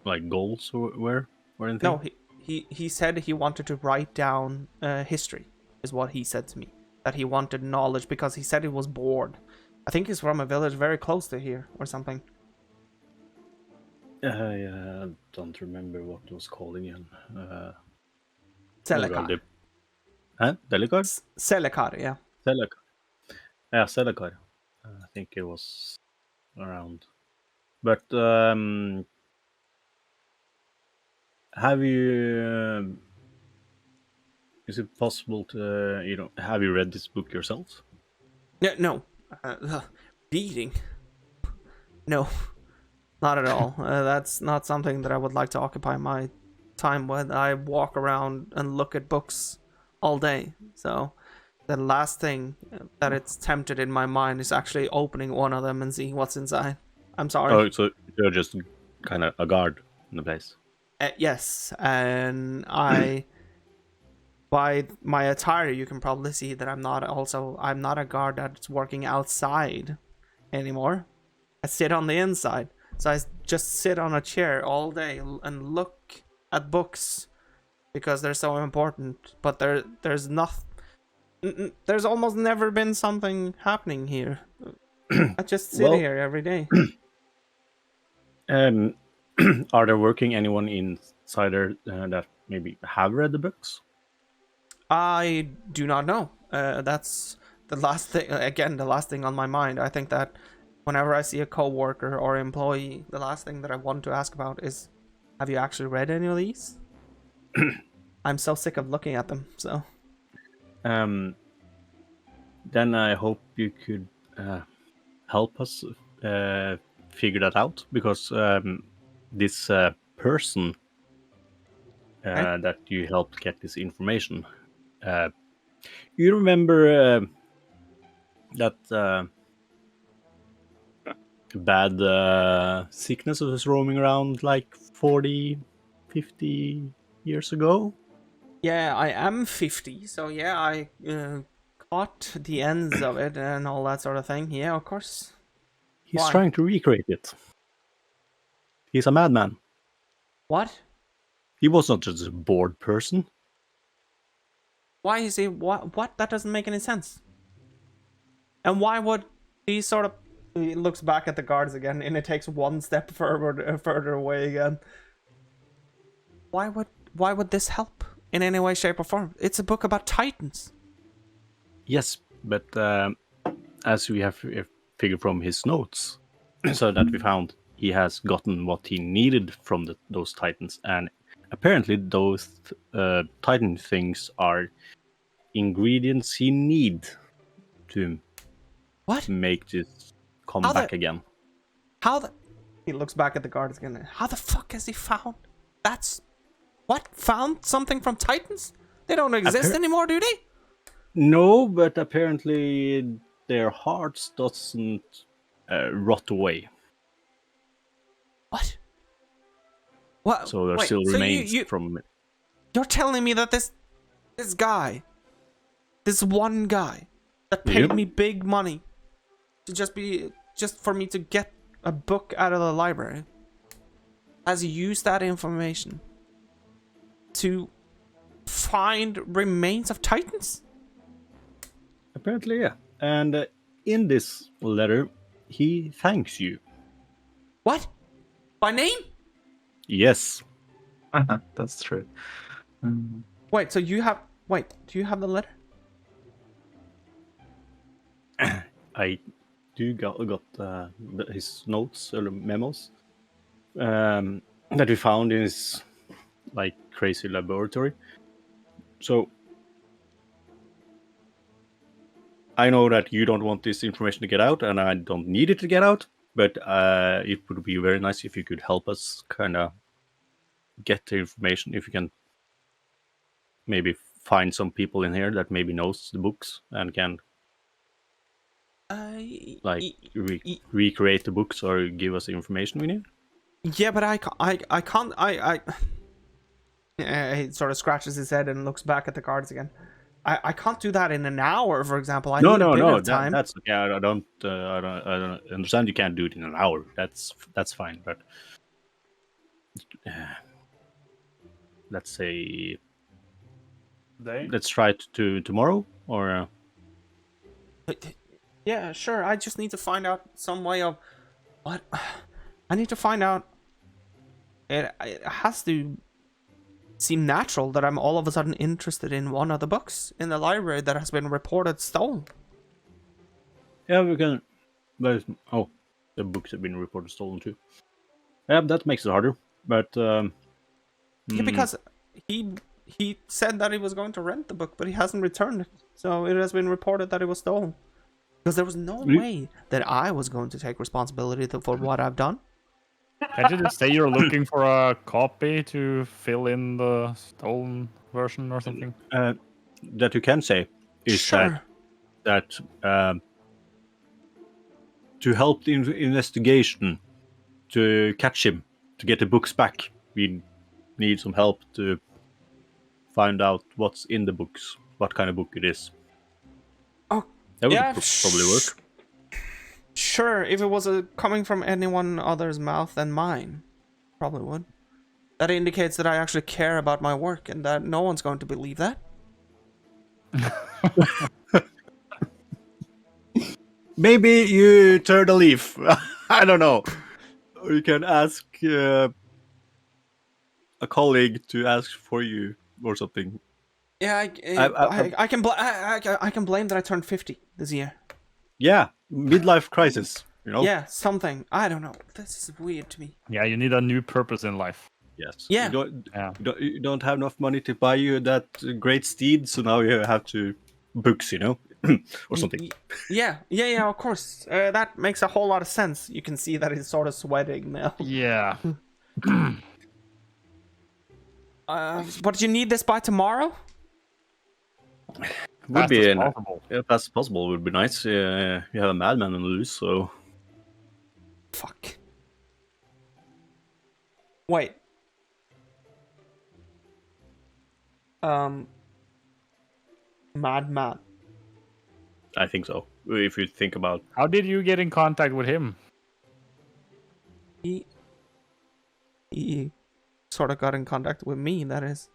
like goals were or anything? No, he said he wanted to write down history, is what he said to me. That he wanted knowledge because he said he was bored. I think he's from a village very close to here or something. Yeah, I don't remember what it was called again. Selekar. Huh? Delikar? Selekar, yeah. Selekar. Yeah, Selekar. I think it was around. But have you? Is it possible to have you read this book yourself? No. Reading. No. Not at all. That's not something that I would like to occupy my time with. I walk around and look at books all day. So the last thing that it's tempted in my mind is actually opening one of them and seeing what's inside. I'm sorry. Oh, so you're just kind of a guard in the place. Yes, and by my attire, you can probably see that I'm not a guard that's working outside anymore. I sit on the inside. So I just sit on a chair all day and look at books because they're so important. But there's almost never been something happening here. I just sit here every day. Are there working anyone inside there that maybe have read the books? I do not know. That's the last thing. Again, the last thing on my mind. I think that whenever I see a co-worker or employee, the last thing that I want to ask about is, have you actually read any of these? I'm so sick of looking at them, so. Then I hope you could help us figure that out, because this person that you helped get this information, you remember that bad sickness was roaming around like 40, 50 years ago? Yeah, I am 50, so yeah, I caught the ends of it and all that sort of thing. Yeah, of course. He's Why? trying to recreate it. He's a madman. What? He was not just a bored person. Why is he... What? That doesn't make any sense. And why would he sort of... He looks back at the guards again, and it takes one step further away again. Why would this help in any way, shape, or form? It's a book about titans. Yes, but as we have figured from his notes, so that we found, he has gotten what he needed from those titans, and apparently those titan things are ingredients he need to make this come back again. He looks back at the guards again. How the fuck has he found? Found something from titans? They don't exist anymore, do they? No, but apparently their hearts doesn't rot away. What? What? So there still remains from it. You're telling me that this guy, this one guy that paid me big money to just for me to get a book out of the library, has used that information to find remains of titans? Apparently, yeah. And in this letter, he thanks you. What? By name? Yes. That's true. Wait, so you have... Wait, do you have the letter? I do got his notes or memos that we found in his like crazy laboratory. So I know that you don't want this information to get out, and I don't need it to get out, but it would be very nice if you could help us kind of get the information. If you can maybe find some people in here that maybe knows the books and can recreate the books or give us the information we need. Yeah, but I can't. He sort of scratches his head and looks back at the cards again. I can't do that in an hour, for example. I need a bit of time. That's okay. I don't understand. You can't do it in an hour. That's fine. But let's say let's try it to tomorrow or. Yeah, sure. I just need to find out some way of what. I need to find out. It has to seem natural that I'm all of a sudden interested in one of the books in the library that has been reported stolen. Yeah, we can. But the books have been reported stolen too. Yeah, that makes it harder. But yeah, because he said that he was going to rent the book, but he hasn't returned it. So it has been reported that it was stolen. Because there was no way that I was going to take responsibility for what I've done. Can't you just say you're looking for a copy to fill in the stolen version or something? That you can say is Sure. that to help the investigation, to catch him, to get the books back, we need some help to find out what's in the books, what kind of book it is. Oh, That would yeah, probably work. Sure, if it was coming from anyone other's mouth than mine, probably would. That indicates that I actually care about my work and that no one's going to believe that. Maybe you turn a leaf. I don't know. Or you can ask a colleague to ask for you or something. Yeah, I can blame that I turned 50 this year. Yeah, midlife crisis. You know. Yeah, something. I don't know. This is weird to me. Yeah, you need a new purpose in life. Yes. Yeah. You don't have enough money to buy you that great steed, so now you have to books, or something. Yeah, of course. That makes a whole lot of sense. You can see that he's sort of sweating now. Yeah. But you need this by tomorrow? Would be possible. If that's possible, would be nice. You have a madman on the loose, so. Fuck. Wait. Madman. I think so. If you think about. How did you get in contact with him? He sort of got in contact with me, that is.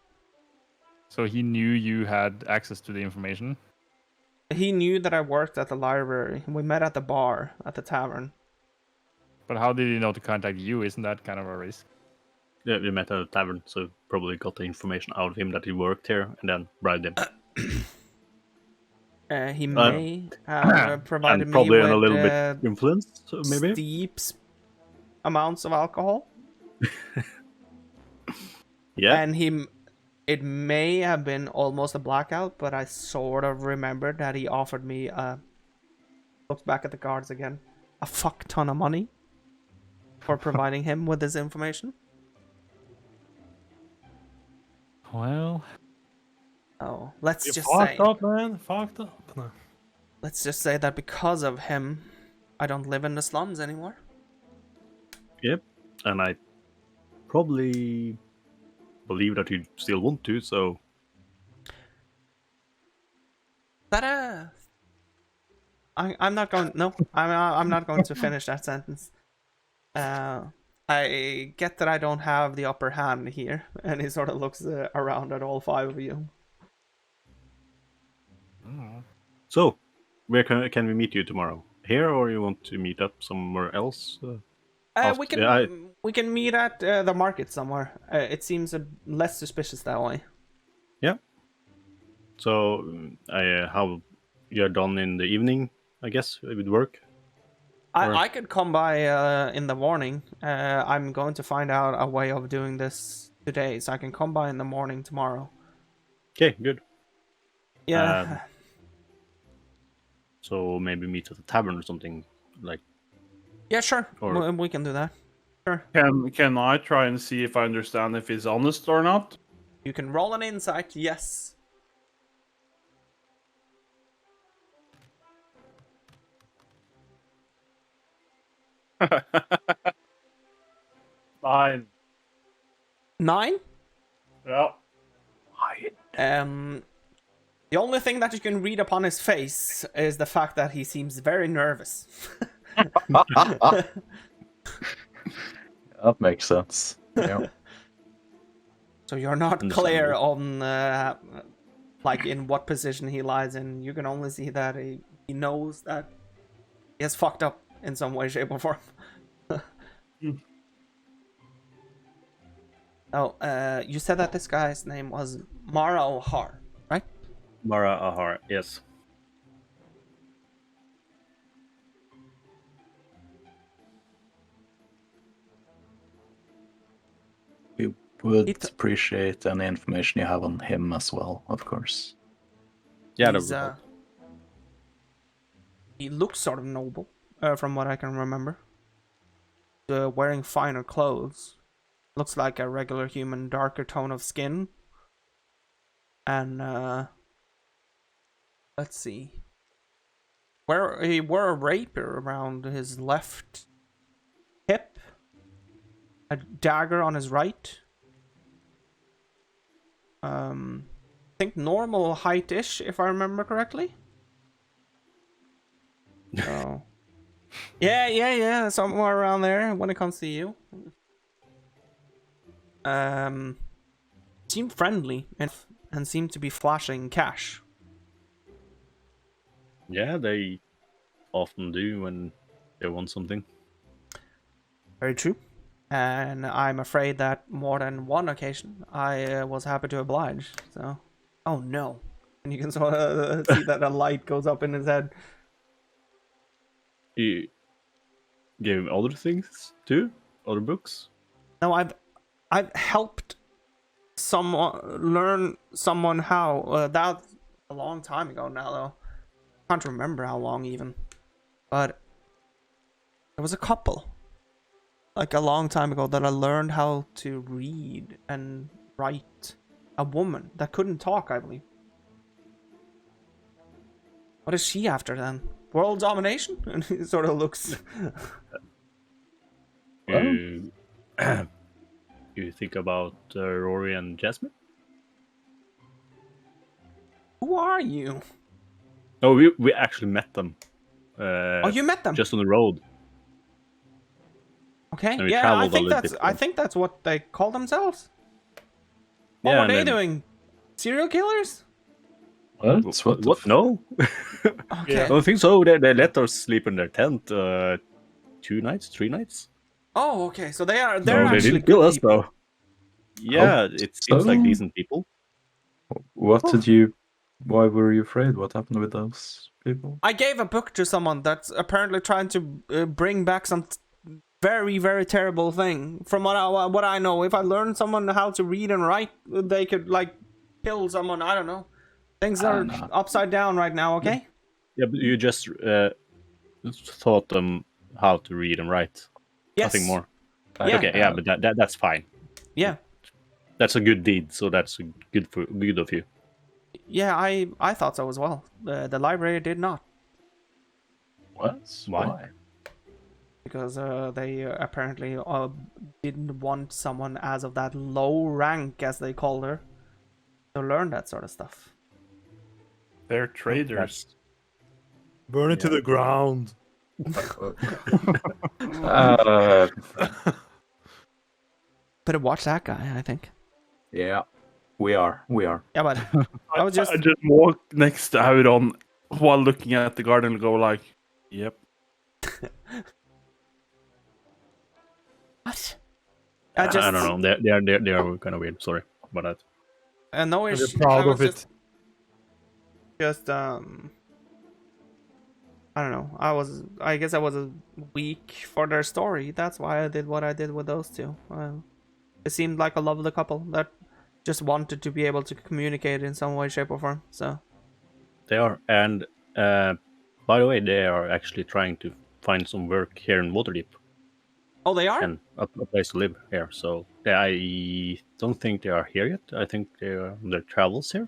So he knew you had access to the information? He knew that I worked at the library. We met at the bar at the tavern. But how did he know to contact you? Isn't that kind of a risk? Yeah, we met at a tavern, so probably got the information out of him that he worked here and then bribed him. He may have provided and probably me with a little bit influence, maybe? steep amounts of alcohol. Yeah. And it may have been almost a blackout, but I sort of remembered that he offered me, looked back at the cards again, a fuck ton of money for providing him with this information. Well... Oh, let's just fucked say... up, man. Fucked up. No. Let's just say that because of him, I don't live in the slums anymore. Yep. And I probably believe that you still want to, so... But, I'm not going... No, I'm not going to finish that sentence. I get that I don't have the upper hand here, and he sort of looks around at all five of you. So, where can we meet you tomorrow? Here, or you want to meet up somewhere else? We can meet at the market somewhere. It seems less suspicious that way. Yeah. So, how you're done in the evening, I guess, with work? I could come by in the morning. I'm going to find out a way of doing this today, so I can come by in the morning tomorrow. Okay, good. Yeah. So maybe meet at the tavern or something, like... Yeah, sure. Or... We can do that. Sure. Can I try and see if I understand if he's honest or not? You can roll an insight, yes. Fine. 9? Yeah. The only thing that you can read upon his face is the fact that he seems very nervous. That makes sense. Yeah. So you're not clear on like in what position he lies in. You can only see that he knows that he has fucked up in some way, shape, or form. Oh, you said that this guy's name was Mara O'Har, right? Mara Ahar, yes. We would appreciate any information you have on him as well, of course. Yeah, he looks sort of noble, from what I can remember. wearing finer clothes. Looks like a regular human, darker tone of skin. And let's see. He wore a rapier around his left hip, a dagger on his right. I think normal height-ish, if I remember correctly. So, yeah, somewhere around there when it comes to you. Seemed friendly and seemed to be flashing cash. Yeah, they often do when they want something. Very true. And I'm afraid that more than one occasion I was happy to oblige. So, oh no. And you can sort of see that a light goes up in his head. You gave him other things too? Other books? No, I've helped learn someone how. That a long time ago now, though. Can't remember how long even. But there was a couple, like a long time ago, that I learned how to read and write. A woman that couldn't talk, I believe. What is she after then? World domination? And he sort of looks. You, you think about Rory and Jasmine? Who are you? No, we actually met them. Oh, you met them? Just on the road. Okay, And we yeah, traveled a little bit. I think that's what they call themselves. What were they doing? Serial killers? What? No, Okay. I don't think so. They let us sleep in their tent 2 nights, 3 nights. Oh, okay. So they're No, they actually didn't kill good us people. though. Yeah, it seems like so? decent people. Why were you afraid? What happened with those people? I gave a book to someone that's apparently trying to bring back some very, very terrible thing. From what I know, if I learn someone how to read and write, they could like kill someone. I don't know. Things are upside down right now. Okay. Yeah, but you just taught them how to read and write. Yes. Nothing more. Yeah. Okay, yeah, but that's fine. Yeah. That's a good deed, so that's good of you. Yeah, I thought so as well. The library did not. What? Why? Because they apparently didn't want someone as of that low rank, as they called her, to learn that sort of stuff. They're traders. Burn it to the ground. Better watch that guy, I think. Yeah, we are. Yeah, but I was just... I just walked next to Auron while looking at the garden and go like, yep. What? I don't know. They are kind of weird. Sorry about that. No You're issue. proud of it. Just I don't know. I guess I was weak for their story. That's why I did what I did with those two. It seemed like a lovely couple that just wanted to be able to communicate in some way, shape, or form. So They are, and by the way, they are actually trying to find some work here in Waterdeep. Oh, they are? And a place to live here. So I don't think they are here yet. I think they are on their travels here.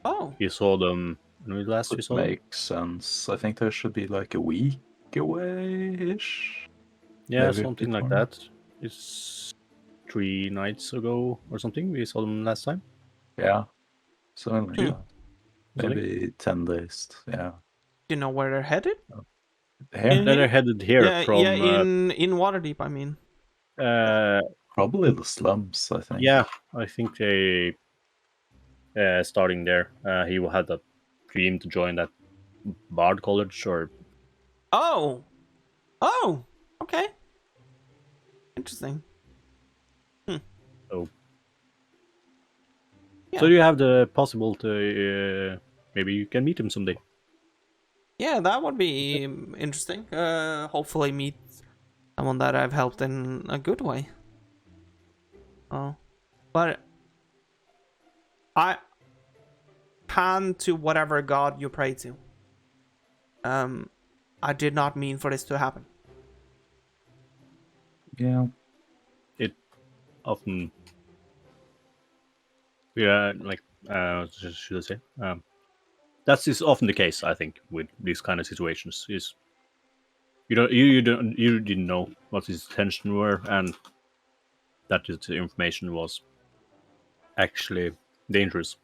Oh. You saw them when we last It saw them? makes sense. I think there should be like a week away-ish. Yeah, maybe a something bit like more. that. It's 3 nights ago or something. We saw them last time. Yeah. So Hmm. maybe 10 days. Yeah. Do you know where they're headed? Here, They're headed here Yeah, from. in Waterdeep, I mean. probably the slums, I think. Yeah, I think they starting there. He had a dream to join that Bard College or. Oh. Okay. Interesting. So. Yeah. So you have the possible to maybe you can meet him someday. Yeah, that would be interesting. Hopefully meet someone that I've helped in a good way. Oh. But I hand to whatever god you pray to. I did not mean for this to happen. Yeah. It often, yeah, like should I say? That is often the case, I think, with these kind of situations. Is you didn't know what his intentions were, and that the information was actually dangerous.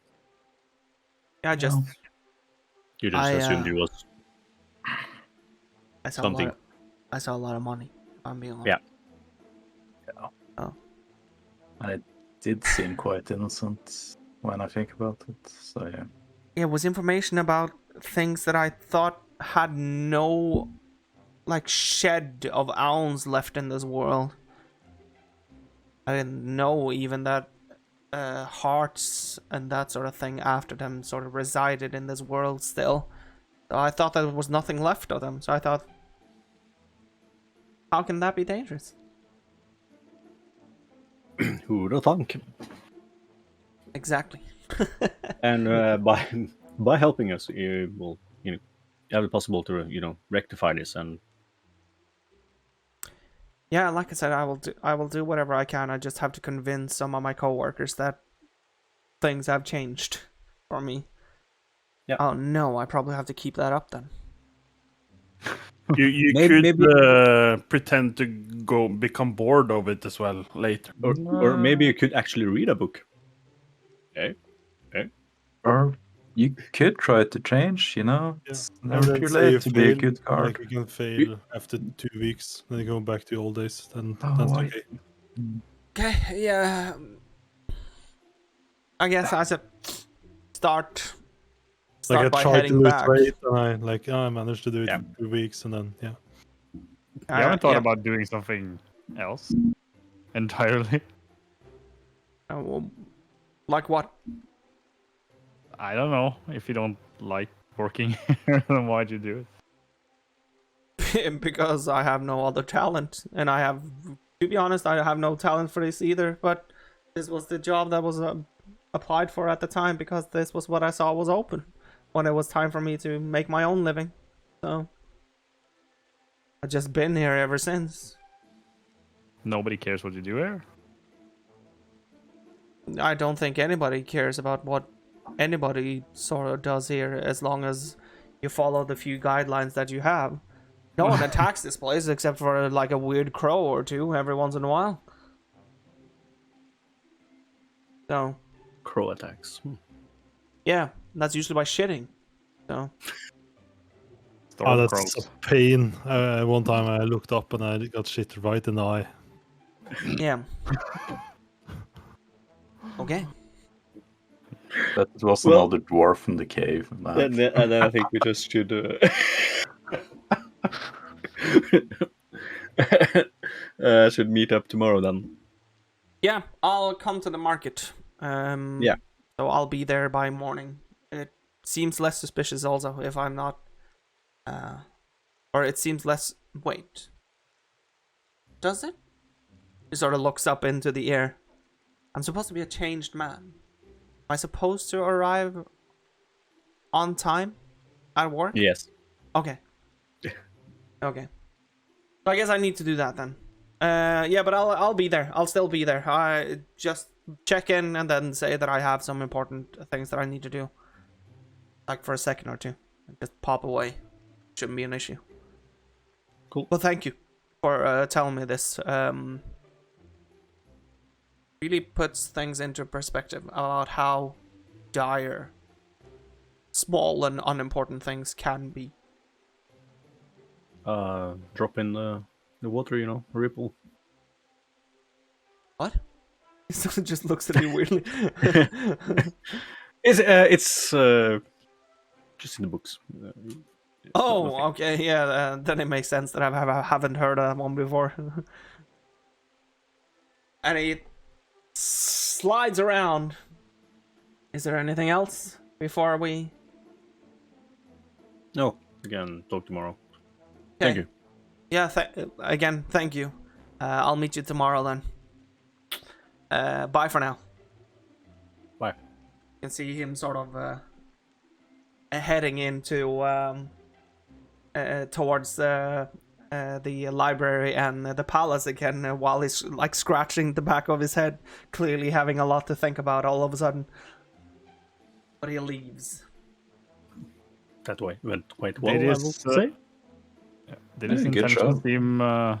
Yeah, You just assumed it was I saw something. I saw a lot of money. I'm being honest. Yeah. Oh. And it did seem quite innocent when I think about it. So yeah. It was information about things that I thought had no like shed of ounce left in this world. I didn't know even that hearts and that sort of thing after them sort of resided in this world still. So I thought there was nothing left of them. So I thought, how can that be dangerous? Who would have thunk? Exactly. And by helping us, you will have it possible to rectify this. And Yeah, like I said, I will do whatever I can. I just have to convince some of my coworkers that things have changed for me. Yeah. Oh no, I probably have to keep that up then. You Maybe- could pretend to become bored of it as well later. or maybe you could actually read a book. Okay. Or you could try to change, you know? Yeah. It's And never then too say late you to be a fail, good guard. Like you can fail after 2 weeks, then you go back to old days. Then that's I- okay. Okay, yeah. I guess I should start Like I by tried to heading lose back. weight, and I managed to do it Yeah. in 2 weeks, and then yeah. You haven't thought yeah. about doing something else entirely? Well, like what? I don't know. If you don't like working here, then why'd you do it? Because I have no other talent, and to be honest, I have no talent for this either. But this was the job that was applied for at the time because this was what I saw was open when it was time for me to make my own living. So I've just been here ever since. Nobody cares what you do here? I don't think anybody cares about what anybody sort of does here as long as you follow the few guidelines that you have. No one attacks this place except for like a weird crow or two every once in a while. So, Crow attacks. yeah, that's usually by shitting. So, Storm Oh, that's crows. a pain. One time I looked up and I got shit right in the eye. yeah. Okay. That was Well- another dwarf in the cave. And then I think we just should should meet up tomorrow then. Yeah, I'll come to the market. Yeah. So I'll be there by morning. It seems less suspicious also if I'm not... or it seems less... Wait. Does it? He sort of looks up into the air. I'm supposed to be a changed man. Am I supposed to arrive on time at work? Yes. Okay. Okay. So I guess I need to do that then. Yeah, but I'll be there. I'll still be there. I just check in and then say that I have some important things that I need to do. Like for a second or two. And just pop away. Shouldn't be an issue. Cool. Well, thank you for telling me this. Really puts things into perspective about how dire small and unimportant things can be. Drop in the water, ripple. What? He just looks at you weirdly. It's just in the books. It's Oh, nothing. okay, yeah, then it makes sense that I haven't heard of one before. And he slides around. Is there anything else before we... No, again, talk tomorrow. Thank you. Yeah, again, thank you. I'll meet you tomorrow then. Bye for now. Bye. You can see him sort of heading into towards the library and the palace again while he's like scratching the back of his head, clearly having a lot to think about all of a sudden. But he leaves. That way went quite well, Did I his, will say. Did his good intentions job.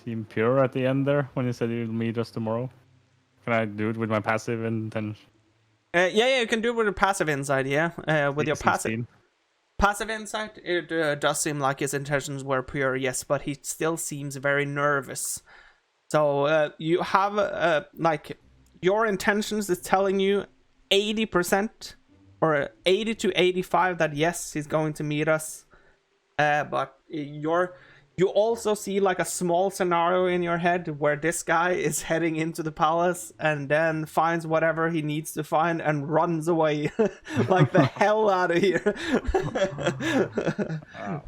seem pure at the end there when he said he'll meet us tomorrow? Can I do it with my passive intention? Yeah, you can do it with a passive insight, yeah. With your 16. passive insight, it does seem like his intentions were pure, yes, but he still seems very nervous. So you have, like, your intentions is telling you 80% or 80 to 85 that yes, he's going to meet us. But you also see like a small scenario in your head where this guy is heading into the palace and then finds whatever he needs to find and runs away like the hell out of here. Wow.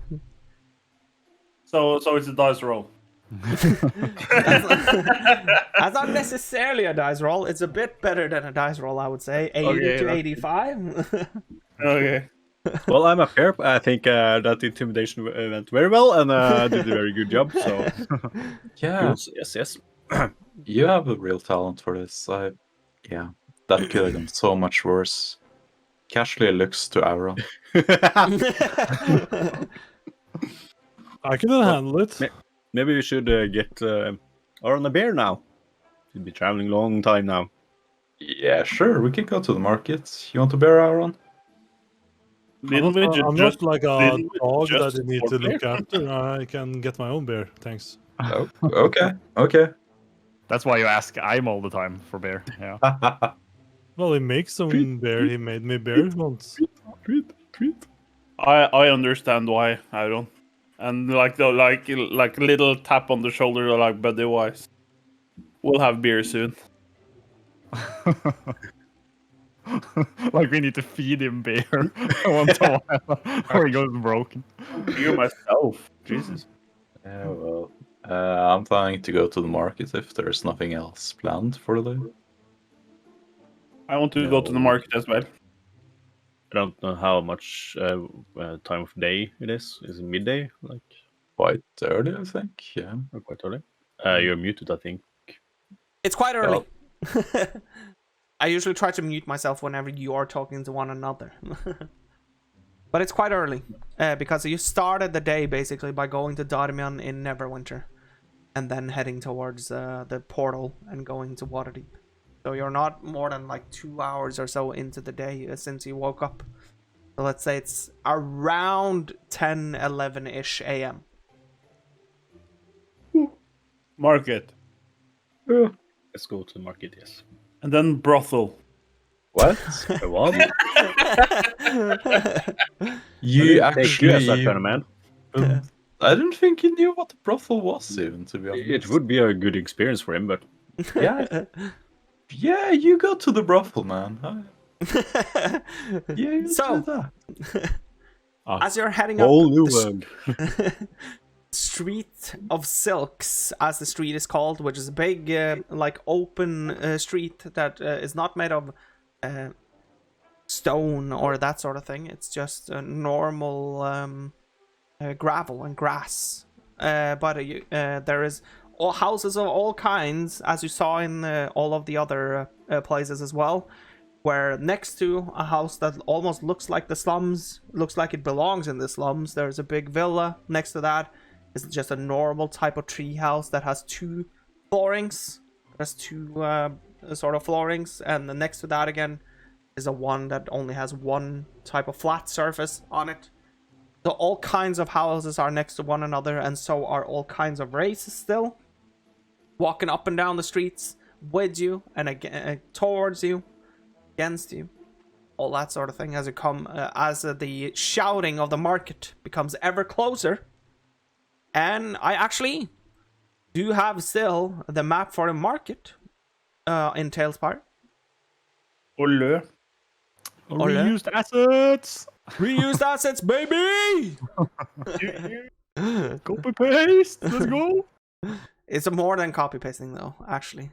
So it's a dice roll. That's not necessarily a dice roll. It's a bit better than a dice roll, I would say. 80 Okay, to that's 85. Okay. Well, I'm a pair. I think that intimidation went very well, and did a very good job. So, Yeah, yes. you have a real talent for this. Yeah, that could have gone so much worse. Casually looks to Aaron. I couldn't handle it. Maybe we should get Aaron a bear now. He'll be traveling a long time now. Yeah, sure. We can go to the market. You want to bear Aaron? I'm not like a didn't we dog just that you need to support look after. I can get my own bear. Thanks. Oh, okay. Okay. That's why you ask I'm all the time for bear. Yeah. Well, he makes some bear. He made me bear once. Treat. I understand why, Aaron. And like little tap on the shoulder, like buddy wise. We'll have beer soon. Like we need to feed him bear once in a while, or he goes broken. Beer myself. Jesus. Yeah, well, I'm planning to go to the market if there's nothing else planned for the day. I want to go to the market as well. I don't know how much time of day it is. Is it midday? Like Quite early, I think. Yeah. or quite early? You're muted, I think. It's quite early. I usually try to mute myself whenever you are talking to one another. But it's quite early, because you started the day basically by going to Darmian in Neverwinter, and then heading towards the portal and going to Waterdeep. So you're not more than like 2 hours or so into the day since you woke up. So let's say it's around 10, 11-ish a.m. Market. Let's go to the market, yes. And then brothel. What? What? You Take you as that actually. kind of man. I didn't think you knew what the brothel was, even, to be honest. It would be a good experience for him, but Yeah. Yeah, you go to the brothel, man. Yeah, you So- do that. As you're heading up whole new the world. Street of Silks, as the street is called, which is a big like open street that is not made of stone or that sort of thing. It's just a normal gravel and grass, but there is all houses of all kinds, as you saw in all of the other places as well, where next to a house that almost looks like the slums, looks like it belongs in the slums, there's a big villa. Next to that is just a normal type of tree house that has two floorings. There's two sort of floorings, and the next to that again is a one that only has one type of flat surface on it. So all kinds of houses are next to one another, and so are all kinds of races still. Walking up and down the streets with you, and again towards you, against you, all that sort of thing as you come, as the shouting of the market becomes ever closer. And I actually do have still the map for the market in Talespire. Ole. Reused assets. Reused assets, baby! Copy paste. Let's go. It's more than copy pasting though, actually.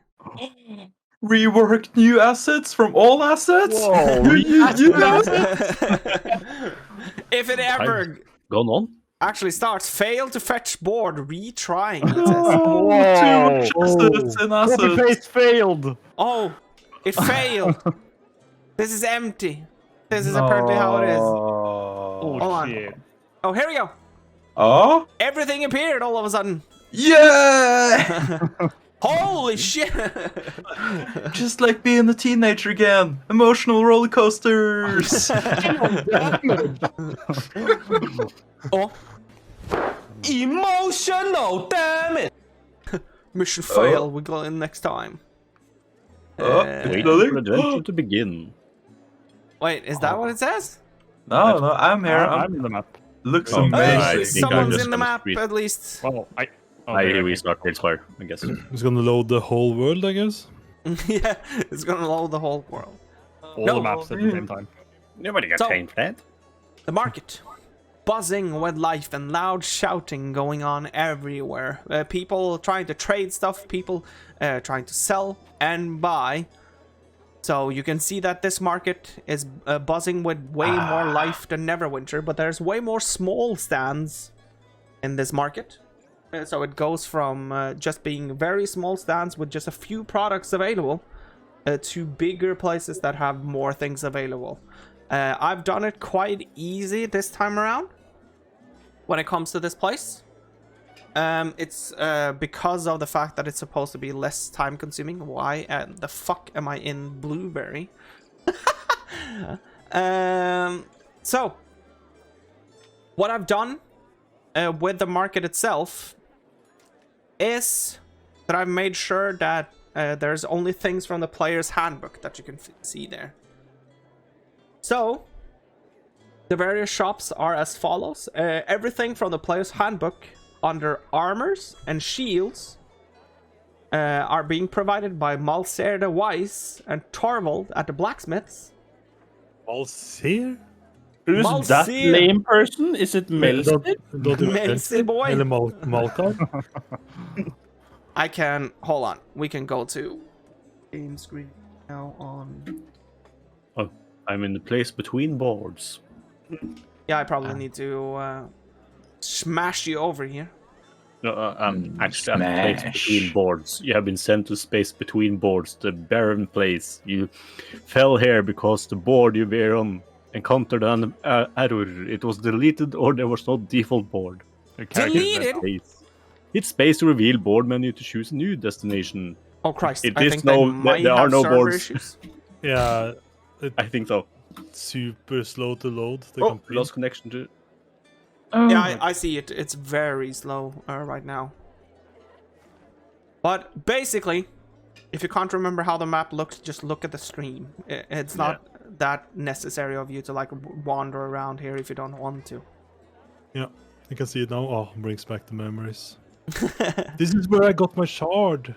Rework new assets from all assets? Whoa, You reused assets? If it ever Gone on? actually starts. Fail to fetch board. Retrying. It says. Whoa! Too much assets and Copy assets. paste failed. Oh, it failed. This is empty. This is apparently how it is. Oh Hold on. shit! Oh, here we go. Oh? Everything appeared all of a sudden. Yeah! Holy shit! Just like being a teenager again. Emotional roller coasters. Oh. Emotional damage. Mission fail. We go in next time. Wait for the adventure to begin. Wait, is that what it says? No, I'm here. I'm in the map. Looks Oh, amazing. I think Someone's just in the gonna map street. at least. Well, I restart Talespire, I guess. It's gonna load the whole world, I guess. Yeah, it's gonna load the whole world. all No. the maps at the same time. Nobody got So- paid for that. The market. Buzzing with life and loud shouting going on everywhere. People trying to trade stuff, people trying to sell and buy. So you can see that this market is buzzing with way more life than Neverwinter, but there's way more small stands in this market. So it goes from just being very small stands with just a few products available to bigger places that have more things available. I've done it quite easy this time around when it comes to this place. It's because of the fact that it's supposed to be less time consuming. Why the fuck am I in Blueberry? So what I've done with the market itself is that I've made sure that there's only things from the player's handbook that you can see there. So the various shops are as follows. Everything from the player's handbook under armors and shields are being provided by Malser the Wise and Torvald at the blacksmiths. Malser? Who's Malsir. that lame person? Is it Melser? Melser boy. Eller Malkar? I can hold on. We can go to game screen now on. Oh, I'm in the place between boards. Yeah, I probably need to smash you over here. No, actually, I'm in the place between boards. You have been sent to space between boards, the barren place. You fell here because the board you were on encountered an error. It was deleted or there was no default board. Your character is Deleted? Space. Hit space to reveal board menu to choose a new destination. Oh Christ! It I is think no- they might there are have no server boards. issues. Yeah, I think so. super slow to load. The Oh, complete. lost connection to... Yeah, I see it. It's very slow right now. But basically, if you can't remember how the map looked, just look at the screen. It's not that necessary of you to like wander around here if you don't want to. Yeah, I can see it now. Oh, brings back the memories. This is where I got my shard.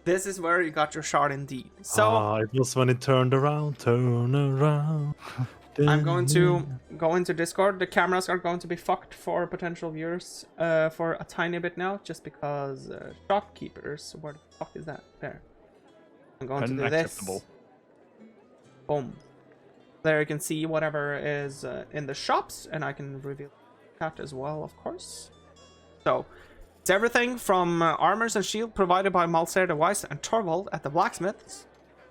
This is where you got your shard indeed. So it was when it turned around, turn around. I'm going to go into Discord. The cameras are going to be fucked for potential viewers for a tiny bit now, just because shopkeepers. Where the fuck is that? There. I'm going to do this. unacceptable. Boom. There you can see whatever is in the shops, and I can reveal that as well, of course. So it's everything from armors and shield provided by Malser the Wise and Torvald at the blacksmiths.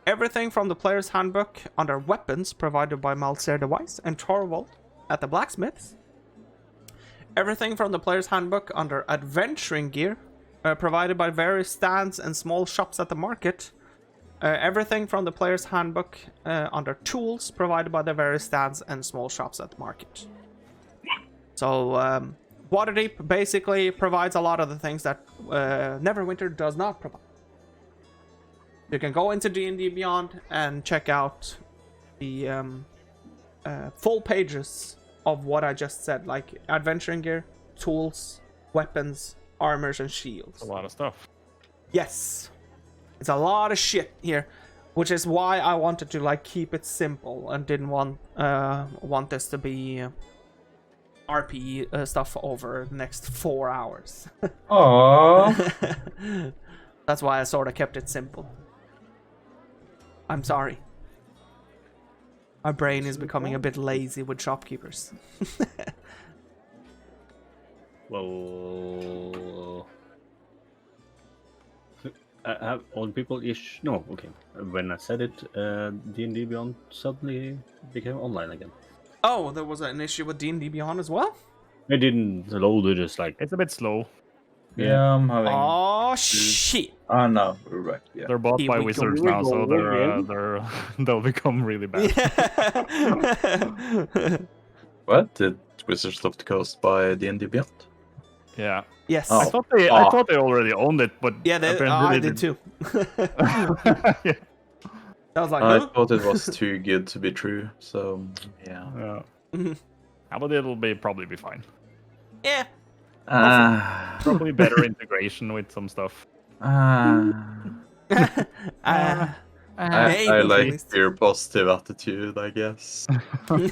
Everything from the player's handbook under weapons provided by Malser the Wise and Torvald at the blacksmiths. Everything from the player's handbook under adventuring gear provided by various stands and small shops at the market. Everything from the player's handbook under tools provided by the various stands and small shops at the market. So Waterdeep basically provides a lot of the things that Neverwinter does not provide. You can go into D&D Beyond and check out the full pages of what I just said, like adventuring gear, tools, weapons, armors, and shields. A lot of stuff. Yes, it's a lot of shit here, which is why I wanted to like keep it simple and didn't want this to be RP stuff over the next 4 hours. Aww. That's why I sort of kept it simple. I'm sorry. My brain is becoming a bit lazy with shopkeepers. Well, have all people ish? No, okay. When I said it, D&D Beyond suddenly became online again. Oh, there was an issue with D&D Beyond as well? It didn't load. It just like It's a bit slow. Yeah, I'm having. Oh, shit. Oh no, we're back. Yeah. They're bought Here by we go. wizards Here we now, so go they'll become really bad. What? Did Wizards of the Coast buy D&D Beyond? Yeah. Yes. Oh. I thought they already owned it, but Yeah, apparently I they did too. yeah. I was like, I huh? thought it was too good to be true, so yeah. Mhm. But it'll probably be fine. Yeah. Probably better integration with some stuff. Maybe I at like least. your positive attitude, I guess. You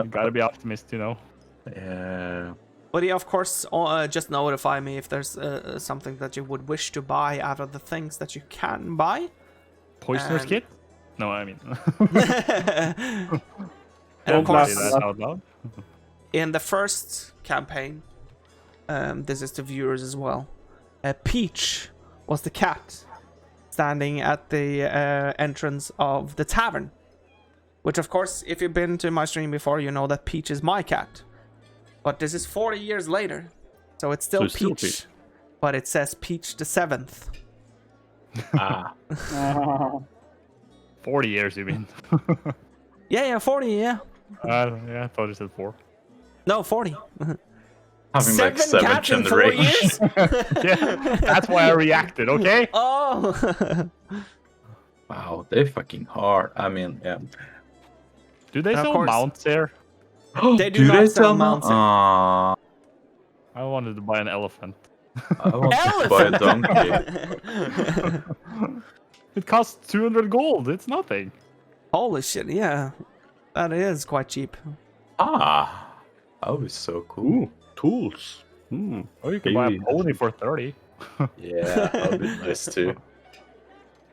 gotta be optimist, you know. Yeah. But yeah, of course, just notify me if there's something that you would wish to buy out of the things that you can buy. Poisoner's And- kit? No, I mean. And of Don't course, Say that out loud. in the first campaign, this is to viewers as well. Peach was the cat standing at the entrance of the tavern. Which, of course, if you've been to my stream before, you know that Peach is my cat. But this is 40 years later, so it's still So it's still Peach. Peach. But it says Peach the 7th. 40 years, you mean? Yeah, 40, yeah. Yeah, I thought you said 4. No, 40. Having like 7 cats in 4 generations. years? Yeah, that's why I reacted, okay? Oh! Wow, they're fucking hard. I mean, yeah. Do they Of sell course. mounts here? They do not sell mounts. I I wanted to buy an elephant. want to buy a donkey. It costs 200 gold. It's nothing. Holy shit, yeah. That is quite cheap. That was so cool. ooh, tools. Hmm. Or you can buy a Maybe. pony for 30. Yeah, that would be nice too.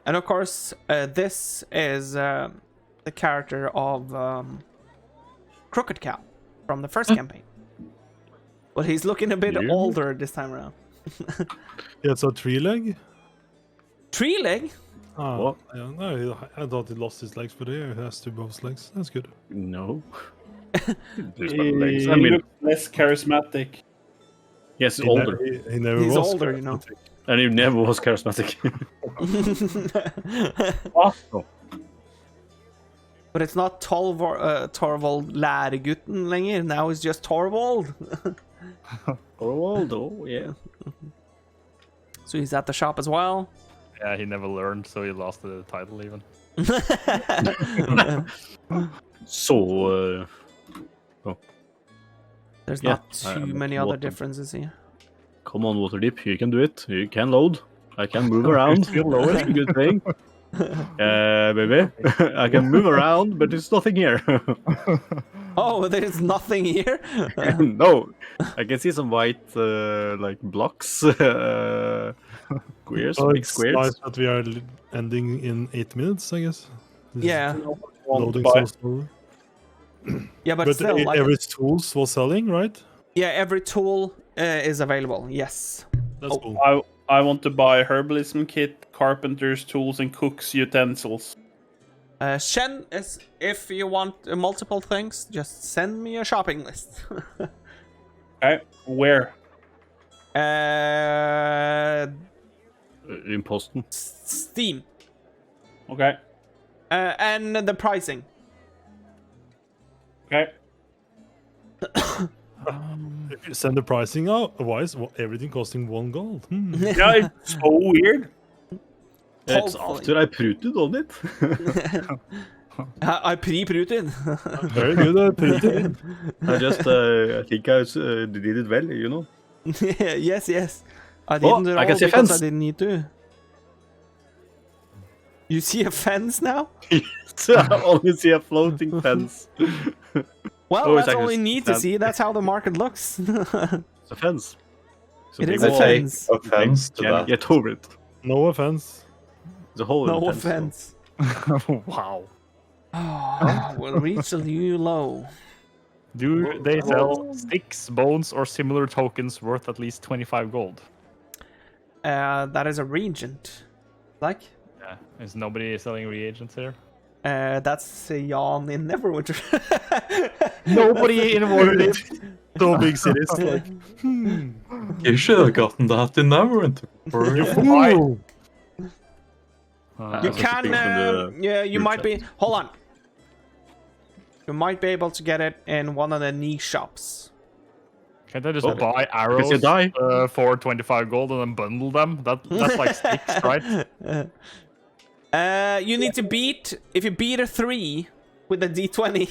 And of course, this is the character of Crooked Cow from the first campaign. But he's looking a bit Yeah. older this time around. Yeah, it's a 3-leg. 3-leg? Oh, What? yeah, no, I thought he lost his legs, but yeah, he has 2 both legs. That's good. No. There's He no legs. I mean, looks less charismatic. yes, He older. He never He's was. older, you know. And he never was charismatic. But it's not Torvald Læregutten lenger. Now it's just Torvald. Old, oh, yeah. So he's at the shop as well. Yeah, he never learned, so he lost the title even. So, There's Yeah, not too many other what- differences here. come on, Waterdeep, you can do it. You can load. I can move around. still loading? That's a good thing. Baby, I can move around, but there's nothing here. Oh, there's nothing here. No, I can see some white like blocks, squares, Oh, big it's squares. nice that we are ending in 8 minutes, I guess. This is Yeah, Loading Buy- so slowly. yeah, but But still, like, every tools was selling, right? yeah, every tool is available. Yes. That's Oh, cool. I want to buy herbalism kit, carpenter's tools, and cook's utensils. Shen is if you want multiple things, just send me a shopping list. Okay, where? Imposten. Steam Okay, and the pricing. okay. If you send the pricing out, why is everything costing 1 gold? Yeah, it's so weird. It's Hopefully. after I pruted on it. I pre-pruted. Very good. I put it in. I just, I think I did it well, you know. yes. I didn't do it I can all see a because I fence. didn't need to. You see a fence now? I only see a floating fence. Well, Oh, it's that's like all a you need to stand. see. That's how the market looks. It's a fence. So It is big a I wall. take fence. offense to Can't that. get over it. No offense. It's a hole in No the fence. offense. Wow. Oh, we'll reach a new low. Do they sell sticks, bones, or similar tokens worth at least 25 gold? That is a regent. Like? Yeah. Is nobody selling reagents here? That's Jan in Neverwinter. Nobody in Waterdeep. So big cities. Like, You should have gotten that in Neverwinter. Ooh. You That's a can, thing from the yeah, you group might chat. be. Hold on. You might be able to get it in one of the niche shops. Can't I just Oh, buy because arrows you die. for 25 gold and then bundle them? That's like sticks, right? You need to beat. If you beat a 3 with a d20.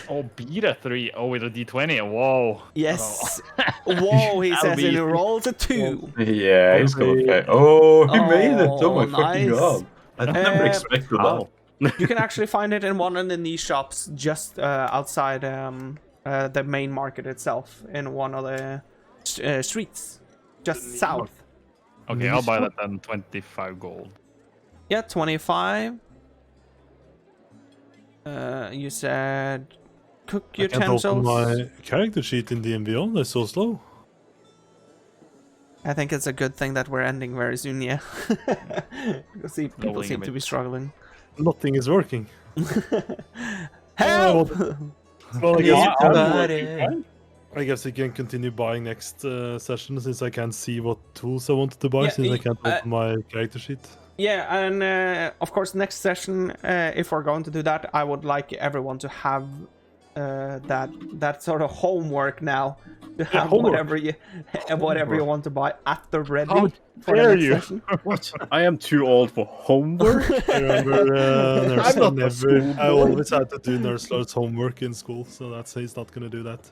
Oh, beat a 3. Oh, with a d20. Whoa. Yes. Whoa, he That'll says be it easy. rolls a 2. Yeah, he's gonna pay. Oh, he made it! Oh my Oh, fucking nice. god! I never expected that. Ow. You can actually find it in one of the niche shops just outside the main market itself, in one of the streets, just south. Okay, I'll buy that then. 25 gold. Yeah, 25. You said cook I can't open utensils. my character sheet in DMV. They're so slow. I think it's a good thing that we're ending very soon, yeah. Because people Rolling a seem to bit. be struggling. Nothing is working. Help! Well, I Yeah, guess, I'm working fine. I guess I can continue buying next session since I can't see what tools I wanted to buy Yeah, since I can't uh, open my character sheet. Yeah, and of course, next session, if we're going to do that, I would like everyone to have that sort of homework now, to have homework. whatever you want to buy at the ready How for the dare next you? session. What? I am too old for homework. I remember I'm not a school I boy. always had to do Nurse Lord's homework in school, so that's he's not gonna do that.